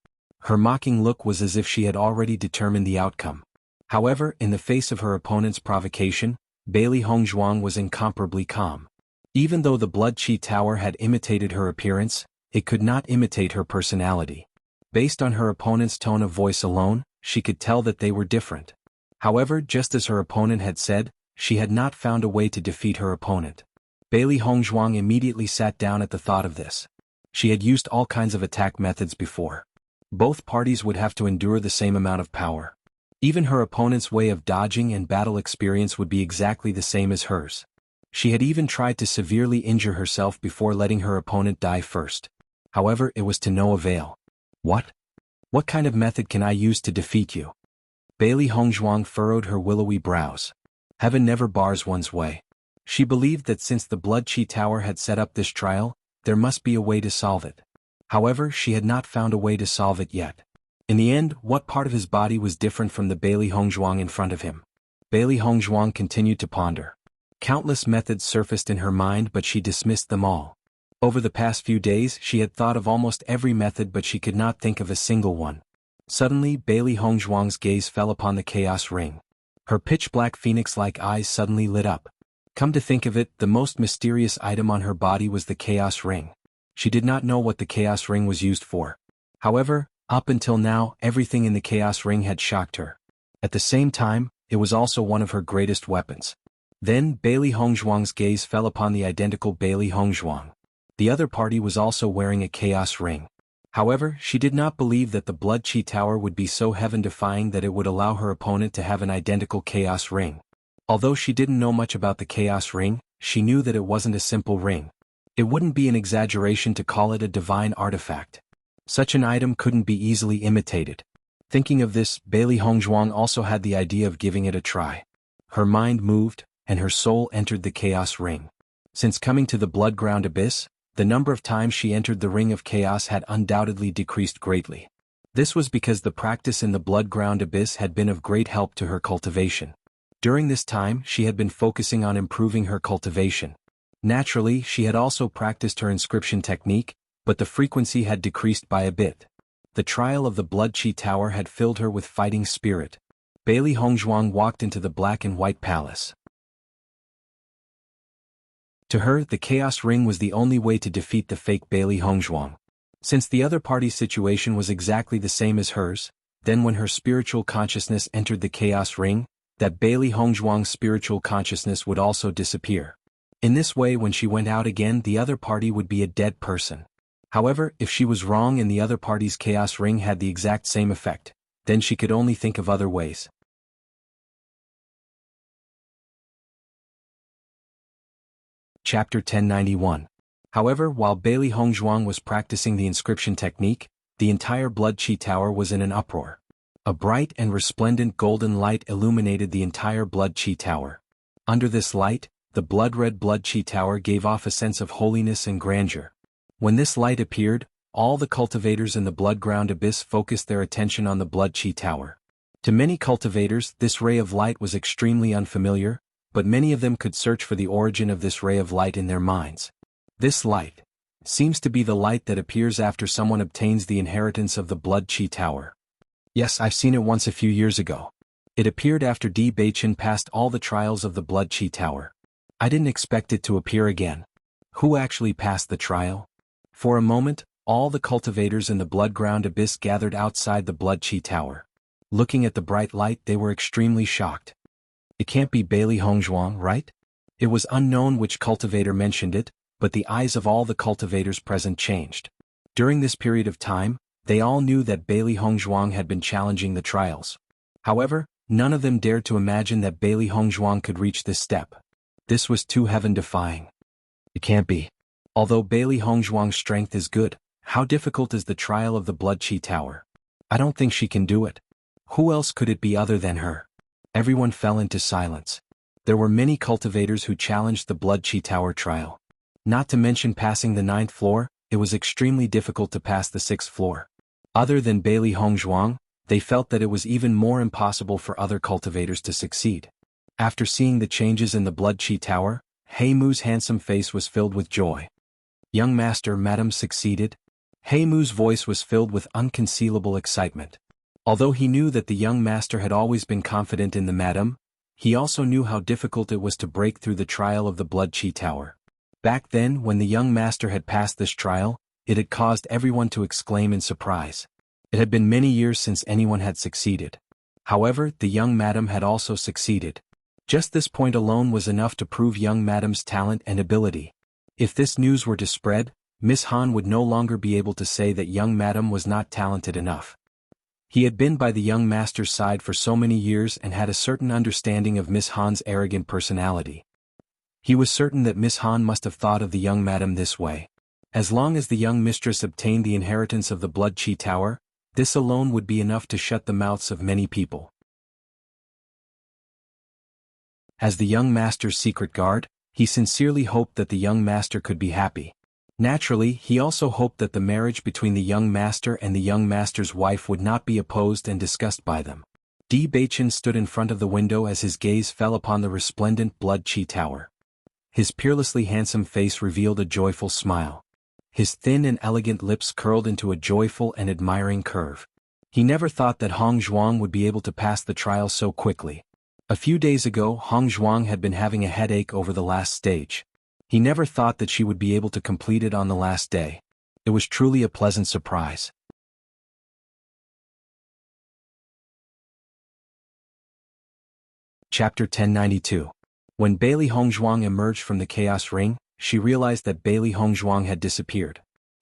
Her mocking look was as if she had already determined the outcome. However, in the face of her opponent's provocation, Bailey Hongzhuang was incomparably calm. Even though the Blood Qi Tower had imitated her appearance, it could not imitate her personality. Based on her opponent's tone of voice alone, she could tell that they were different. However, just as her opponent had said, she had not found a way to defeat her opponent. Bailey Hongzhuang immediately sat down at the thought of this. She had used all kinds of attack methods before. Both parties would have to endure the same amount of power. Even her opponent's way of dodging and battle experience would be exactly the same as hers. She had even tried to severely injure herself before letting her opponent die first. However, it was to no avail. What? What kind of method can I use to defeat you? Bailey Hongzhuang furrowed her willowy brows. Heaven never bars one's way. She believed that since the Blood Qi Tower had set up this trial, there must be a way to solve it. However, she had not found a way to solve it yet. In the end, what part of his body was different from the Bailey Hongzhuang in front of him? Bailey Hongzhuang continued to ponder. Countless methods surfaced in her mind, but she dismissed them all. Over the past few days she had thought of almost every method, but she could not think of a single one. Suddenly Bailey Hongzhuang's gaze fell upon the chaos ring. Her pitch-black phoenix-like eyes suddenly lit up. Come to think of it, the most mysterious item on her body was the chaos ring. She did not know what the chaos ring was used for. However, up until now, everything in the chaos ring had shocked her. At the same time, it was also one of her greatest weapons. Then Bailey Hongzhuang's gaze fell upon the identical Bailey Hongzhuang. The other party was also wearing a chaos ring. However, she did not believe that the Blood Chi Tower would be so heaven-defying that it would allow her opponent to have an identical chaos ring. Although she didn't know much about the chaos ring, she knew that it wasn't a simple ring. It wouldn't be an exaggeration to call it a divine artifact. Such an item couldn't be easily imitated. Thinking of this, Bailey Hongzhuang also had the idea of giving it a try. Her mind moved, and her soul entered the chaos ring. Since coming to the blood-ground abyss, the number of times she entered the ring of chaos had undoubtedly decreased greatly. This was because the practice in the blood-ground abyss had been of great help to her cultivation. During this time she had been focusing on improving her cultivation. Naturally, she had also practiced her inscription technique, but the frequency had decreased by a bit. The trial of the Blood Chi Tower had filled her with fighting spirit. Bailey Hongzhuang walked into the black and white palace. To her, the chaos ring was the only way to defeat the fake Bailey Hongzhuang. Since the other party's situation was exactly the same as hers, then when her spiritual consciousness entered the chaos ring, that Bailey Hongzhuang's spiritual consciousness would also disappear. In this way, when she went out again, the other party would be a dead person. However, if she was wrong and the other party's chaos ring had the exact same effect, then she could only think of other ways. Chapter 1091. However, while Bailey Hongzhuang was practicing the inscription technique, the entire Blood Chi Tower was in an uproar. A bright and resplendent golden light illuminated the entire Blood Chi Tower. Under this light, the blood-red Blood Chi Tower gave off a sense of holiness and grandeur. When this light appeared, all the cultivators in the blood-ground abyss focused their attention on the Blood Chi Tower. To many cultivators, this ray of light was extremely unfamiliar, but many of them could search for the origin of this ray of light in their minds. This light seems to be the light that appears after someone obtains the inheritance of the Blood Chi Tower. Yes, I've seen it once a few years ago. It appeared after Di Beichen passed all the trials of the Blood Chi Tower. I didn't expect it to appear again. Who actually passed the trial? For a moment, all the cultivators in the blood-ground abyss gathered outside the Blood Chi Tower. Looking at the bright light, they were extremely shocked. It can't be Bailey Hongzhuang, right? It was unknown which cultivator mentioned it, but the eyes of all the cultivators present changed. During this period of time, they all knew that Bailey Hongzhuang had been challenging the trials. However, none of them dared to imagine that Bailey Hongzhuang could reach this step. This was too heaven-defying. It can't be. Although Bailey Hongzhuang's strength is good, how difficult is the trial of the Blood Chi Tower? I don't think she can do it. Who else could it be other than her? Everyone fell into silence. There were many cultivators who challenged the Blood Chi Tower trial. Not to mention passing the 9th floor, it was extremely difficult to pass the 6th floor. Other than Bailey Hongzhuang, they felt that it was even more impossible for other cultivators to succeed. After seeing the changes in the Blood Chi Tower, He Mu's handsome face was filled with joy. Young master, madam succeeded? He Mu's voice was filled with unconcealable excitement. Although he knew that the young master had always been confident in the madam, he also knew how difficult it was to break through the trial of the Blood Chi Tower. Back then, when the young master had passed this trial, it had caused everyone to exclaim in surprise. It had been many years since anyone had succeeded. However, the young madam had also succeeded. Just this point alone was enough to prove young madam's talent and ability. If this news were to spread, Miss Han would no longer be able to say that young madam was not talented enough. He had been by the young master's side for so many years and had a certain understanding of Miss Han's arrogant personality. He was certain that Miss Han must have thought of the young madam this way. As long as the young mistress obtained the inheritance of the Blood Chi Tower, this alone would be enough to shut the mouths of many people. As the young master's secret guard, he sincerely hoped that the young master could be happy. Naturally, he also hoped that the marriage between the young master and the young master's wife would not be opposed and discussed by them. Di Beichen stood in front of the window as his gaze fell upon the resplendent Blood Chi Tower. His peerlessly handsome face revealed a joyful smile. His thin and elegant lips curled into a joyful and admiring curve. He never thought that Hong Zhuang would be able to pass the trial so quickly. A few days ago, Hong Zhuang had been having a headache over the last stage. He never thought that she would be able to complete it on the last day. It was truly a pleasant surprise. Chapter 1092. When Bailey Hongzhuang emerged from the Chaos Ring, she realized that Bailey Hongzhuang had disappeared.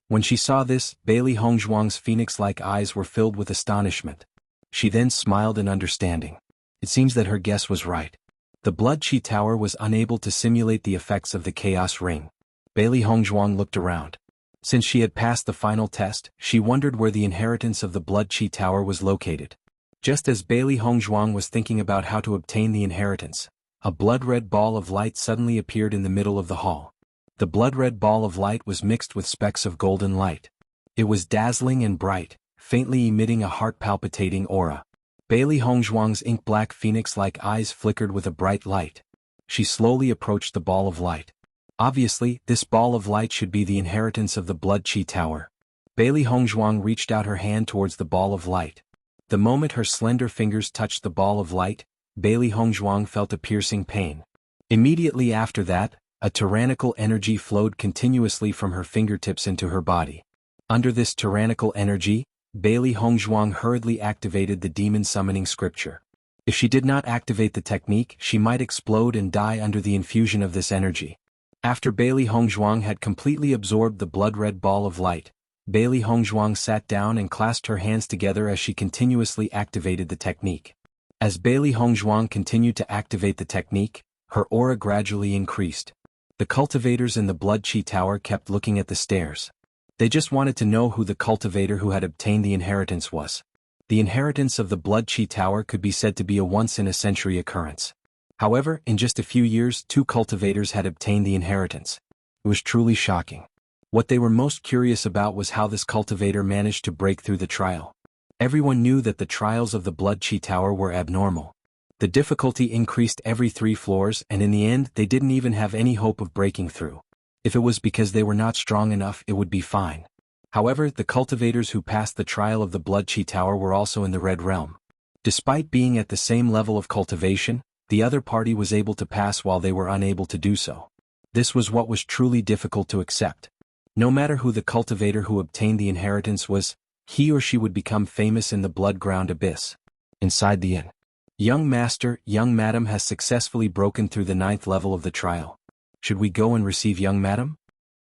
When she saw this, Bailey Hongzhuang's phoenix-like eyes were filled with astonishment. She then smiled in understanding. It seems that her guess was right. The Blood Chi Tower was unable to simulate the effects of the Chaos Ring. Bailey Hongzhuang looked around. Since she had passed the final test, she wondered where the inheritance of the Blood Chi Tower was located. Just as Bailey Hongzhuang was thinking about how to obtain the inheritance, a blood-red ball of light suddenly appeared in the middle of the hall. The blood-red ball of light was mixed with specks of golden light. It was dazzling and bright, faintly emitting a heart-palpitating aura. Bailey Hongzhuang's ink-black phoenix-like eyes flickered with a bright light. She slowly approached the ball of light. Obviously, this ball of light should be the inheritance of the Blood Chi Tower. Bailey Hongzhuang reached out her hand towards the ball of light. The moment her slender fingers touched the ball of light, Bailey Hongzhuang felt a piercing pain. Immediately after that, a tyrannical energy flowed continuously from her fingertips into her body. Under this tyrannical energy, Bailey Hongzhuang hurriedly activated the demon summoning scripture. If she did not activate the technique, she might explode and die under the infusion of this energy. After Bailey Hongzhuang had completely absorbed the blood-red ball of light, Bailey Hongzhuang sat down and clasped her hands together as she continuously activated the technique. As Bailey Hongzhuang continued to activate the technique, her aura gradually increased. The cultivators in the Blood Chi Tower kept looking at the stairs. They just wanted to know who the cultivator who had obtained the inheritance was. The inheritance of the Blood Chi Tower could be said to be a once-in-a-century occurrence. However, in just a few years, 2 cultivators had obtained the inheritance. It was truly shocking. What they were most curious about was how this cultivator managed to break through the trial. Everyone knew that the trials of the Blood Chi Tower were abnormal. The difficulty increased every 3 floors, and in the end they didn't even have any hope of breaking through. If it was because they were not strong enough, it would be fine. However, the cultivators who passed the trial of the Blood Chi Tower were also in the Red Realm. Despite being at the same level of cultivation, the other party was able to pass while they were unable to do so. This was what was truly difficult to accept. No matter who the cultivator who obtained the inheritance was, he or she would become famous in the blood-ground abyss. Inside the inn. Young Master, young Madam has successfully broken through the 9th level of the trial. Should we go and receive young Madam?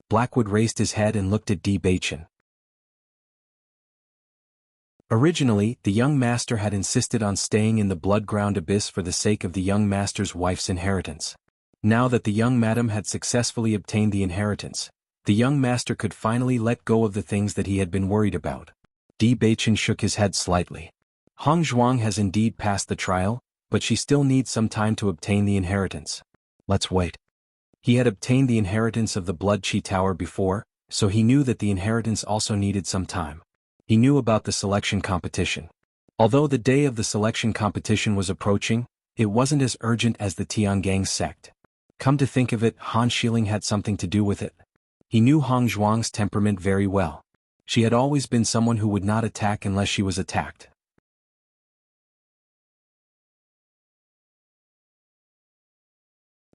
Blackwood raised his head and looked at D. Bachin. Originally, the young master had insisted on staying in the blood-ground abyss for the sake of the young master's wife's inheritance. Now that the young Madam had successfully obtained the inheritance, the young master could finally let go of the things that he had been worried about. D. Bachin shook his head slightly. Hong Zhuang has indeed passed the trial, but she still needs some time to obtain the inheritance. Let's wait. He had obtained the inheritance of the Blood Chi Tower before, so he knew that the inheritance also needed some time. He knew about the selection competition. Although the day of the selection competition was approaching, it wasn't as urgent as the Tiangang sect. Come to think of it, Han Xiling had something to do with it. He knew Hong Zhuang's temperament very well. She had always been someone who would not attack unless she was attacked.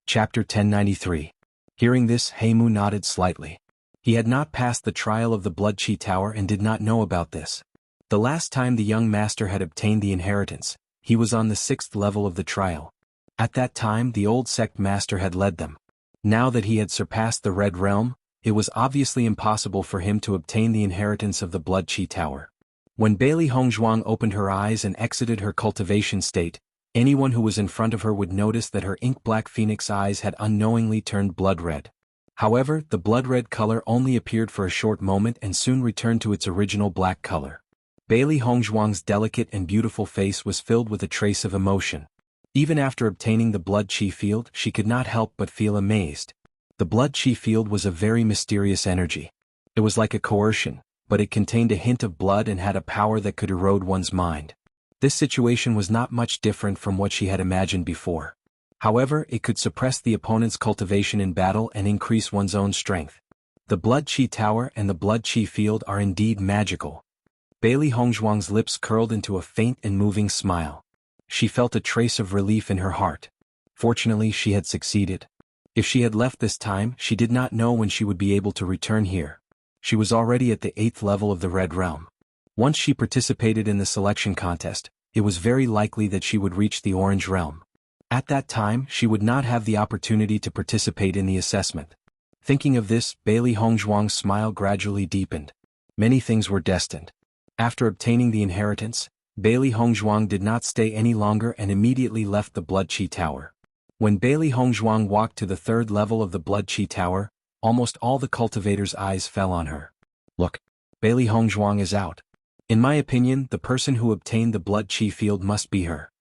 Chapter 1093. Hearing this, Heimu nodded slightly. He had not passed the trial of the Blood Chi Tower and did not know about this. The last time the young master had obtained the inheritance, he was on the 6th level of the trial. At that time, the old sect master had led them. Now that he had surpassed the Red Realm, it was obviously impossible for him to obtain the inheritance of the Blood Chi Tower. When Bailey Hongzhuang opened her eyes and exited her cultivation state, anyone who was in front of her would notice that her ink-black phoenix eyes had unknowingly turned blood-red. However, the blood-red color only appeared for a short moment and soon returned to its original black color. Bailey Hongzhuang's delicate and beautiful face was filled with a trace of emotion. Even after obtaining the Blood Chi field, she could not help but feel amazed. The Blood Chi field was a very mysterious energy. It was like a coercion, but it contained a hint of blood and had a power that could erode one's mind. This situation was not much different from what she had imagined before. However, it could suppress the opponent's cultivation in battle and increase one's own strength. The Blood Qi Tower and the Blood Qi Field are indeed magical. Bailey Hongzhuang's lips curled into a faint and moving smile. She felt a trace of relief in her heart. Fortunately, she had succeeded. If she had left this time, she did not know when she would be able to return here. She was already at the 8th level of the Red Realm. Once she participated in the selection contest, it was very likely that she would reach the Orange Realm. At that time, she would not have the opportunity to participate in the assessment. Thinking of this, Bailey Hongzhuang's smile gradually deepened. Many things were destined. After obtaining the inheritance, Bailey Hongzhuang did not stay any longer and immediately left the Blood Qi Tower. When Bailey Hongzhuang walked to the 3rd level of the Blood Qi Tower, almost all the cultivators' eyes fell on her. Look, Bailey Hongzhuang is out. In my opinion, the person who obtained the Blood Qi Field must be her.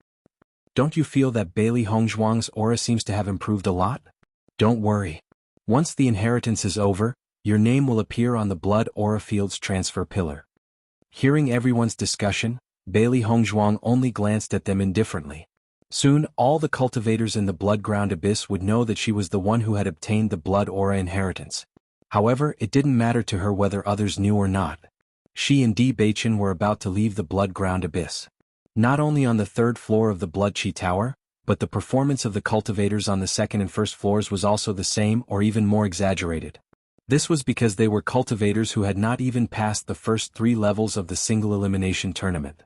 Don't you feel that Bailey Hongzhuang's aura seems to have improved a lot? Don't worry. Once the inheritance is over, your name will appear on the Blood Aura Field's transfer pillar. Hearing everyone's discussion, Bailey Hongzhuang only glanced at them indifferently. Soon, all the cultivators in the Blood-Ground Abyss would know that she was the one who had obtained the Blood Aura inheritance. However, it didn't matter to her whether others knew or not. She and Di Beichen were about to leave the Blood-Ground Abyss. Not only on the 3rd floor of the Blood Qi Tower, but the performance of the cultivators on the 2nd and 1st floors was also the same or even more exaggerated. This was because they were cultivators who had not even passed the first 3 levels of the single elimination tournament.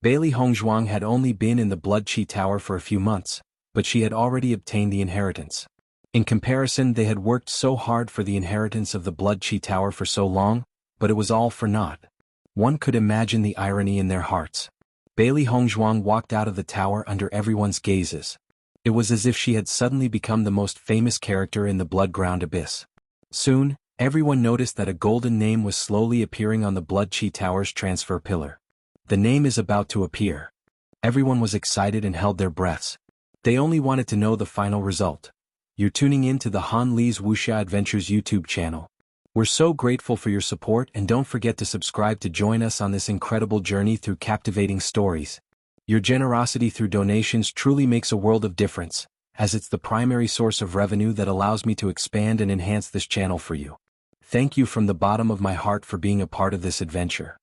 Bailey Hongzhuang had only been in the Blood Qi Tower for a few months, but she had already obtained the inheritance. In comparison, they had worked so hard for the inheritance of the Blood Qi Tower for so long, but it was all for naught. One could imagine the irony in their hearts. Bailey Hongzhuang walked out of the tower under everyone's gazes. It was as if she had suddenly become the most famous character in the Blood-Ground Abyss. Soon, everyone noticed that a golden name was slowly appearing on the Blood Qi Tower's transfer pillar. The name is about to appear. Everyone was excited and held their breaths. They only wanted to know the final result. You're tuning in to the Han Li's Wuxia Adventures YouTube channel. We're so grateful for your support, and don't forget to subscribe to join us on this incredible journey through captivating stories. Your generosity through donations truly makes a world of difference, as it's the primary source of revenue that allows me to expand and enhance this channel for you. Thank you from the bottom of my heart for being a part of this adventure.